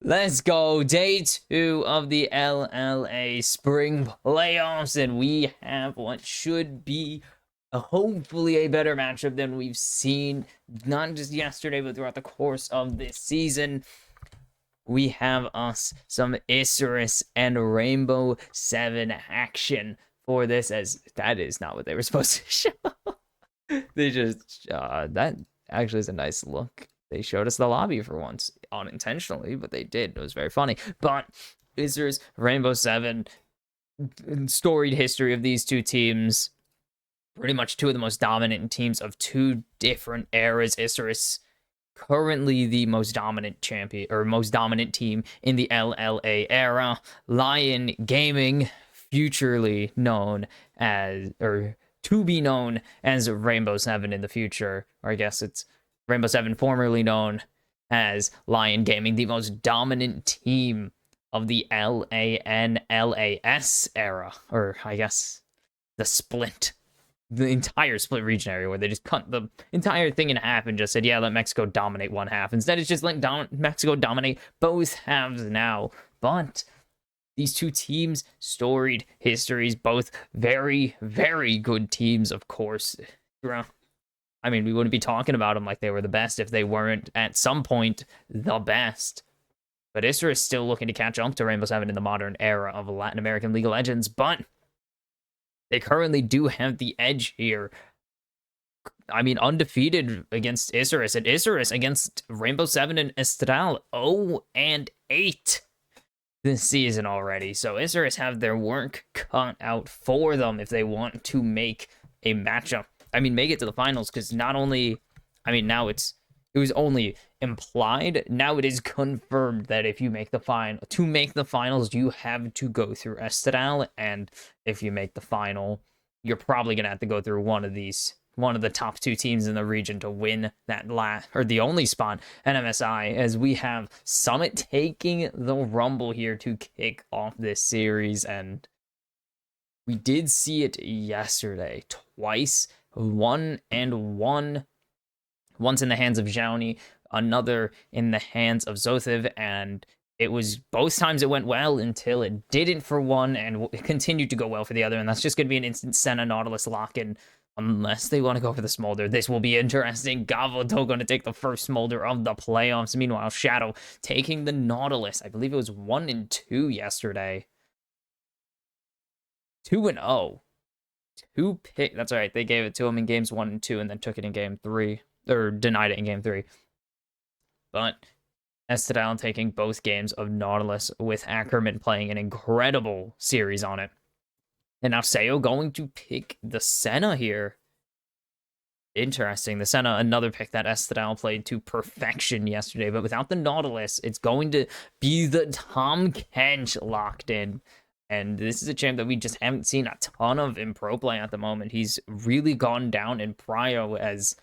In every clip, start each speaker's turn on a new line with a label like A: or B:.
A: Let's go. Day 2 of the LLA spring playoffs, and we have what should be hopefully a better matchup than we've seen, not just yesterday, but throughout the course of this season. We have us some Isurus and Rainbow 7 action for this, as that is not what they were supposed to show. They just, that actually is a nice look. They showed us the lobby for once, unintentionally, but they did. It was very funny. But Isurus, Rainbow 7, storied history of these two teams. Pretty much two of the most dominant teams of two different eras. Isurus currently the most dominant champion or most dominant team in the LLA era. Lion Gaming, futurely known as, or to be known as Rainbow 7 in the future, or I guess it's Rainbow 7 formerly known as Lion Gaming, the most dominant team of the LAS era, or I guess the entire split region area, where they just cut the entire thing in half and just said, yeah, let Mexico dominate one half. Instead, it's just let Mexico dominate both halves now. But these two teams, storied histories, both very, very good teams, of course. I mean, we wouldn't be talking about them like they were the best if they weren't, at some point, the best. But Isra is still looking to catch up to Rainbow 7 in the modern era of Latin American League of Legends, but they currently do have the edge here. I mean, undefeated against Isurus, and Isurus against Rainbow 7 and Estral, 0-8 this season already. So Isurus have their work cut out for them if they want to make a matchup. I mean, make it to the finals, because not only, I mean, now it was only implied. Now it is confirmed that if you make the finals, you have to go through Estral, and if you make the final, you're probably gonna have to go through one of the top two teams in the region to win that the only spot at MSI, as we have Summit taking the Rumble here to kick off this series. And we did see it yesterday twice, 1-1. Once in the hands of Zhaoni, another in the hands of Zothiv, and it was both times it went well until it didn't for one, and it continued to go well for the other, and that's just going to be an instant Senna Nautilus lock-in, unless they want to go for the Smolder. This will be interesting. Gavodo going to take the first Smolder of the playoffs. Meanwhile, Shadow taking the Nautilus. I believe it was 1-2 yesterday. 2-0. That's right, they gave it to him in games 1 and 2, and then took it in game 3. Or denied it in game 3. But Estadal taking both games of Nautilus, with Ackerman playing an incredible series on it. And now Seo going to pick the Senna here. Interesting. The Senna, another pick that Estadal played to perfection yesterday. But without the Nautilus, it's going to be the Tom Kench locked in. And this is a champ that we just haven't seen a ton of in pro play at the moment. He's really gone down in prio, as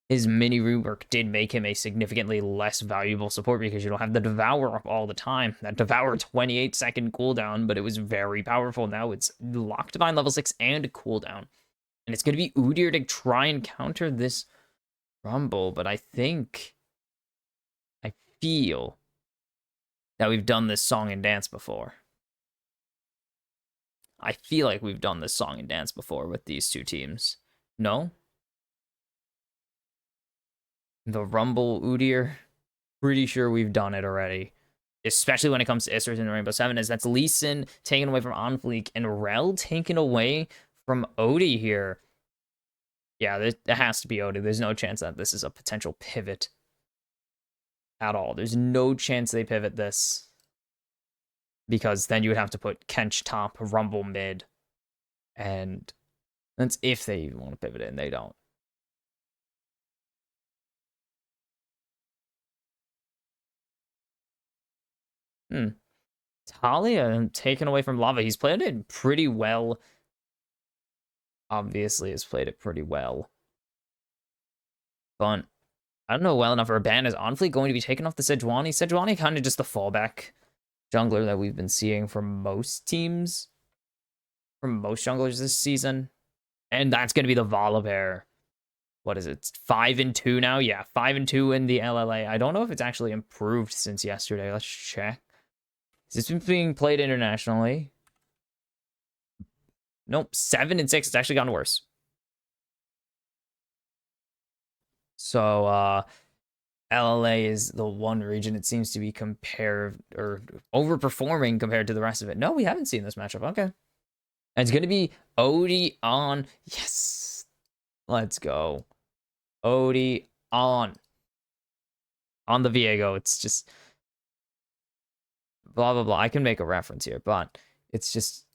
A: his mini rework did make him a significantly less valuable support, because you don't have the Devour up all the time. That Devour 28-second cooldown, but it was very powerful. Now it's Lock Divine level 6 and cooldown. And it's going to be Udyr to try and counter this Rumble, but I feel that we've done this song and dance before. I feel like we've done this song and dance before with these two teams. No? The Rumble Udyr, pretty sure we've done it already. Especially when it comes to Isurus and Rainbow 7, as that's Lee Sin taken away from Onfleek, and Rel taken away from Odie here. Yeah, it has to be Odie. There's no chance that this is a potential pivot at all. There's no chance they pivot this, because then you would have to put Kench top, Rumble mid, and that's if they even want to pivot it, and they don't. Talia taken away from Lava. He's played it pretty well. Obviously has played it pretty well. But I don't know well enough. Urban is Onfleet going to be taken off the Sejuani. Sejuani kind of just the fallback jungler that we've been seeing from most teams. From most junglers this season. And that's going to be the Volibear. what is it? It's 5-2 now. Yeah, 5-2 in the LLA. I don't know if it's actually improved since yesterday. Let's check. Is this being played internationally? Nope, 7-6. It's actually gotten worse. So LLA is the one region it seems to be compared or overperforming compared to the rest of it. No, we haven't seen this matchup. Okay. And it's going to be Odie on. Yes. Let's go. Odie on the Viego. It's just blah, blah, blah. I can make a reference here, but it's just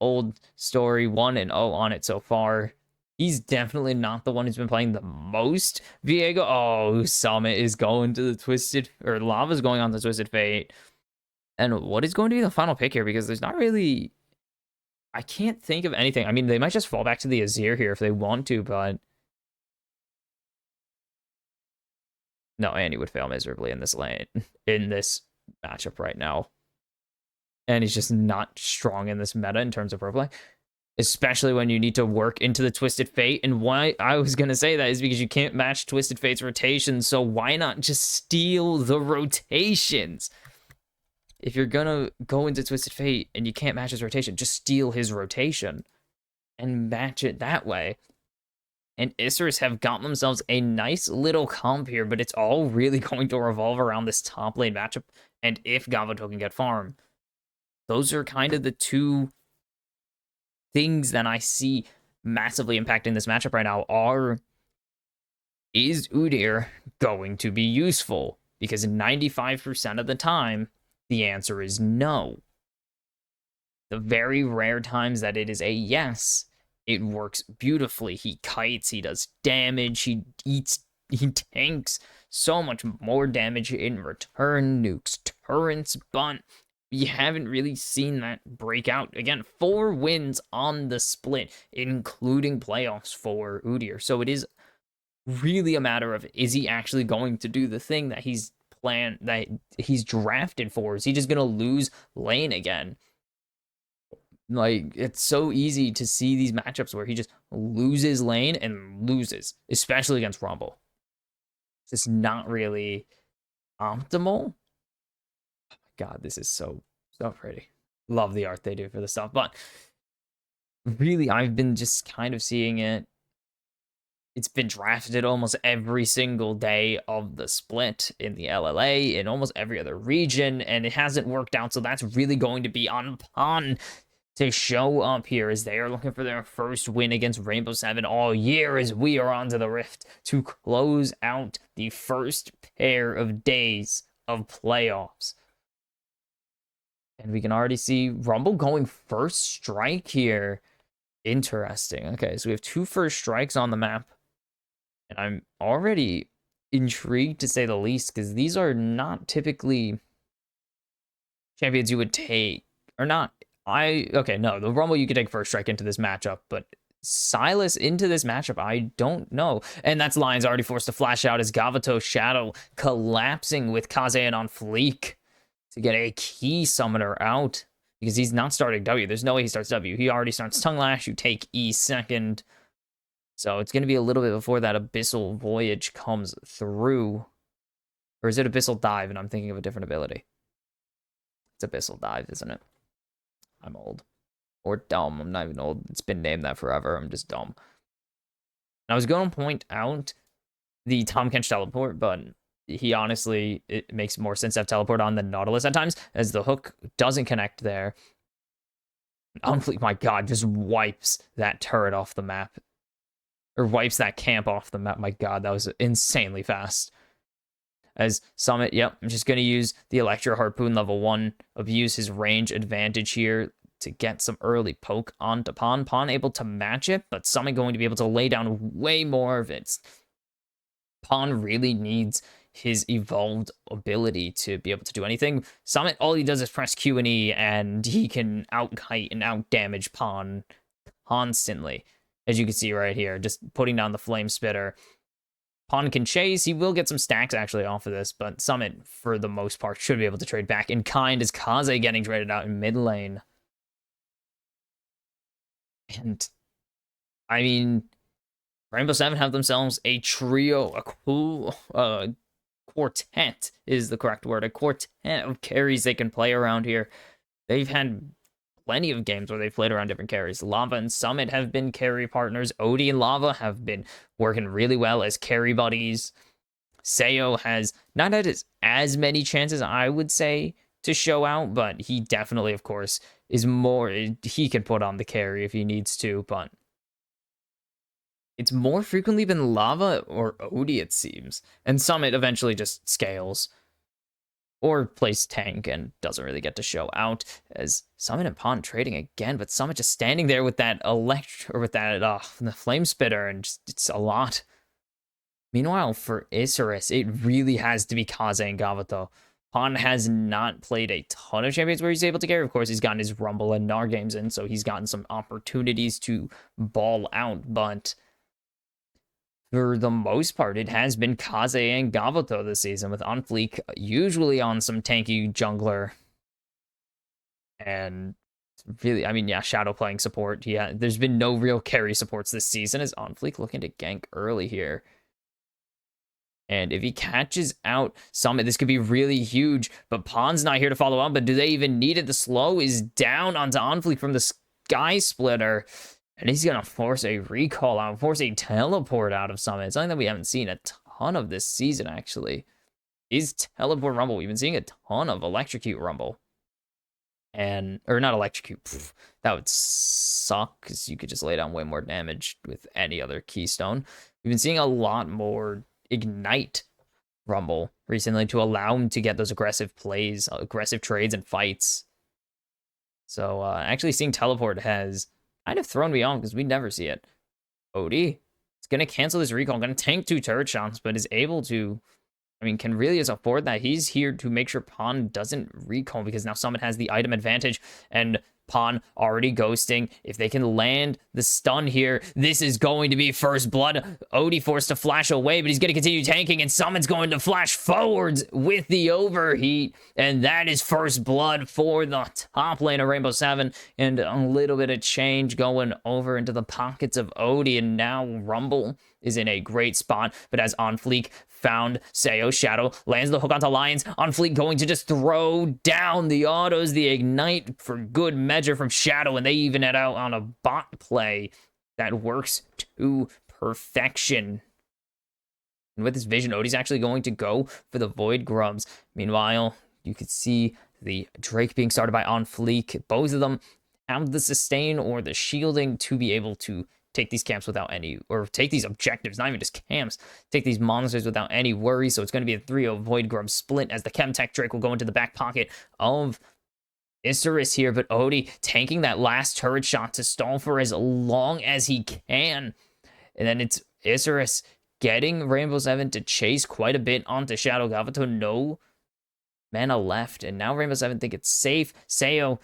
A: old story 1-0 on it so far. He's definitely not the one who's been playing the most Viego. Oh, Summit is going to the Twisted, or Lava's going on the Twisted Fate. And what is going to be the final pick here? Because there's not really, I can't think of anything. I mean, they might just fall back to the Azir here if they want to, but no, Andy would fail miserably in this lane, in this matchup right now. And he's just not strong in this meta in terms of pro play, especially when you need to work into the Twisted Fate. And why I was going to say that is because you can't match Twisted Fate's rotations, so why not just steal the rotations? If you're going to go into Twisted Fate and you can't match his rotation, just steal his rotation and match it that way. And Isers have got themselves a nice little comp here, but it's all really going to revolve around this top lane matchup and if Gavato can get farm. Those are kind of the two things that I see massively impacting this matchup right now. Is Udyr going to be useful? Because 95% of the time, the answer is no. The very rare times that it is a yes, it works beautifully. He kites, he does damage, he tanks so much more damage in return, nukes turrets, but we haven't really seen that break out. Again, 4 wins on the split, including playoffs for Udyr. So it is really a matter of, is he actually going to do the thing that he's planned, that he's drafted for? Is he just going to lose lane again? Like, it's so easy to see these matchups where he just loses lane and loses, especially against Rumble. It's just not really optimal. God, this is so pretty. Love the art they do for this stuff. But really, I've been just kind of seeing it. It's been drafted almost every single day of the split in the LLA, in almost every other region, and it hasn't worked out. So that's really going to be on Pon to show up here as they are looking for their first win against Rainbow Seven all year, as we are onto the Rift to close out the first pair of days of playoffs. And we can already see Rumble going first strike here. Interesting. Okay, so we have 2 first strikes on the map. And I'm already intrigued, to say the least, because these are not typically champions you would take. Or not. Okay, no, the Rumble you could take first strike into this matchup, but Silas into this matchup, I don't know. And that's Lion's already forced to flash out as Gavato Shadow collapsing with Kazayan on fleek to get a key summoner out, because he's not starting W. There's no way he starts W. He already starts Tongue Lash. You take E second. So it's going to be a little bit before that Abyssal Voyage comes through. Or is it Abyssal Dive? And I'm thinking of a different ability. It's Abyssal Dive, isn't it? I'm old. Or dumb. I'm not even old. It's been named that forever. I'm just dumb. And I was going to point out the Tahm Kench teleport, but he honestly, it makes more sense to have teleport on than Nautilus at times, as the hook doesn't connect there. Unfleet, my god, just wipes that turret off the map. Or wipes that camp off the map. My god, that was insanely fast. As Summit, yep, I'm just going to use the Electro Harpoon level 1, abuse his range advantage here to get some early poke onto Pon. Pon able to match it, but Summit going to be able to lay down way more of it. Pon really needs his evolved ability to be able to do anything. Summit, all he does is press Q and E, and he can out-kite and out-damage Pon constantly. As you can see right here, just putting down the Flame Spitter. Pon can chase. He will get some stacks actually off of this, but Summit, for the most part, should be able to trade back in kind, as Kaze getting traded out in mid lane. And, I mean, Rainbow Seven have themselves a trio, a cool quartet is the correct word, a quartet of carries they can play around here. They've had plenty of games where they've played around different carries. Lava and Summit have been carry partners. Odie and Lava have been working really well as carry buddies. Sayo has not had as many chances, I would say, to show out, but he definitely, of course, is more. He can put on the carry if he needs to, but it's more frequently been Lava or Odie, it seems. And Summit eventually just scales or plays tank and doesn't really get to show out, as Summit and Pawn trading again, but Summit just standing there with that the flame spitter, and just, it's a lot. Meanwhile, for Isurus, it really has to be Kaze and Gavato. Pawn has not played a ton of champions where he's able to carry. Of course, he's gotten his Rumble and Gnar games in, so he's gotten some opportunities to ball out, but for the most part, it has been Kaze and Gavato this season, with Unofficial usually on some tanky jungler. And really, I mean, yeah, Shadow playing support. Yeah, there's been no real carry supports this season, as Unofficial looking to gank early here. And if he catches out Summit, this could be really huge. But Pawn's not here to follow up, but do they even need it? The slow is down onto Unofficial from the Sky Splitter. And he's going to force a recall out, force a teleport out of Summit. It's something that we haven't seen a ton of this season, actually. Is teleport Rumble. We've been seeing a ton of electrocute Rumble. Or not electrocute. Pff, that would suck, because you could just lay down way more damage with any other keystone. We've been seeing a lot more ignite Rumble recently to allow him to get those aggressive plays, aggressive trades and fights. So actually seeing teleport has kind of thrown me off, because we never see it. Odie is going to cancel this recall, going to tank 2 turret shots, but is able to, I mean, can really just afford that. He's here to make sure Pawn doesn't recall, because now Summit has the item advantage, and Pawn already ghosting. If they can land the stun here, this is going to be first blood. Odie forced to flash away, but he's going to continue tanking, and Summit's going to flash forwards with the overheat, and that is first blood for the top lane of Rainbow Seven, and a little bit of change going over into the pockets of Odie, and now Rumble is in a great spot, but as On Fleek found Sayo, Shadow lands the hook onto Lions. On Fleek going to just throw down the autos, the ignite for good measure from Shadow, and they even head out on a bot play that works to perfection. And with this vision, Odie's actually going to go for the Void Grubs. Meanwhile, you could see the Drake being started by On Fleek. Both of them have the sustain or the shielding to be able to take these camps without any, or take these objectives, not even just camps, take these monsters without any worry. So it's going to be a 3-0 Void Grub split, as the Chemtech Drake will go into the back pocket of Isurus here, but Odie tanking that last turret shot to stall for as long as he can. And then it's Isurus getting Rainbow Seven to chase quite a bit onto Shadow. Gavato, no mana left, and now Rainbow Seven think it's safe. Sayo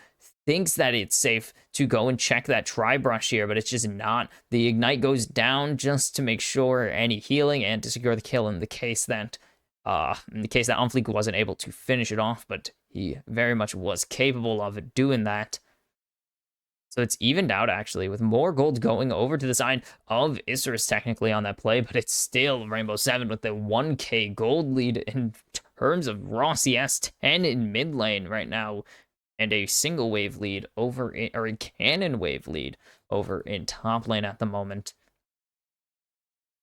A: thinks that it's safe to go and check that Tri-Brush here, but it's just not. The Ignite goes down just to make sure any healing and to secure the kill in the case that Unofficial wasn't able to finish it off, but he very much was capable of doing that. So it's evened out, actually, with more gold going over to the side of Isurus technically on that play, but it's still Rainbow Seven with the 1k gold lead in terms of raw CS, 10 in mid lane right now, and a single wave lead over in, or a cannon wave lead over in top lane at the moment.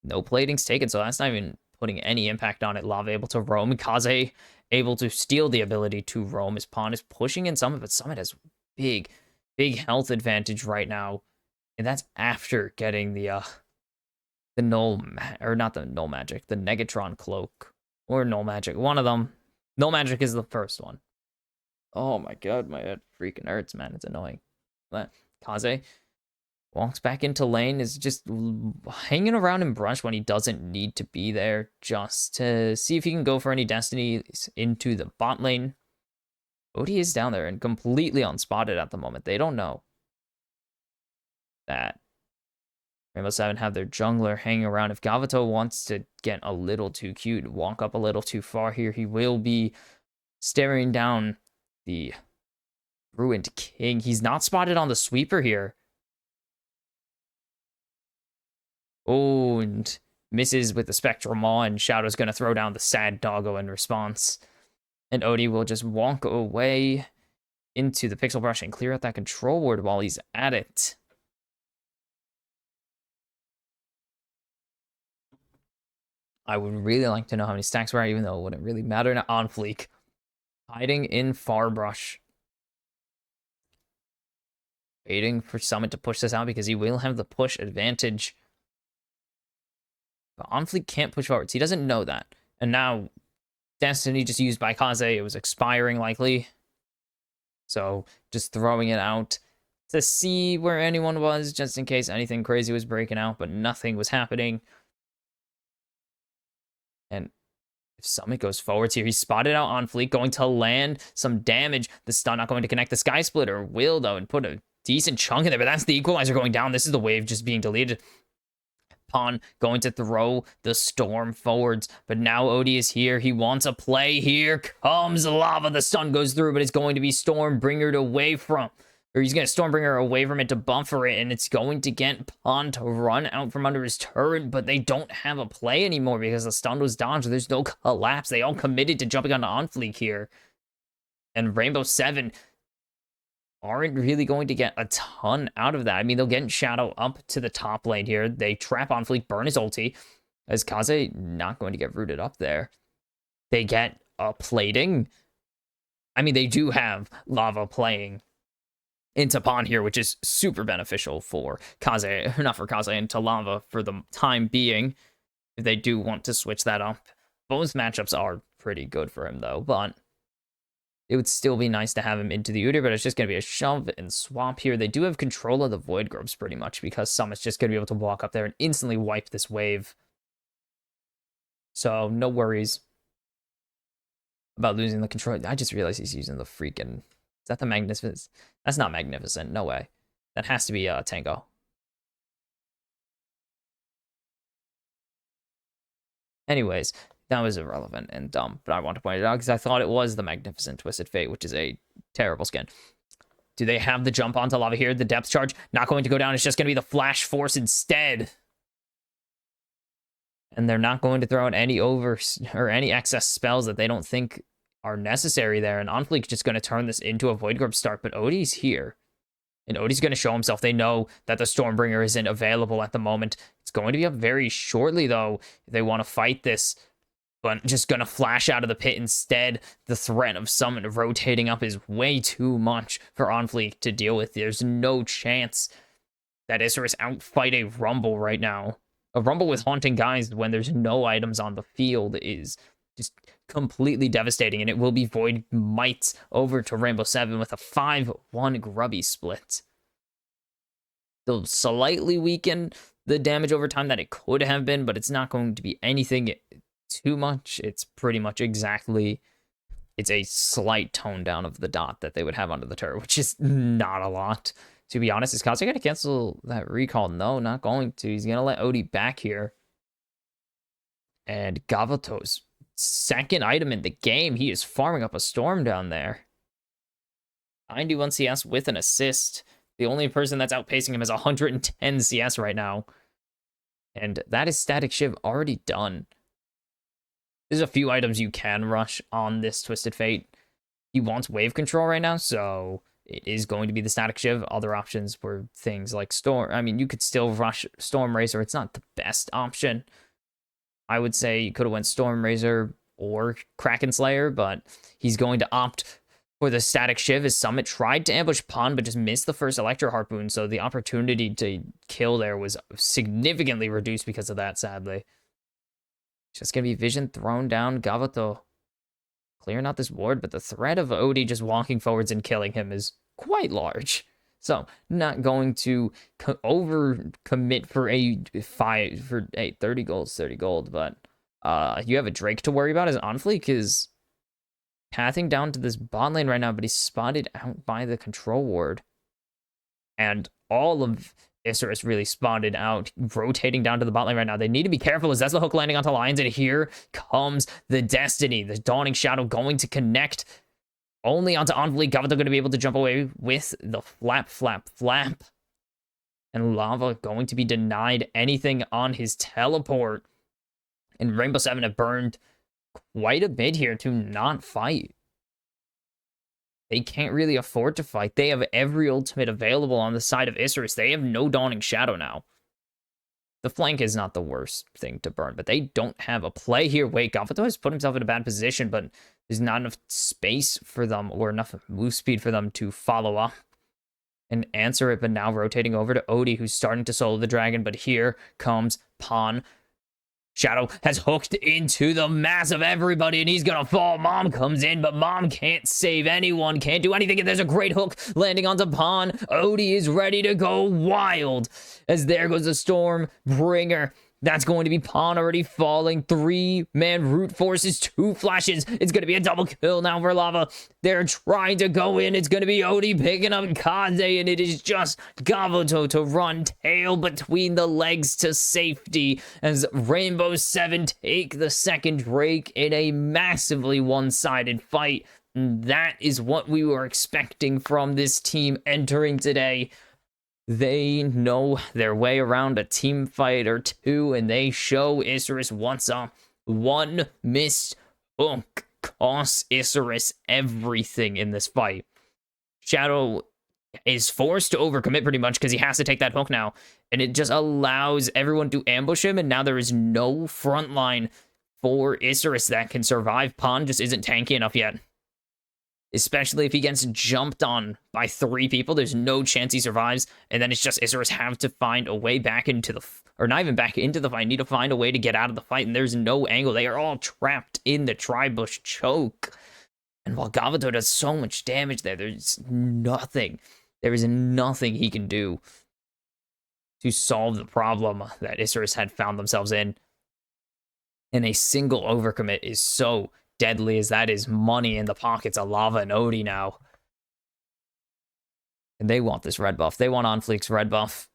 A: No platings taken, so that's not even putting any impact on it. Lava able to roam. Kaze able to steal the ability to roam. His Pawn is pushing in Summit, but Summit has big health advantage right now. And that's after getting the null, or not the null magic, the Negatron cloak, or null magic. One of them. Null magic is the first one. Oh my god, my head freaking hurts, man. It's annoying. But Kaze walks back into lane, is just hanging around in brush when he doesn't need to be there, just to see if he can go for any destinies into the bot lane. Odie is down there and completely unspotted at the moment. They don't know that Rainbow Seven have their jungler hanging around. If Gavato wants to get a little too cute, walk up a little too far here, he will be staring down the Ruined King. He's not spotted on the sweeper here. Oh, and misses with the Spectral Maw, and Shadow's going to throw down the Sad Doggo in response. And Odie will just walk away into the Pixel Brush and clear out that control ward while he's at it. I would really like to know how many stacks were, even though it wouldn't really matter. Now, on fleek. Hiding in Far Brush. Waiting for Summit to push this out because he will have the push advantage. But On Fleek can't push forwards. He doesn't know that. And now, Destiny just used by Kaze. It was expiring likely. So, just throwing it out to see where anyone was, just in case anything crazy was breaking out, but nothing was happening. And if Summit goes forwards here, he's spotted out On Fleek, going to land some damage. The stun not going to connect. The Sky Splitter will, though, and put a decent chunk in there, but that's the Equalizer going down. This is the wave just being deleted. Pawn going to throw the Storm forwards, but now Odie is here. He wants a play. Here comes Lava. The stun goes through, but it's going to be Stormbringered away from, or he's going to Stormbringer away from it to buffer it, and it's going to get Pawn to run out from under his turret, but they don't have a play anymore because the stun was dodged. There's no collapse. They all committed to jumping on Fleek here. And Rainbow 7 aren't really going to get a ton out of that. I mean, they'll get Shadow up to the top lane here. They trap On Fleek, burn his ulti, as Kaze not going to get rooted up there. They get a plating. I mean, they do have Lava playing into Pawn here, which is super beneficial for Kaze, not for Kaze, into Lava for the time being, if they do want to switch that up. Both matchups are pretty good for him, though, but it would still be nice to have him into the Udyr, but it's just going to be a shove and swap here. They do have control of the Void Grubs pretty much, because Summit's just going to be able to walk up there and instantly wipe this wave. So, no worries about losing the control. I just realized he's using the freaking... Is that the Magnificent? That's not Magnificent. No way. That has to be Tango. Anyways, that was irrelevant and dumb, but I want to point it out because I thought it was the Magnificent Twisted Fate, which is a terrible skin. Do they have the jump onto Lava here? The depth charge not going to go down. It's just going to be the Flash Force instead. And they're not going to throw out any any excess spells that they don't think are necessary there. And On Fleek's just going to turn this into a Void Grub start, but Odie's here. And Odie's going to show himself. They know that the Stormbringer isn't available at the moment. It's going to be up very shortly, though, if they want to fight this. But just going to flash out of the pit instead. The threat of Summit rotating up is way too much for On Fleek to deal with. There's no chance that Isurus outfight a Rumble right now. A Rumble with Haunting Guise when there's no items on the field is just completely devastating. And it will be Void Might over to Rainbow 7 with a 5-1 Grubby split. They'll slightly weaken the damage over time that it could have been, but it's not going to be anything too much. It's pretty much exactly, it's a slight tone down of the dot that they would have under the turret, which is not a lot. To be honest, is Kaze going to cancel that recall? No, not going to. He's going to let Odie back here. And Gavato's second item in the game. He is farming up a Storm down there. 91 CS with an assist. The only person that's outpacing him is 110 CS right now. And that is Static Shiv already done. There's a few items you can rush on this Twisted Fate. He wants wave control right now, so it is going to be the Static Shiv. Other options were things like Storm. I mean, you could still rush Storm Razor. It's not the best option. I would say you could have went Storm Razor or Kraken Slayer, but he's going to opt for the Static Shiv. As Summit tried to ambush Pond, but just missed the first Electro Harpoon, so the opportunity to kill there was significantly reduced because of that, sadly. Just going to be Vision thrown down. Gavato clearing out this ward, but the threat of Odie just walking forwards and killing him is quite large. So, not going to over-commit for a 30 gold, but you have a Drake to worry about as On Fleek is pathing down to this bot lane right now, but he's spotted out by the control ward. And all of Isurus really spotted out, rotating down to the bot lane right now. They need to be careful as that's the hook landing onto Lions, and here comes the Destiny. The Dawning Shadow going to connect only onto On Fleek. Gavato going to be able to jump away with the flap. And Lava going to be denied anything on his teleport. And Rainbow Seven have burned quite a bit here to not fight. They can't really afford to fight. They have every ultimate available on the side of Isurus. They have no Dawning Shadow now. The flank is not the worst thing to burn, but they don't have a play here. Wait, Galvato has put himself in a bad position, but there's not enough space for them or enough move speed for them to follow up and answer it. But now rotating over to Odie, who's starting to solo the dragon, but here comes Pawn. Shadow has hooked into the mass of everybody, and he's gonna fall. Mom comes in, but Mom can't save anyone, can't do anything, and there's a great hook landing onto Pawn. Odie is ready to go wild, as there goes the Stormbringer. That's going to be Pawn already falling. 3-man root forces, 2 flashes. It's going to be a double kill now for Lava. They're trying to go in. It's going to be Odie picking up Kaze, and it is just Galvato to run tail between the legs to safety as Rainbow Seven take the second Drake in a massively one-sided fight. And that is what we were expecting from this team entering today. They know their way around a team fight or two, and they show Isurus what's up. One missed hook costs Isurus everything in this fight. Shadow is forced to overcommit pretty much because he has to take that hook now, and it just allows everyone to ambush him, and now there is no front line for Isurus that can survive. Pawn just isn't tanky enough yet. Especially if he gets jumped on by 3 people, there's no chance he survives. And then it's just Isurus have to find a way back into the... Or not even back into the fight. Need to find a way to get out of the fight. And there's no angle. They are all trapped in the Tri-Bush choke. And while Galvato does so much damage there, there's nothing. There is nothing he can do to solve the problem that Isurus had found themselves in. And a single overcommit is so deadly, as that is money in the pockets of Lava and Odie now. And they want this red buff. They want On Fleek's red buff.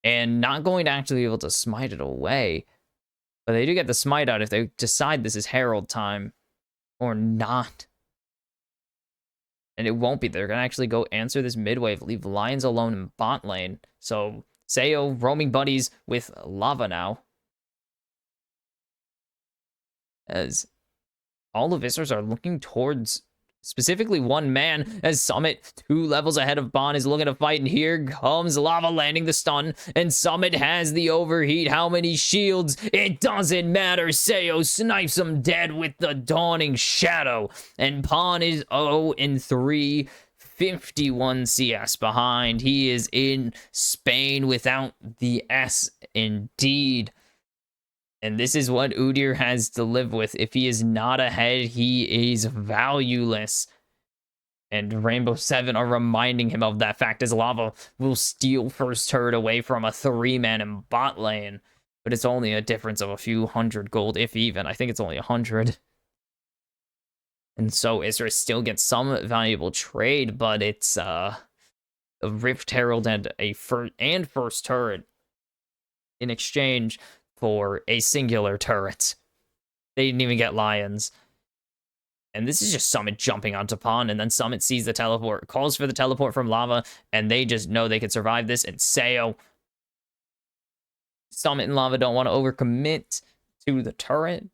A: And not going to actually be able to smite it away. But they do get the smite out if they decide this is Herald time or not. And it won't be. They're going to actually go answer this mid wave, leave Lions alone in bot lane. So Sayo roaming buddies with Lava now. As all of Isurus are looking towards specifically one man, as Summit 2 levels ahead of Bond is looking to fight, and here comes Lava landing the stun, and Summit has the overheat. How many shields? It doesn't matter. Sayo snipes him dead with the Dawning Shadow, and Pawn is 0-3, 51 CS behind. He is in Spain without the S indeed. And this is what Udyr has to live with. If he is not ahead, he is valueless. And Rainbow Seven are reminding him of that fact, as Lava will steal first turret away from a 3-man in bot lane. But it's only a difference of a few hundred gold, if even. I think it's only 100. And so Isurus still gets some valuable trade, but it's a Rift Herald and a first turret in exchange for a singular turret. They didn't even get Lions. And this is just Summit jumping onto Pawn, and then Summit sees the teleport, calls for the teleport from Lava, and they just know they can survive this. And Sayo, Summit and Lava don't want to overcommit to the turret.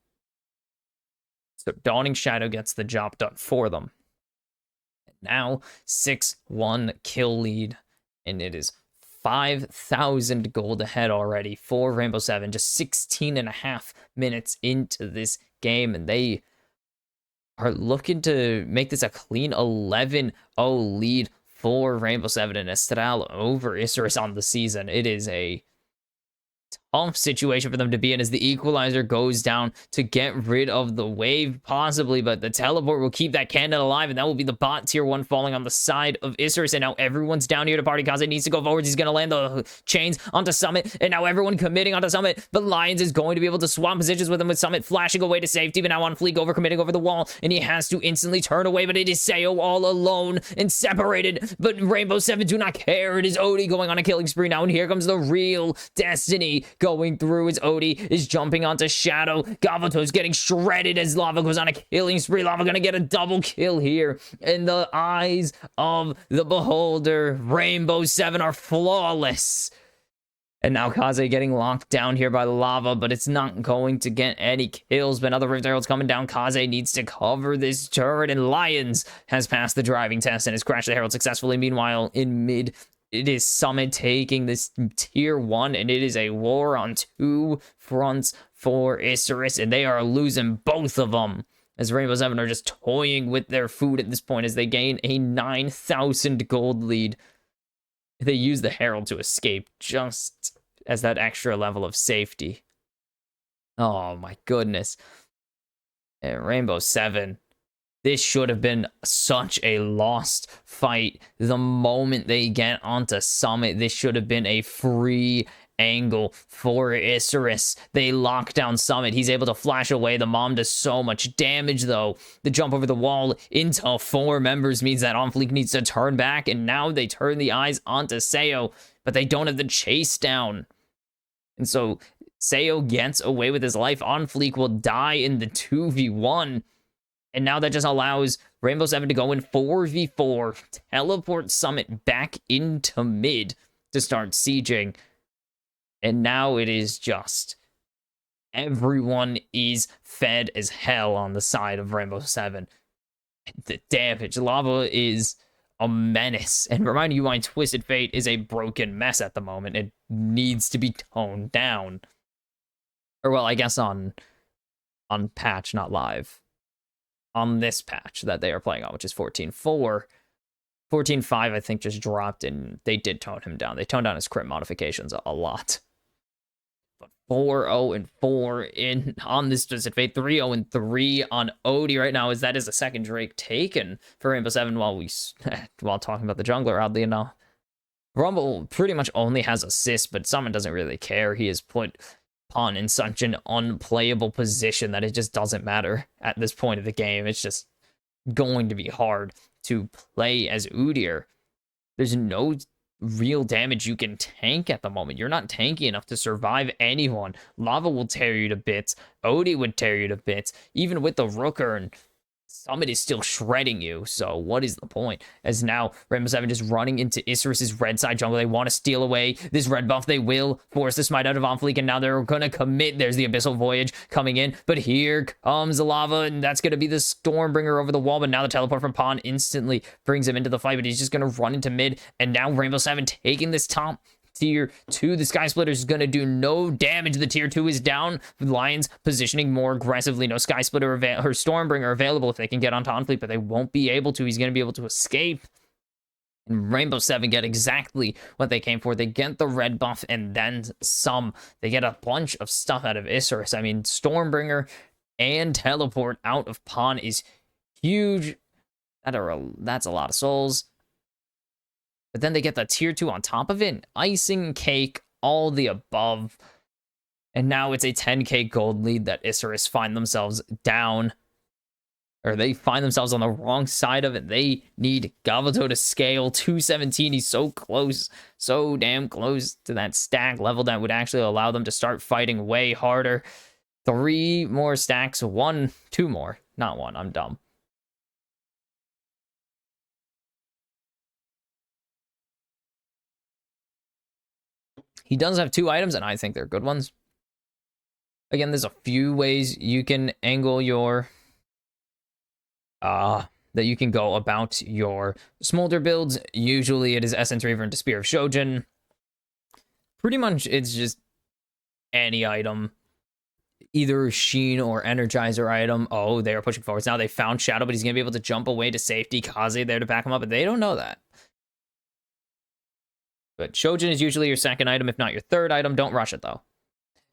A: So Dawning Shadow gets the job done for them. And now 6-1 kill lead, and it is 5,000 gold ahead already for Rainbow Seven, just 16.5 minutes into this game, and they are looking to make this a clean 11-0 lead for Rainbow Seven and Estral over Isurus on the season. It is a tough situation for them to be in, as the equalizer goes down to get rid of the wave, possibly, but the teleport will keep that cannon alive, and that will be the bot tier 1 falling on the side of Isurus. And now everyone's down here to party. Kaze needs to go forwards. He's going to land the chains onto Summit, and now everyone committing onto Summit, but Lions is going to be able to swap positions with him, with Summit flashing away to safety, but now On Fleek overcommitting over the wall, and he has to instantly turn away, but it is Sayo all alone and separated, but Rainbow Seven do not care. It is Odie going on a killing spree now, and here comes the real Destiny. going through as Odie is jumping onto Shadow. Gavato's getting shredded as Lava goes on a killing spree. Lava gonna get a double kill here. In the eyes of the beholder, Rainbow 7 are flawless. And now Kaze getting locked down here by Lava, but it's not going to get any kills. But another Rift Herald's coming down. Kaze needs to cover this turret, and Lions has passed the driving test and has crashed the Herald successfully. Meanwhile, in mid, it is Summit taking this tier 1, and it is a war on 2 fronts for Isurus, and they are losing both of them. As Rainbow 7 are just toying with their food at this point as they gain a 9,000 gold lead. They use the Herald to escape just as that extra level of safety. Oh my goodness. And Rainbow 7, this should have been such a lost fight. The moment they get onto Summit, this should have been a free angle for Isurus. They lock down Summit. He's able to flash away. The mom does so much damage, though. The jump over the wall into 4 members means that Onfleek needs to turn back, and now they turn the eyes onto Seo, but they don't have the chase down. And so Seo gets away with his life. Onfleek will die in the 2v1, and now that just allows Rainbow 7 to go in 4v4, teleport Summit back into mid to start sieging. And now it is just everyone is fed as hell on the side of Rainbow 7. The damage. Lava is a menace. And remind you, why Twisted Fate is a broken mess at the moment. It needs to be toned down. Or, well, I guess on patch, not live. On this patch that they are playing on, which is 14.4. 14.5, I think, just dropped, and they did tone him down. They toned down his crit modifications a lot. 4-0-4 on this Twisted Fate, 3-0-3 on Odie right now, as that is a second Drake taken for Rainbow 7 while talking about the jungler, oddly enough. Rumble pretty much only has assists, but Summon doesn't really care. He has put Pawn in such an unplayable position that it just doesn't matter at this point of the game. It's just going to be hard to play as Udyr. There's no real damage you can tank at the moment. You're not tanky enough to survive anyone. Lava will tear you to bits. Odie would tear you to bits. Even with the Rooker, and Summit is still shredding you. So what is the point? As now Rainbow 7 just running into Isurus's red side jungle. They want to steal away this red buff. They will force the smite out of Onfleek, and now they're going to commit. There's the Abyssal Voyage coming in, but here comes the Lava, and that's going to be the Stormbringer over the wall. But now the teleport from Pawn instantly brings him into the fight, but he's just going to run into mid, and now Rainbow 7 taking this top tier 2. The Sky Splitter is going to do no damage. The tier 2 is down. Lions positioning more aggressively. No Sky Splitter or Stormbringer available if they can get onto Onfleek, but they won't be able to. He's going to be able to escape. And Rainbow 7 get exactly what they came for. They get the red buff and then some. They get a bunch of stuff out of Isurus. I mean, Stormbringer and teleport out of Pawn is huge. That's a lot of souls. But then they get the tier 2 on top of it. Icing, cake, all the above. And now it's a 10k gold lead that Isurus find themselves down. Or they find themselves on the wrong side of it. They need Gavato to scale. 217, he's so close. So damn close to that stack level that would actually allow them to start fighting way harder. 3 more stacks. 2 more. Not 1, I'm dumb. He does have 2 items, and I think they're good ones. Again, there's a few ways you can angle your... that you can go about your Smolder builds. Usually it is Essence Reaver into Spear of Shojin. Pretty much it's just any item. Either Sheen or Energizer item. Oh, they are pushing forwards. Now they found Shadow, but he's going to be able to jump away to safety. Kaze there to back him up, but they don't know that. But Shojin is usually your second item, if not your third item. Don't rush it, though.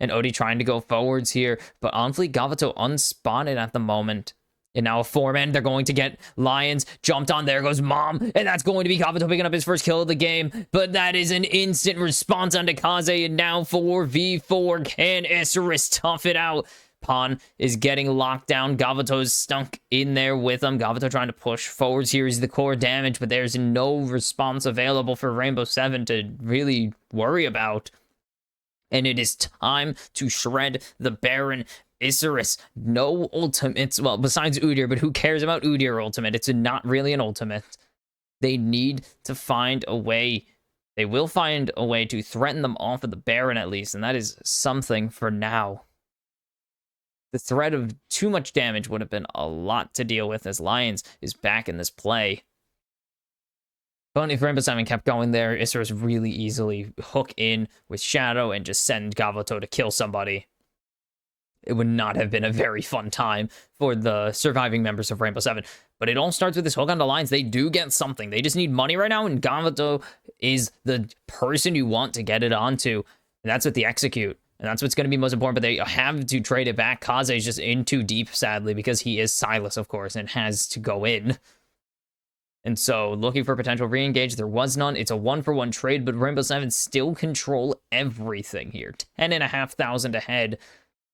A: And Odie trying to go forwards here. But Onfleek Gavato unspotted at the moment. And now a 4-man. They're going to get Lions. Jumped on. There goes Mom. And that's going to be Gavato picking up his first kill of the game. But that is an instant response onto Kaze. And now 4v4. Can Isurus tough it out? Pawn is getting locked down. Gavato's stuck in there with him. Gavato trying to push forwards here is the core damage, but there's no response available for Rainbow 7 to really worry about. And it is time to shred the Baron. Isurus, no ultimates. Well, besides Udyr, but who cares about Udyr ultimate? It's not really an ultimate. They need to find a way. They will find a way to threaten them off of the Baron at least, and that is something for now. The threat of too much damage would have been a lot to deal with as Lions is back in this play. But if Rainbow Seven kept going there, Isurus really easily hook in with Shadow and just send Gavoto to kill somebody. It would not have been a very fun time for the surviving members of Rainbow Seven. But it all starts with this hook on the Lions. They do get something. They just need money right now, and Gavoto is the person you want to get it onto. And that's with the execute. And that's what's going to be most important, but they have to trade it back. Kaze is just in too deep, sadly, because he is Silas, of course, and has to go in. And so, looking for potential re-engage, there was none. It's a 1-for-1 trade, but Rainbow Seven still control everything here. 10,500 ahead.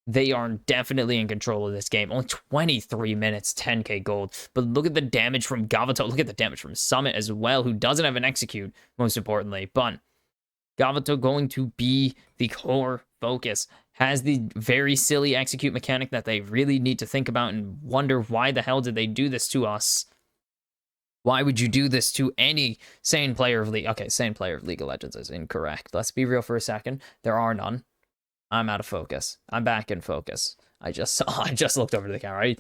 A: They are definitely in control of this game. Only 23 minutes, 10k gold. But look at the damage from Gavoto. Look at the damage from Summit as well, who doesn't have an execute, most importantly. But Gavoto going to be the core focus. Has the very silly execute mechanic that they really need to think about and wonder why the hell did they do this to us? Why would you do this to any sane player of League? Okay, sane player of League of Legends is incorrect. Let's be real for a second. There are none. I'm out of focus. I'm back in focus. I just looked over to the camera.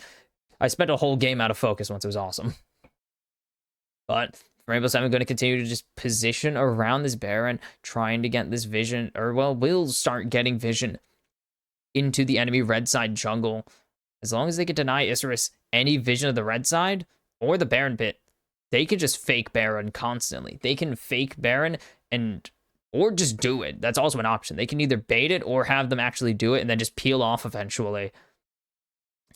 A: I spent a whole game out of focus once. It was awesome. But Rainbow Seven going to continue to just position around this Baron, trying to get this vision, or well, we'll start getting vision into the enemy red side jungle. As long as they can deny Isurus any vision of the red side or the Baron pit, they can just fake Baron constantly. They can fake Baron or just do it. That's also an option. They can either bait it or have them actually do it and then just peel off eventually.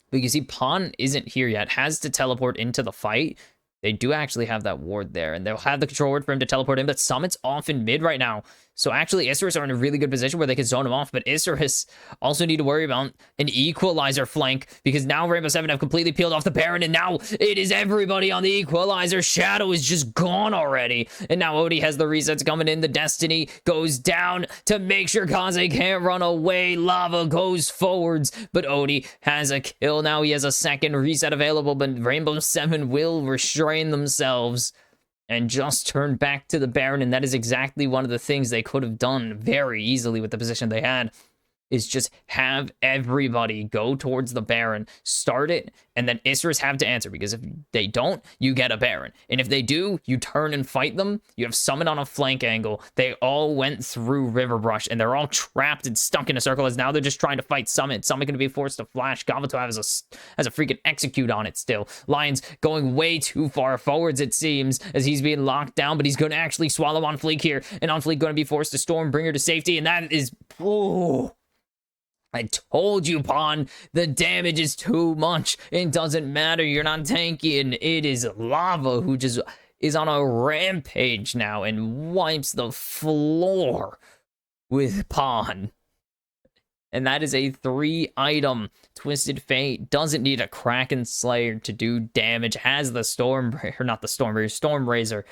A: But you see, Pawn isn't here yet. Has to teleport into the fight. They do actually have that ward there, and they'll have the control ward for him to teleport in, but Summit's off in mid right now. So actually, Isurus are in a really good position where they can zone him off, but Isurus also need to worry about an equalizer flank, because now Rainbow Seven have completely peeled off the Baron, and now it is everybody on the equalizer. Shadow is just gone already, and now Odie has the resets coming in. The Destiny goes down to make sure Kaze can't run away. Lava goes forwards, but Odie has a kill now. He has a second reset available, but Rainbow Seven will restrain themselves and just turn back to the Baron, and that is exactly one of the things they could have done very easily with the position they had, is just have everybody go towards the Baron, start it, and then Isurus have to answer, because if they don't, you get a Baron. And if they do, you turn and fight them. You have Summit on a flank angle. They all went through River Brush, and they're all trapped and stuck in a circle, as now they're just trying to fight Summit. Summit going to be forced to flash. Gavoto has a freaking execute on it still. Lions going way too far forwards, it seems, as he's being locked down, but he's going to actually swallow On Fleek here, and On Fleek going to be forced to Stormbringer to safety, and that is... Oh, I told you, Pawn, the damage is too much. It doesn't matter. You're not tanking. It is Lava who just is on a rampage now and wipes the floor with Pawn. And that is a 3-item. Twisted Fate doesn't need a Kraken Slayer to do damage. Has the Stormrazor.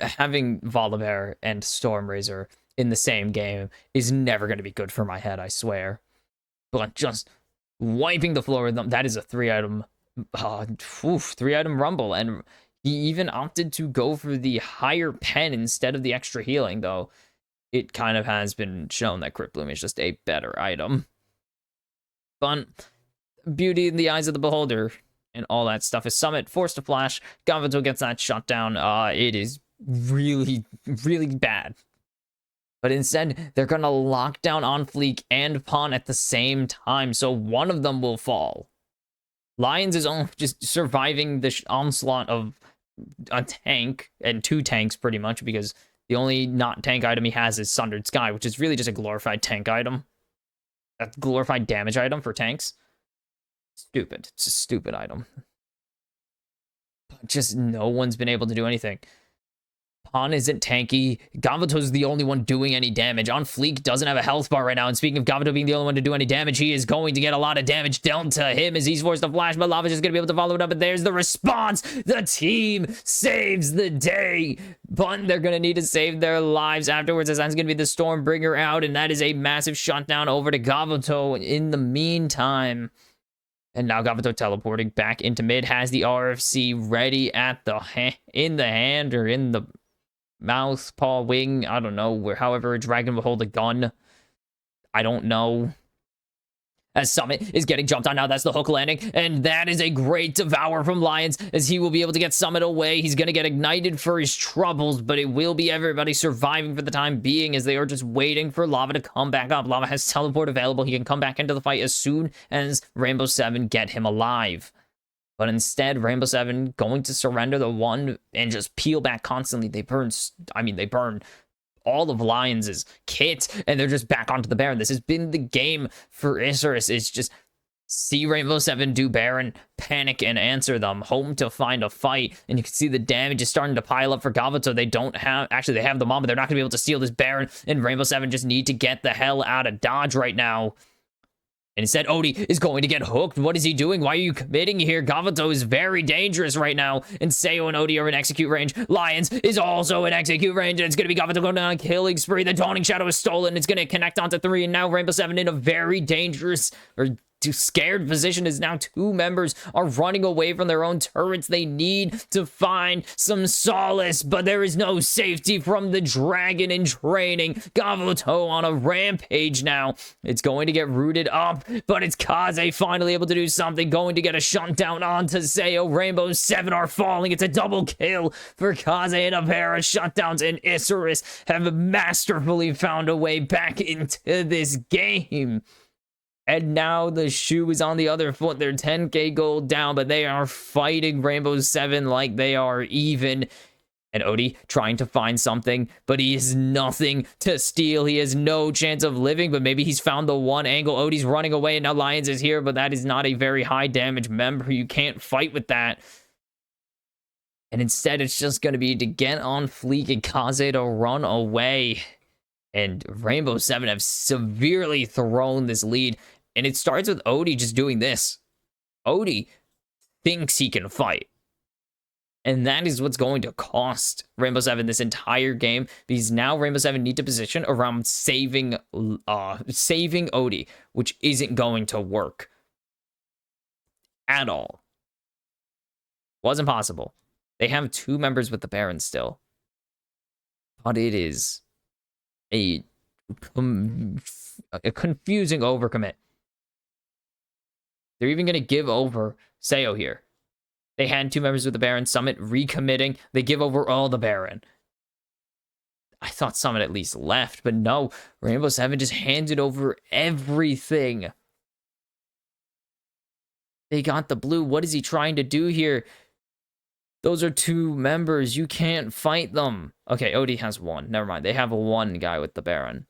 A: Having Volibear and Stormrazor in the same game is never going to be good for my head, I swear. But just wiping the floor with them, that is a 3-item, 3-item rumble. And he even opted to go for the higher pen instead of the extra healing, though it kind of has been shown that Crypt Bloom is just a better item. But beauty in the eyes of the beholder and all that stuff is Summit forced to flash. Gavoto gets that shut down. It is really, really bad. But instead, they're going to lock down On Fleek and Pawn at the same time, so one of them will fall. Lions is just surviving the onslaught of a tank, and 2 tanks pretty much, because the only not tank item he has is Sundered Sky, which is really just a glorified tank item. A glorified damage item for tanks. Stupid. It's a stupid item. But just no one's been able to do anything. Pawn isn't tanky. Gavoto's the only one doing any damage. On Fleek doesn't have a health bar right now. And speaking of Gavoto being the only one to do any damage, he is going to get a lot of damage dealt to him as he's forced to flash, but Lava's just going to be able to follow it up. And there's the response. The team saves the day. but they're going to need to save their lives afterwards, as that's going to be the Stormbringer out, and that is a massive shutdown over to Gavuto in the meantime. And now Gavuto teleporting back into mid, has the RFC ready at the in the hand or in the mouth, paw, wing, I don't know, where however a dragon will hold a gun. I don't know. As Summit is getting jumped on now, that's the hook landing, and that is a great devour from Lions, as he will be able to get Summit away. He's going to get ignited for his troubles, but it will be everybody surviving for the time being, as they are just waiting for Lava to come back up. Lava has teleport available. He can come back into the fight as soon as Rainbow Seven get him alive. But instead, Rainbow Seven going to surrender the one and just peel back constantly. They burn all of Lions' kit, and they're just back onto the Baron. This has been the game for Isurus. It's just see Rainbow Seven do Baron, panic, and answer them. Home to find a fight, and you can see the damage is starting to pile up for Gavuto. They don't have... Actually, they have the Mom, but they're not going to be able to steal this Baron, and Rainbow Seven just need to get the hell out of Dodge right now. And instead, Odie is going to get hooked. What is he doing? Why are you committing here? Gavuto is very dangerous right now. And Seo and Odie are in execute range. Lions is also in execute range. And it's going to be Gavuto going down a killing spree. The Dawning Shadow is stolen. It's going to connect onto 3. And now Rainbow Seven in a very dangerous... scared position, as now 2 members are running away from their own turrets. They need to find some solace, but there is no safety from the dragon in training. Gavuto on a rampage now. It's going to get rooted up, but it's Kaze finally able to do something, going to get a shutdown onto Seo. Rainbow Seven are falling. It's a double kill for Kaze, and a pair of shutdowns, and Isurus have masterfully found a way back into this game. And now the shoe is on the other foot. They're 10k gold down, but they are fighting Rainbow Seven like they are even. And Odie trying to find something, but he has nothing to steal. He has no chance of living, but maybe he's found the one angle. Odie's running away, and now Lions is here, but that is not a very high damage member. You can't fight with that. And instead, it's just going to be to get on fleek and Kaze to run away. And Rainbow Seven have severely thrown this lead. And it starts with Odie just doing this. Odie thinks he can fight. And that is what's going to cost Rainbow Seven this entire game, because now Rainbow Seven need to position around saving Odie, which isn't going to work at all. Wasn't possible. They have 2 members with the Baron still. But it is a confusing overcommit. They're even going to give over Seo here. They had 2 members with the Baron. Summit recommitting. They give over all the Baron. I thought Summit at least left, but no. Rainbow Seven just handed over everything. They got the blue. What is he trying to do here? Those are 2 members. You can't fight them. Okay, Odie has 1. Never mind. They have 1 guy with the Baron.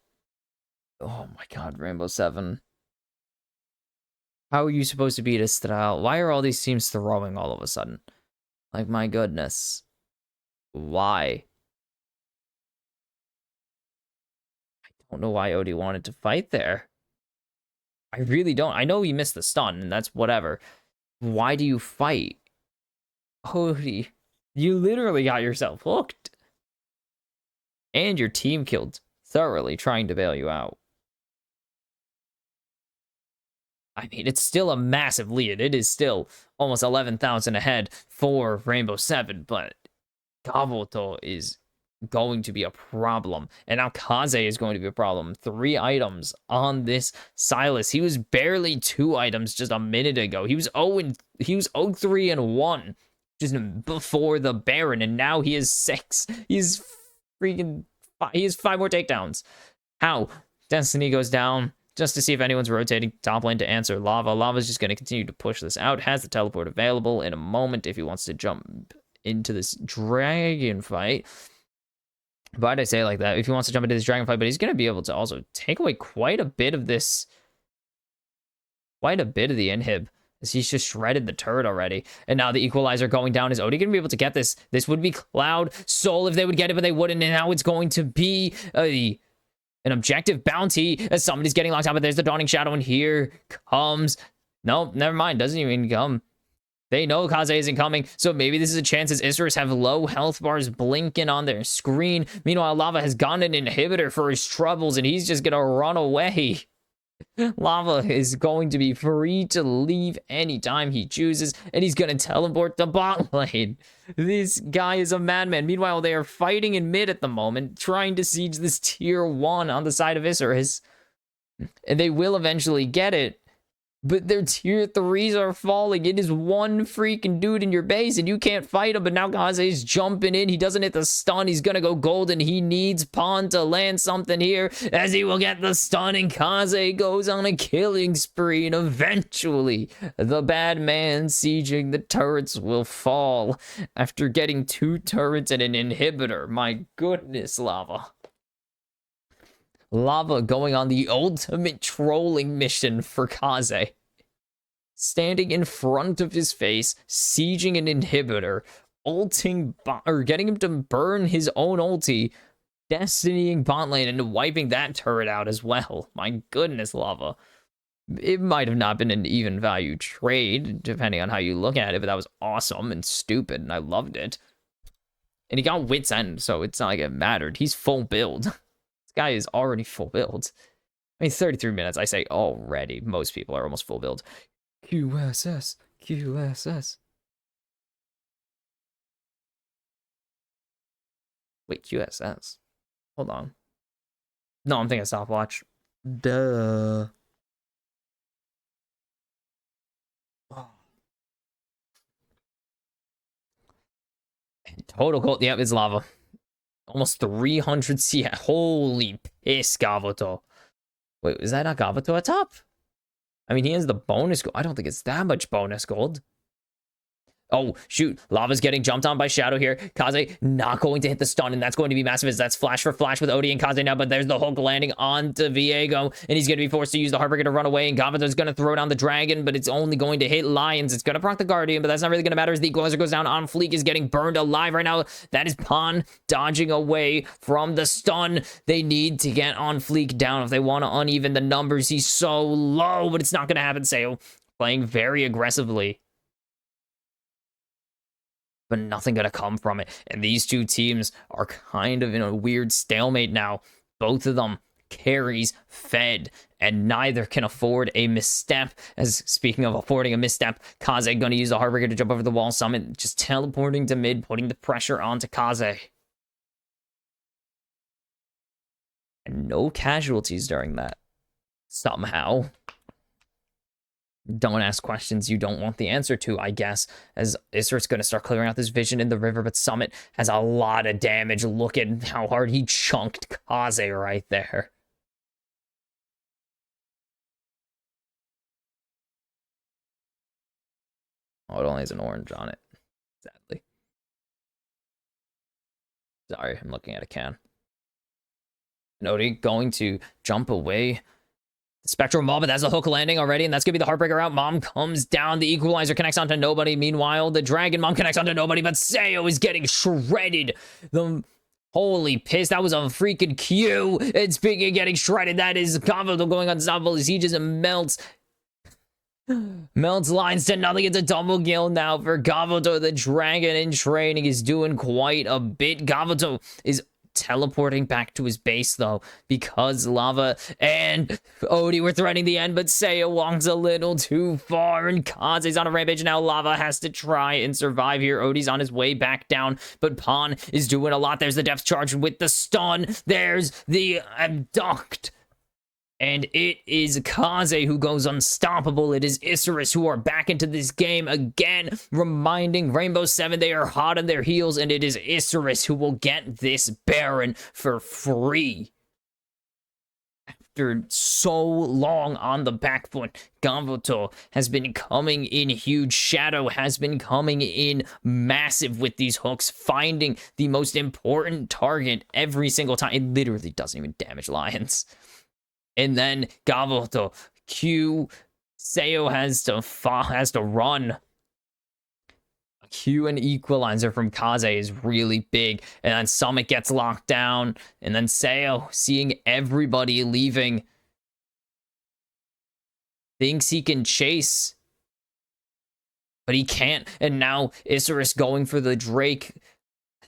A: Oh my god, Rainbow Seven. How are you supposed to beat Estral? Why are all these teams throwing all of a sudden? Like, my goodness. Why? I don't know why Odie wanted to fight there. I really don't. I know he missed the stun, and that's whatever. Why do you fight? Odie, you literally got yourself hooked. And your team killed thoroughly trying to bail you out. I mean, it's still a massive lead. It is still almost 11,000 ahead for Rainbow Seven, but Gavuto is going to be a problem. And now Kaze is going to be a problem. 3 items on this Silas. He was barely 2 items just a minute ago. He was 0-3-1 just before the Baron, and now he is 6. He's freaking... He has 5 more takedowns. How? Destiny goes down. Just to see if anyone's rotating top lane to answer Lava. Lava's just going to continue to push this out. Has the teleport available in a moment if he wants to jump into this dragon fight. Why'd I say it like that? If he wants to jump into this dragon fight, but he's going to be able to also take away quite a bit of this. Quite a bit of the inhib, as he's just shredded the turret already. And now the equalizer going down. Is Odie going to be able to get this? This would be Cloud Soul if they would get it, but they wouldn't. And now it's going to be an objective bounty as somebody's getting locked out, but there's the Dawning Shadow, and here comes... Nope, never mind. Doesn't even come. They know Kaze isn't coming, so maybe this is a chance as Isrus have low health bars blinking on their screen. Meanwhile, Lava has gotten an inhibitor for his troubles, and he's just gonna run away. Lava is going to be free to leave anytime he chooses, and he's going to teleport to bot lane. This guy is a madman. Meanwhile, they are fighting in mid at the moment, trying to siege this tier 1 on the side of Isrus. And they will eventually get it. But their tier 3s are falling. It is one freaking dude in your base, and you can't fight him. But now Kaze's jumping in. He doesn't hit the stun. He's going to go golden. He needs Pawn to land something here, as he will get the stun. And Kaze goes on a killing spree. And eventually, the bad man sieging the turrets will fall after getting 2 turrets and an inhibitor. My goodness, Lava. Lava going on the ultimate trolling mission for Kaze. Standing in front of his face, sieging an inhibitor, ulting or getting him to burn his own ulti, destinying bot lane and wiping that turret out as well. My goodness, Lava. It might have not been an even value trade, depending on how you look at it, but that was awesome and stupid, and I loved it. And he got Wit's End, so it's not like it mattered. He's full build. Guy is already full build. I mean, 33 minutes, I say already. Most people are almost full build. QSS. Wait, QSS. Hold on. No, I'm thinking stopwatch. Duh. Oh. Total gold. Yep, it's Lava. Almost 300 CS. Holy piss, Gavoto. Wait, is that not Gavoto at top? I mean, he has the bonus gold. I don't think it's that much bonus gold. Oh, shoot. Lava's getting jumped on by Shadow here. Kaze not going to hit the stun, and that's going to be massive as that's flash for flash with Odie and Kaze now, but there's the hook landing onto Viego, and he's going to be forced to use the Heartbreaker to run away, and Gavato's going to throw down the Dragon, but it's only going to hit Lions. It's going to proc the Guardian, but that's not really going to matter as the Equalizer goes down on Fleek, is getting burned alive right now. That is Pawn dodging away from the stun. They need to get on Fleek down if they want to uneven the numbers. He's so low, but it's not going to happen. Sayo playing very aggressively, but nothing gonna come from it. And these two teams are kind of in a weird stalemate now. Both of them carries fed, and neither can afford a misstep. As speaking of affording a misstep, Kaze gonna use the Heartbreaker to jump over the wall. Summit just teleporting to mid, putting the pressure onto Kaze. And no casualties during that. Somehow. Don't ask questions you don't want the answer to, I guess, as Issert's going to start clearing out this vision in the river, but Summit has a lot of damage. Look at how hard he chunked Kaze right there. Oh, it only has an orange on it, sadly. Sorry, I'm looking at a can. Nodi going to jump away. Spectral Mob, but that's a hook landing already, and that's gonna be the Heartbreaker out. Mom comes down, the Equalizer connects onto nobody. Meanwhile, the Dragon Mom connects onto nobody, but Sayo is getting shredded. Holy piss, that was a freaking Q. And speaking of getting shredded, that is Gavoto going unstoppable as he just melts. Melts Lines to nothing. It's a double kill now for Gavoto. The Dragon in training is doing quite a bit. Gavoto is teleporting back to his base though, because Lava and Odie were threatening the end, but Sayo walks a little too far, and Kaze's on a rampage now. Lava has to try and survive here. Odie's on his way back down, but Pawn is doing a lot. There's the depth charge with the stun. There's the abduct. And it is Kaze who goes unstoppable. It is Isserus who are back into this game again, reminding Rainbow 7 they are hot on their heels, and it is Isserus who will get this Baron for free. After so long on the back foot, Gavoto has been coming in huge. Shadow has been coming in massive with these hooks, finding the most important target every single time. It literally doesn't even damage Lions. And then Gavoto, Q, Sayo has to run. Q and Equalizer from Kaze is really big. And then Summit gets locked down. And then Sayo, seeing everybody leaving, thinks he can chase. but he can't. And now Isurus going for the Drake.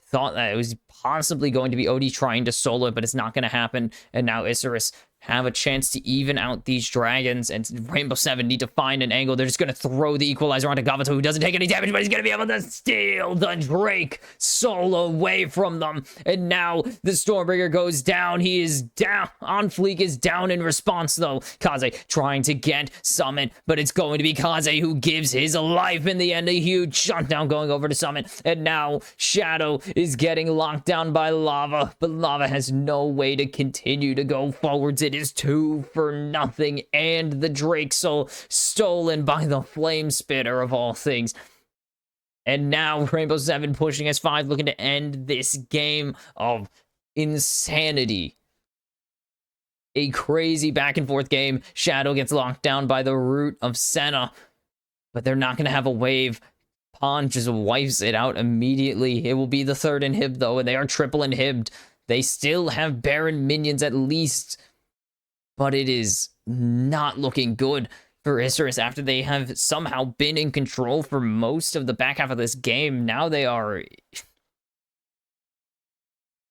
A: Thought that it was possibly going to be Odie trying to solo it, but it's not going to happen. And now Isurus have a chance to even out these dragons, and Rainbow Seven need to find an angle. They're just going to throw the equalizer onto Gabato, who doesn't take any damage, but he's going to be able to steal the Drake solo away from them. And now the Stormbringer goes down. He is down. On Fleek is down in response, though. Kaze trying to get Summon, but it's going to be Kaze who gives his life in the end. A huge shutdown going over to Summon. And now Shadow is getting locked down by Lava, but Lava has no way to continue to go forwards. It is 2-0, and the Drake Soul stolen by the Flame Spitter of all things. And now Rainbow Seven pushing S5, looking to end this game of insanity. A crazy back and forth game. Shadow gets locked down by the root of Senna, but they're not going to have a wave. Pawn just wipes it out immediately. It will be the third inhib, though, and they are triple inhibbed. They still have Baron minions at least, but it is not looking good for Isurus after they have somehow been in control for most of the back half of this game. Now they are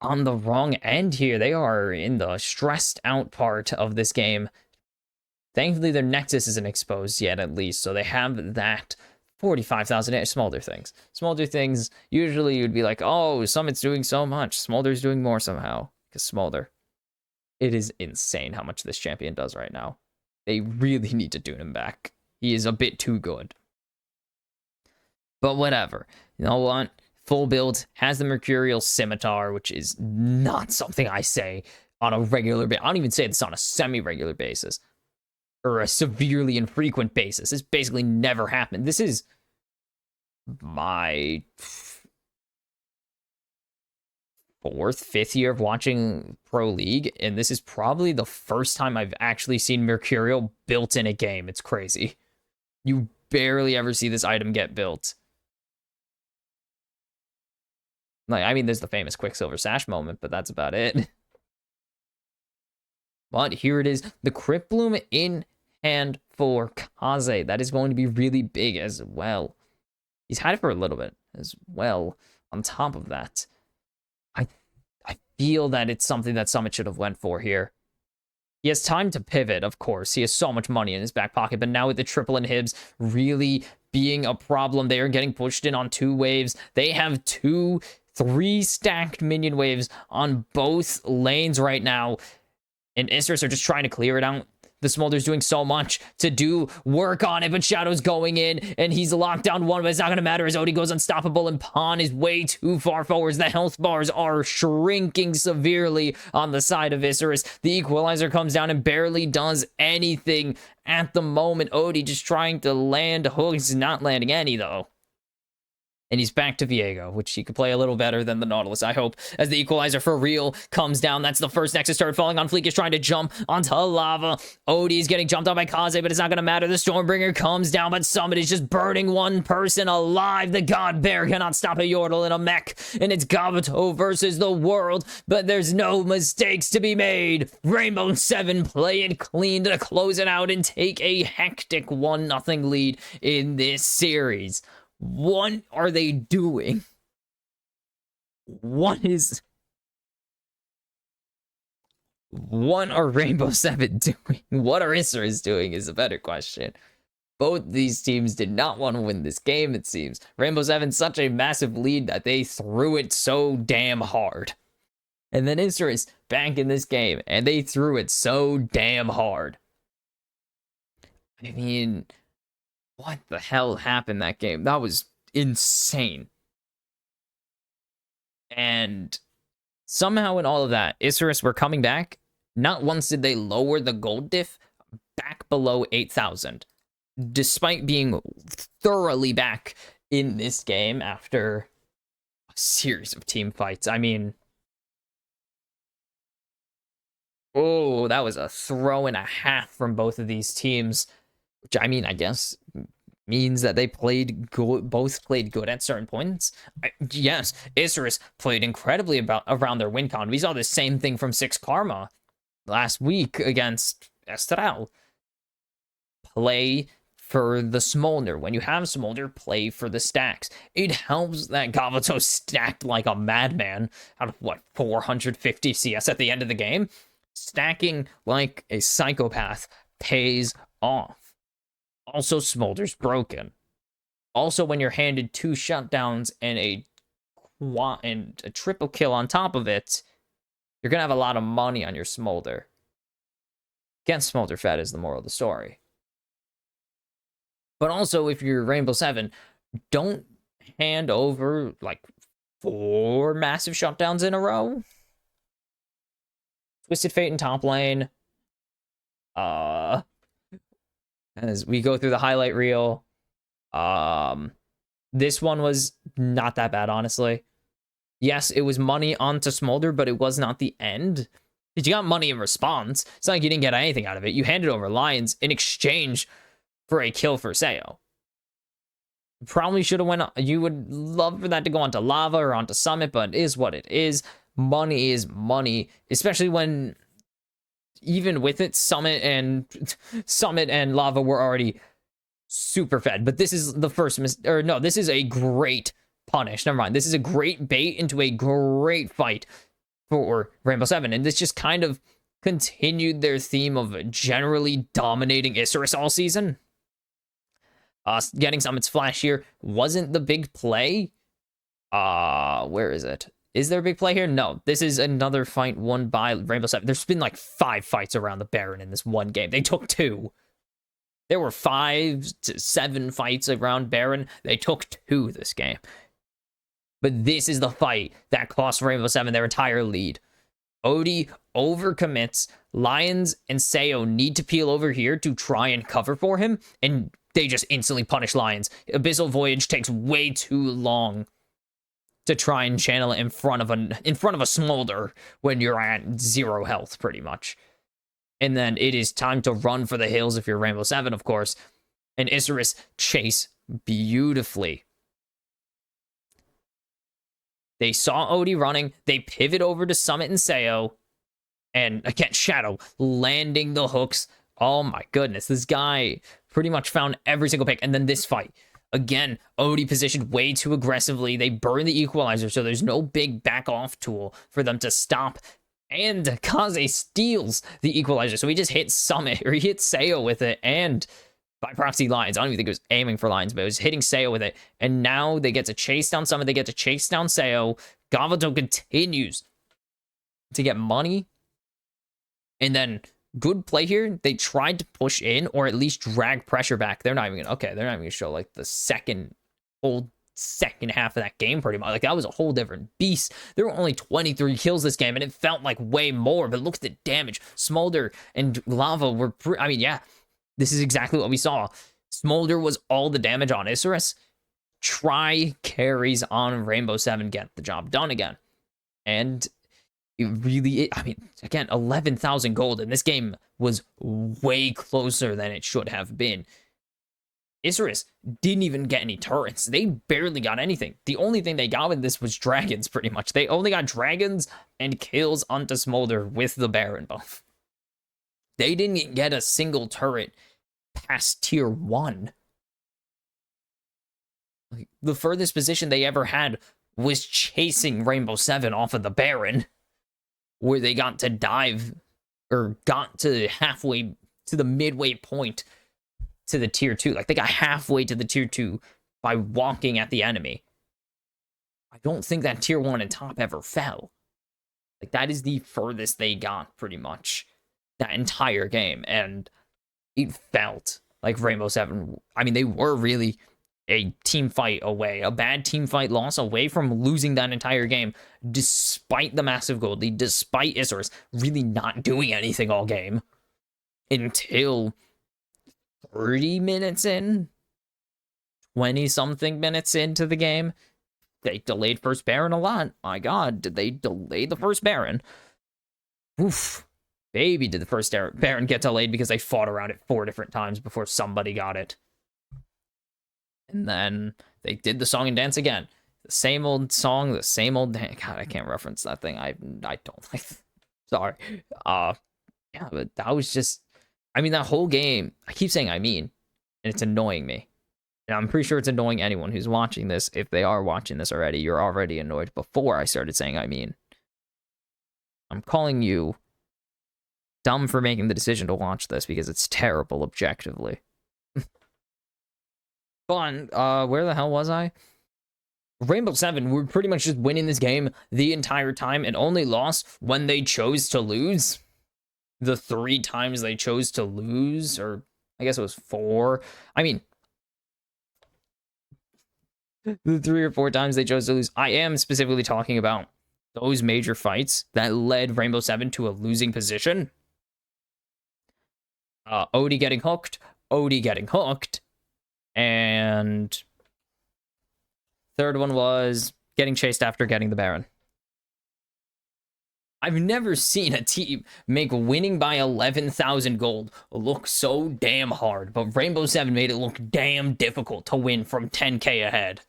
A: on the wrong end here. They are in the stressed out part of this game. Thankfully, their Nexus isn't exposed yet, at least, so they have that. 45,000 Smolder things. Smolder things, usually you'd be like, oh, Summit's doing so much. Smolder's doing more somehow. Because Smolder. It is insane how much this champion does right now. They really need to tune him back. He is a bit too good. But whatever. You know what? Full build has the Mercurial Scimitar, which is not something I say on a regular basis. I don't even say this on a semi-regular basis. Or a severely infrequent basis. This basically never happened. This is my fifth year of watching Pro League, and this is probably the first time I've actually seen Mercurial built in a game. It's crazy. You barely ever see this item get built. Like, I mean, there's the famous Quicksilver Sash moment, but that's about it. But here it is, the Crypt Bloom in hand for Kaze. That is going to be really big as well. He's had it for a little bit as well. On top of that, I feel that it's something that Summit should have went for here. He has time to pivot, of course. He has so much money in his back pocket, but now with the triple inhibs really being a problem, they are getting pushed in on 2 waves. They have 3 stacked minion waves on both lanes right now. And Isurus are just trying to clear it out. The Smolder's doing so much to do work on it, but Shadow's going in, and he's locked down 1, but it's not going to matter as Odie goes unstoppable, and Pawn is way too far forwards. The health bars are shrinking severely on the side of Isurus. The Equalizer comes down and barely does anything at the moment. Odie just trying to land hooks, not landing any, though. And he's back to Viego, which he could play a little better than the Nautilus, I hope, as the Equalizer for real comes down. That's the first Nexus started falling on. Fleek is trying to jump onto Lava. Odie is getting jumped on by Kaze, but it's not going to matter. The Stormbringer comes down, but somebody's just burning one person alive. The God Bear cannot stop a Yordle in a mech, and it's Gabato versus the world, but there's no mistakes to be made. Rainbow Seven play it clean to close it out and take a hectic 1-0 lead in this series. What are they doing? What are Rainbow Seven doing? What are Isurus doing is a better question. Both these teams did not want to win this game, it seems. Rainbow Seven such a massive lead that they threw it so damn hard. And then Isurus back in this game, and they threw it so damn hard. I mean, what the hell happened that game? That was insane. And somehow in all of that, Isurus were coming back. Not once did they lower the gold diff back below 8,000. Despite being thoroughly back in this game after a series of team fights. I mean, oh, that was a throw and a half from both of these teams. Which, I mean, I guess means that they played good, both played good at certain points. Yes, Isurus played incredibly around their win count. We saw the same thing from 6 Karma last week against Estral. Play for the Smolder. When you have Smolder, play for the stacks. It helps that Gavuto stacked like a madman out of, what, 450 CS at the end of the game? Stacking like a psychopath pays off. Also, Smolder's broken. Also, when you're handed 2 shutdowns and a triple kill on top of it, you're going to have a lot of money on your Smolder. Get Smolder fed is the moral of the story. But also, if you're Rainbow 7, don't hand over, like, 4 massive shutdowns in a row. Twisted Fate in top lane. As we go through the highlight reel, this one was not that bad, honestly. Yes, it was money onto Smolder, but it was not the end. Because you got money in response. It's not like you didn't get anything out of it. You handed over Lions in exchange for a kill for Sayo. Probably should have went on. You would love for that to go onto Lava or onto Summit, but it is what it is. Money is money, especially when, even with it, Summit and Lava were already super fed. But this is the first this is a great punish. Never mind. This is a great bait into a great fight for Rainbow 7. And this just kind of continued their theme of generally dominating Isurus all season. Getting Summit's flash here wasn't the big play. Where is it? Is there a big play here? No. This is another fight won by Rainbow 7. There's been like 5 fights around the Baron in this one game. They took 2. There were 5 to 7 fights around Baron. They took 2 this game. But this is the fight that cost Rainbow 7 their entire lead. Odie overcommits. Lions and Sayo need to peel over here to try and cover for him, and they just instantly punish Lions. Abyssal Voyage takes way too long to try and channel it in front of a Smolder when you're at 0 health, pretty much. And then it is time to run for the hills if you're Rainbow 7, of course. And Isurus chase beautifully. They saw Odie running. They pivot over to Summit and Sayo. And again, Shadow landing the hooks. Oh my goodness. This guy pretty much found every single pick. And then this fight. Again, Odie positioned way too aggressively. They burn the equalizer, so there's no big back-off tool for them to stop. And Kaze steals the equalizer. So he just hit Summit, or he hit Sayo with it, and by proxy Lions. I don't even think it was aiming for Lions, but it was hitting Sayo with it. And now they get to chase down Summit. They get to chase down Sayo. Gavuto continues to get money. And then, good play here. They tried to push in, or at least drag pressure back. They're not even gonna show like the whole second half of that game pretty much. Like, that was a whole different beast. There were only 23 kills this game, and it felt like way more, but look at the damage. Smolder and Lava were this is exactly what we saw. Smolder was all the damage on Isurus. Try carries on Rainbow 7 get the job done again. And it really, again, 11,000 gold, and this game was way closer than it should have been. Isurus didn't even get any turrets. They barely got anything. The only thing they got with this was dragons, pretty much. They only got dragons and kills onto Smolder with the Baron buff. They didn't get a single turret past tier 1. Like, the furthest position they ever had was chasing Rainbow 7 off of the Baron, where they got to dive, or got to halfway to the midway point to the tier 2. Like, they got halfway to the tier 2 by walking at the enemy. I don't think that tier 1 and top ever fell. Like, that is the furthest they got, pretty much, that entire game. And it felt like Rainbow 7, they were really a team fight away, a bad team fight loss away from losing that entire game, despite the massive gold lead, despite Isurus really not doing anything all game, until 30 minutes in, 20-something minutes into the game. They delayed first Baron a lot. My God, did they delay the first Baron? Oof. Baby, did the first Baron get delayed because they fought around it 4 different times before somebody got it. And then they did the song and dance again. The same old song, the same old dance. God, I can't reference that thing. I don't like. Sorry. Yeah, but that was just. That whole game. I keep saying and it's annoying me. And I'm pretty sure it's annoying anyone who's watching this. If they are watching this already, you're already annoyed before I started saying I mean. I'm calling you dumb for making the decision to watch this because it's terrible objectively. But where the hell was I? Rainbow Seven were pretty much just winning this game the entire time and only lost when they chose to lose. The 3 times they chose to lose, or I guess it was 4. I mean, the 3 or 4 times they chose to lose. I am specifically talking about those major fights that led Rainbow Seven to a losing position. Odie getting hooked, and third one was getting chased after getting the Baron. I've never seen a team make winning by 11,000 gold look so damn hard, but Rainbow Seven made it look damn difficult to win from 10k ahead.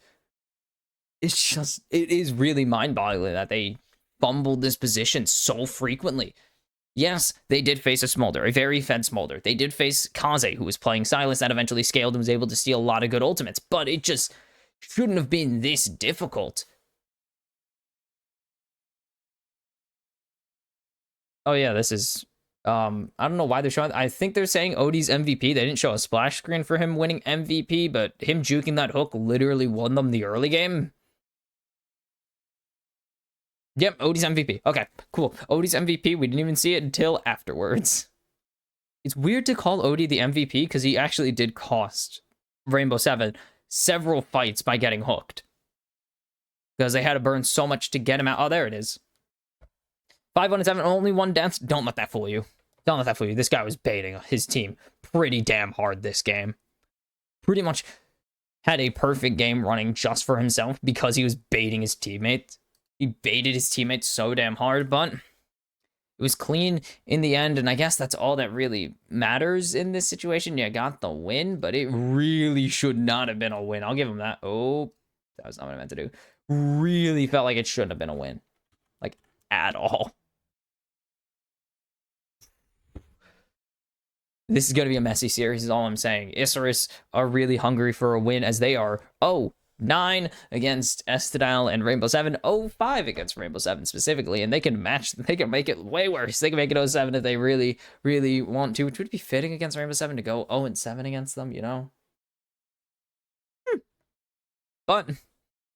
A: It is really mind-boggling that they fumbled this position so frequently. Yes, they did face a Smolder, a very fed Smolder. They did face Kaze, who was playing Silas, that eventually scaled and was able to steal a lot of good ultimates, but it just shouldn't have been this difficult. Oh yeah, this is I don't know why they're showing. I think they're saying Odie's MVP. They didn't show a splash screen for him winning MVP, but him juking that hook literally won them the early game. Yep, Odie's MVP. Okay, cool. Odie's MVP. We didn't even see it until afterwards. It's weird to call Odie the MVP because he actually did cost Rainbow Seven several fights by getting hooked. Because they had to burn so much to get him out. Oh, there it is. 5-1-7, only 1 death. Don't let that fool you. Don't let that fool you. This guy was baiting his team pretty damn hard this game. Pretty much had a perfect game running just for himself because he was baiting his teammates. He baited his teammates so damn hard, but it was clean in the end, and I guess that's all that really matters in this situation. You got the win, but it really should not have been a win. I'll give him that. Oh, that was not what I meant to do. Really felt like it shouldn't have been a win. Like, at all. This is going to be a messy series, is all I'm saying. Isurus are really hungry for a win, as they are 0-9 against Estadile and Rainbow Seven, 0-5 against Rainbow Seven specifically, and they can match, they can make it way worse. They can make it 0-7 if they really, really want to, which would be fitting against Rainbow Seven to go 0-7 against them, you know? But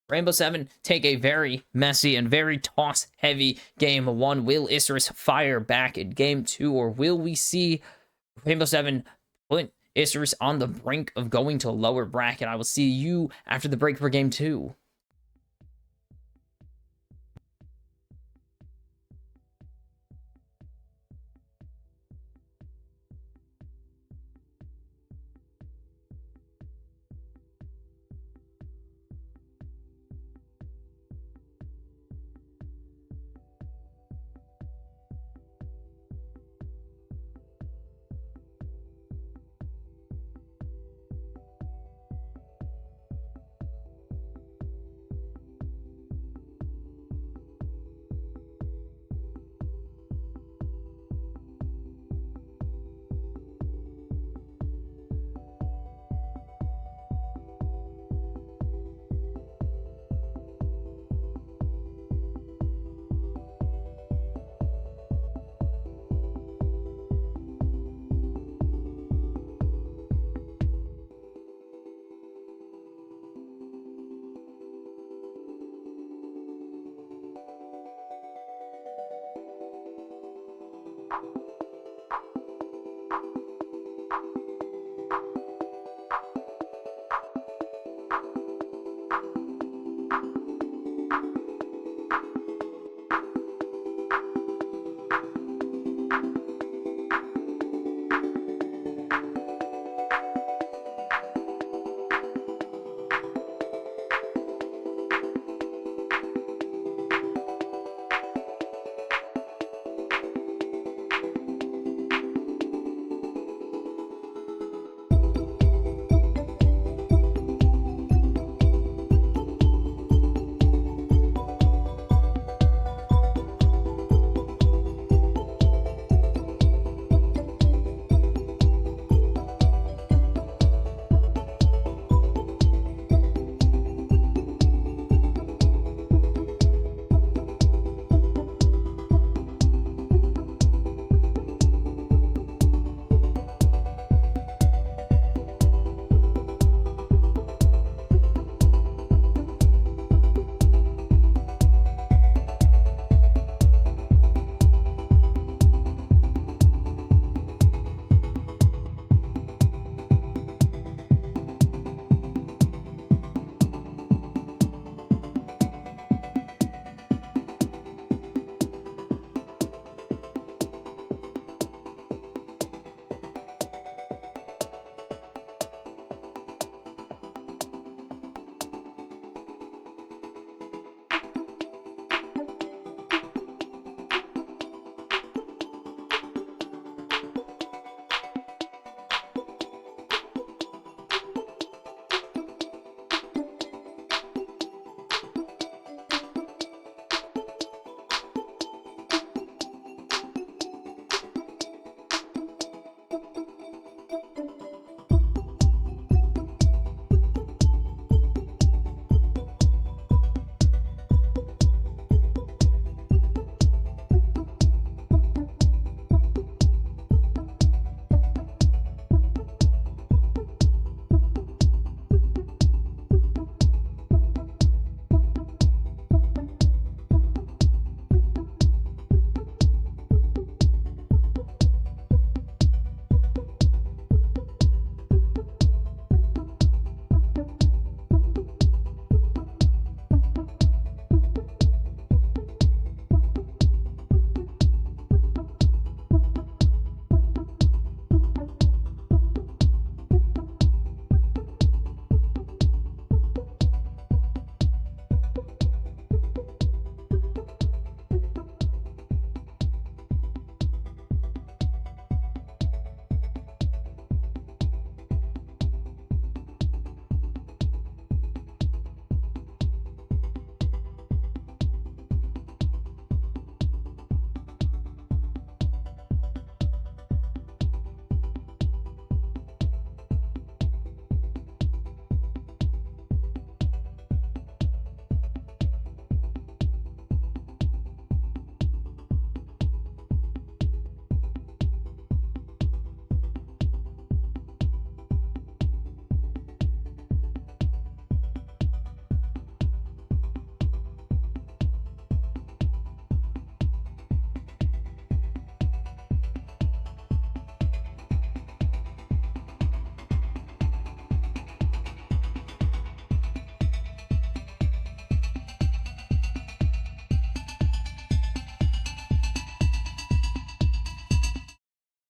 A: Rainbow Seven take a very messy and very toss-heavy game 1. Will Isurus fire back in game 2, or will we see Rainbow Seven put Isurus on the brink of going to lower bracket? I will see you after the break for game 2.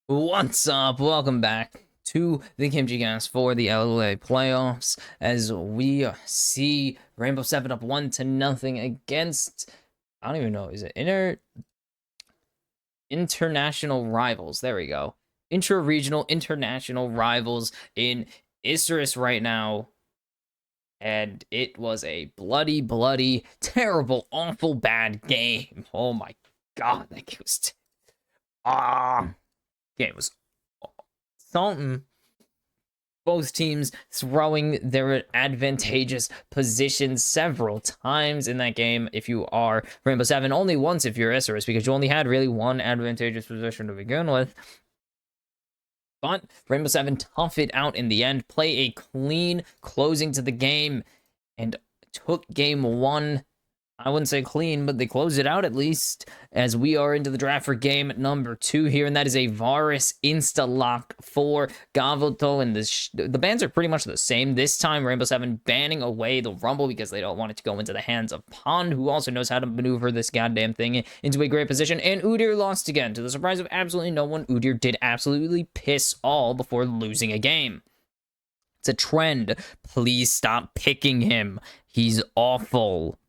A: What's up? Welcome back to the Kimchi Cast for the LLA playoffs as we see Rainbow 7 up 1-0 against, I don't even know, is it international rivals? There we go. Intra-regional international rivals in Isris right now. And it was a bloody, terrible, awful, bad game. Oh my god, that game was game was something. Both teams throwing their advantageous positions several times in that game. If you are Rainbow 7, only once if you're Isurus, because you only had really one advantageous position to begin with. But Rainbow 7 tough it out in the end, play a clean closing to the game, and took game one. I wouldn't say clean, but they closed it out at least, as we are into the draft for game number 2 here, and that is a Varus insta-lock for Gavoto, and the bans are pretty much the same. This time, Rainbow 7 banning away the Rumble because they don't want it to go into the hands of Pond, who also knows how to maneuver this goddamn thing into a great position, and Udyr lost again. To the surprise of absolutely no one, Udyr did absolutely piss all before losing a game. It's a trend. Please stop picking him. He's awful.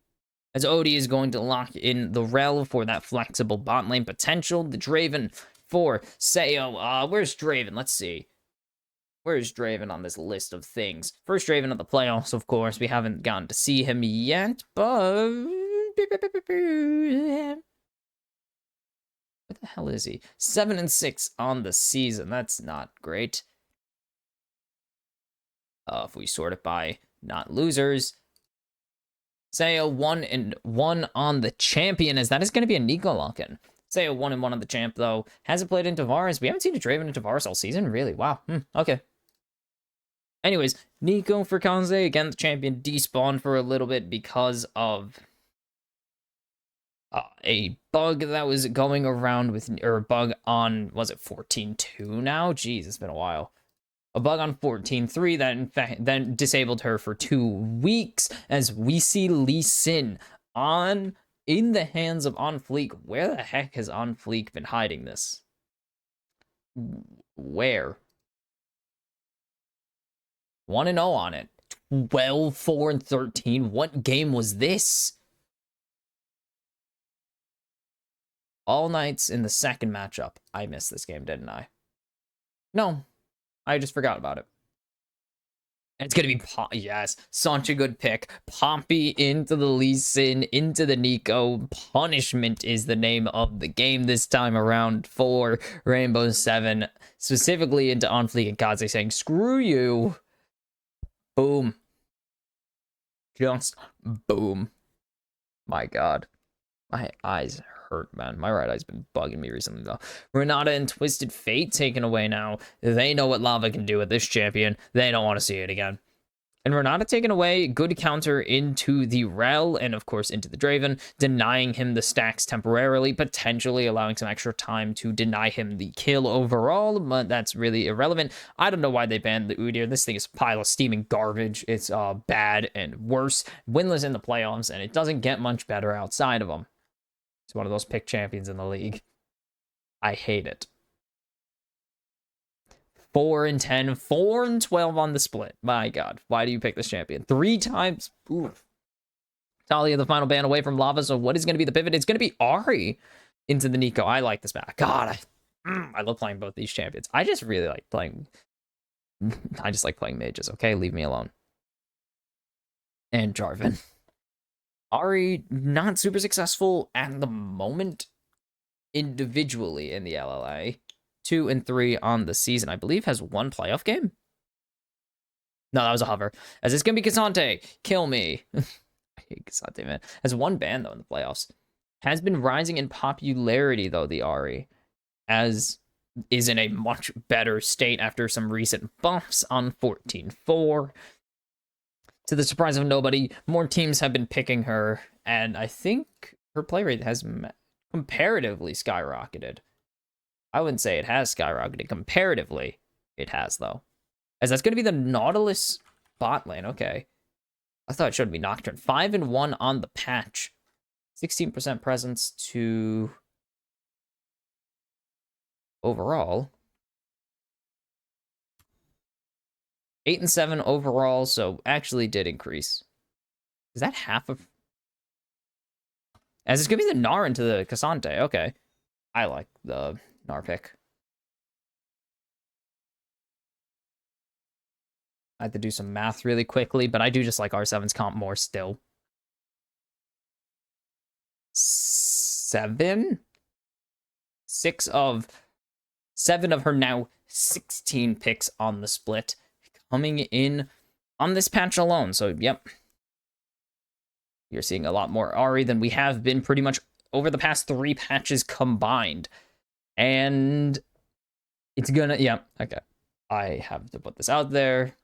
A: As Odie is going to lock in the Rel for that flexible bot lane potential. The Draven for Sayo. Where's Draven? Let's see. Where's Draven on this list of things? First Draven of the playoffs, of course. We haven't gotten to see him yet, but... What the hell is he? 7-6 on the season. That's not great. If we sort it by not losers... Sayo 1-1 on the champion, as that is going to be a Nico lock-in. Sayo 1-1 on the champ, though. Hasn't played into Varus. We haven't seen a Draven into Varus all season, really. Wow. Okay. Anyways, Nico for Kanze. Again, the champion despawned for a little bit because of a bug that was going around with, or a bug on, was it 14.2 now? Jeez, it's been a while. A bug on 14.3 that in fact then disabled her for 2 weeks, as we see Lee Sin in the hands of On Fleek. Where the heck has On Fleek been hiding this? Where? 1-0 on it. 12, 4, and 13. What game was this? All Knights in the second matchup. I missed this game, didn't I? No. I just forgot about it. And it's going to be, yes, such a good pick. Poppy into the Lee Sin, into the Nico. Punishment is the name of the game this time around for Rainbow 7. Specifically into On Fleek and Kaze saying, screw you. Boom. Just boom. My God. My eyes hurt, man. My right eye's been bugging me recently, though. Renata and Twisted Fate taken away now. They know what Lava can do with this champion. They don't want to see it again. And Renata taken away, good counter into the Rel, and of course into the Draven, denying him the stacks temporarily, potentially allowing some extra time to deny him the kill overall, but that's really irrelevant. I don't know why they banned the Udyr. This thing is a pile of steaming garbage. It's bad and worse. Winless in the playoffs, and it doesn't get much better outside of them. It's one of those pick champions in the league. I hate it. 4-10, 4-12 on the split. My God, why do you pick this champion? 3 times. Oof. Talia, the final ban away from Lava. So what is going to be the pivot? It's going to be Ahri into the Nico. I like this map. God, I love playing both these champions. I just really like playing. I just like playing mages. Okay, leave me alone. And Jarvan. Ahri, not super successful at the moment individually in the LLA. 2-3 on the season. I believe has 1 playoff game. No, that was a hover. As it's going to be Cassante. Kill me. I hate Cassante, man. Has 1 ban, though, in the playoffs. Has been rising in popularity, though, the Ahri. As is in a much better state after some recent buffs on 14.4. To the surprise of nobody, more teams have been picking her, and I think her play rate has comparatively skyrocketed. I wouldn't say it has skyrocketed. Comparatively, it has, though. As that's going to be the Nautilus bot lane. Okay. I thought it should be Nocturne. 5-1 on the patch. 16% presence to overall. 8 and 7 overall, so actually did increase. Is that half of... As it's giving the Gnar into the Cassante. Okay. I like the Gnar pick. I had to do some math really quickly, but I do just like R7's comp more still. 7? 7 of her now 16 picks on the split coming in on this patch alone. So, yep. You're seeing a lot more Ari than we have been pretty much over the past 3 patches combined. And it's gonna, yeah, okay. I have to put this out there,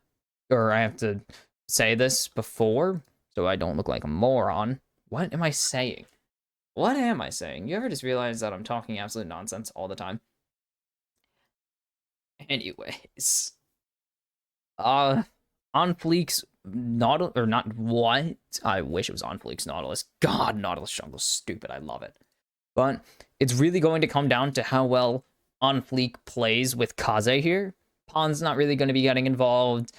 A: or I have to say this before so I don't look like a moron. What am I saying? What am I saying? You ever just realize that I'm talking absolute nonsense all the time? Anyways, on Fleek's Nautilus, or not, what? I wish it was on Fleek's Nautilus. God, Nautilus Jungle's stupid. I love it. But it's really going to come down to how well On Fleek plays with Kaze here. Pon's not really going to be getting involved.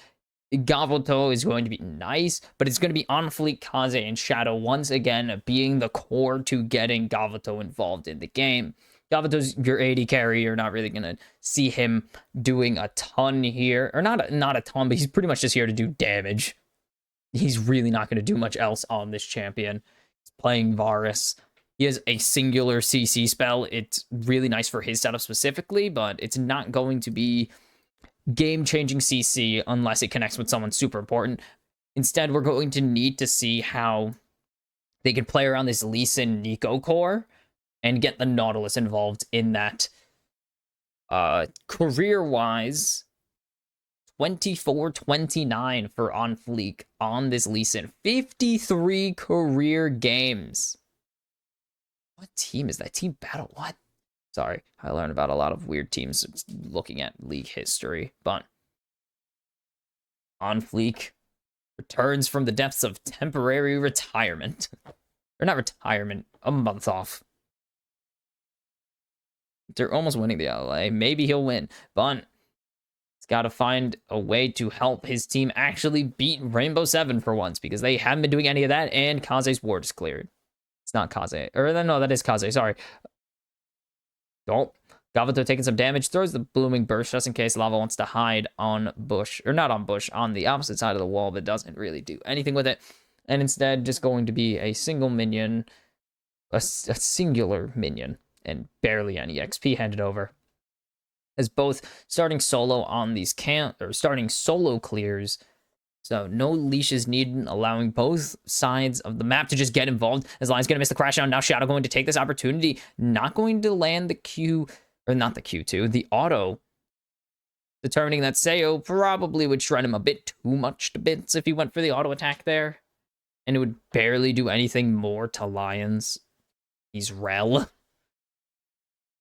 A: Gavuto is going to be nice, but it's going to be On Fleek, Kaze, and Shadow once again being the core to getting Gavuto involved in the game. Gavuto's your AD carry. You're not really going to see him doing a ton here. Or not a ton, but he's pretty much just here to do damage. He's really not going to do much else on this champion. He's playing Varus. He has a singular CC spell. It's really nice for his setup specifically, but it's not going to be game-changing CC unless it connects with someone super important. Instead, we're going to need to see how they can play around this Lee Sin Nico core and get the Nautilus involved in that. Career-wise, 24-29 for On Fleek on this Lee Sin. 53 career games. What team is that? Team Battle? What? Sorry, I learned about a lot of weird teams looking at League history. But On Fleek returns from the depths of temporary retirement. Or not retirement, a month off. They're almost winning the LLA. Maybe he'll win, but he's got to find a way to help his team actually beat Rainbow 7 for once, because they haven't been doing any of that, and Kaze's ward is cleared. It's not Kaze. Or no, that is Kaze, sorry. Oh, Gavuto taking some damage, throws the Blooming Burst just in case Lava wants to hide on Bush, or not on Bush, on the opposite side of the wall, but doesn't really do anything with it. And instead, just going to be a single minion, a singular minion, and barely any XP handed over. As both starting solo on these starting solo clears, so no leashes needed, allowing both sides of the map to just get involved. As Lion's going to miss the crash down. Now Shadow going to take this opportunity. Not going to land the Q, or not the Q2, the auto. Determining that Seo probably would shred him a bit too much to bits if he went for the auto attack there. And it would barely do anything more to Lions. He's Rel.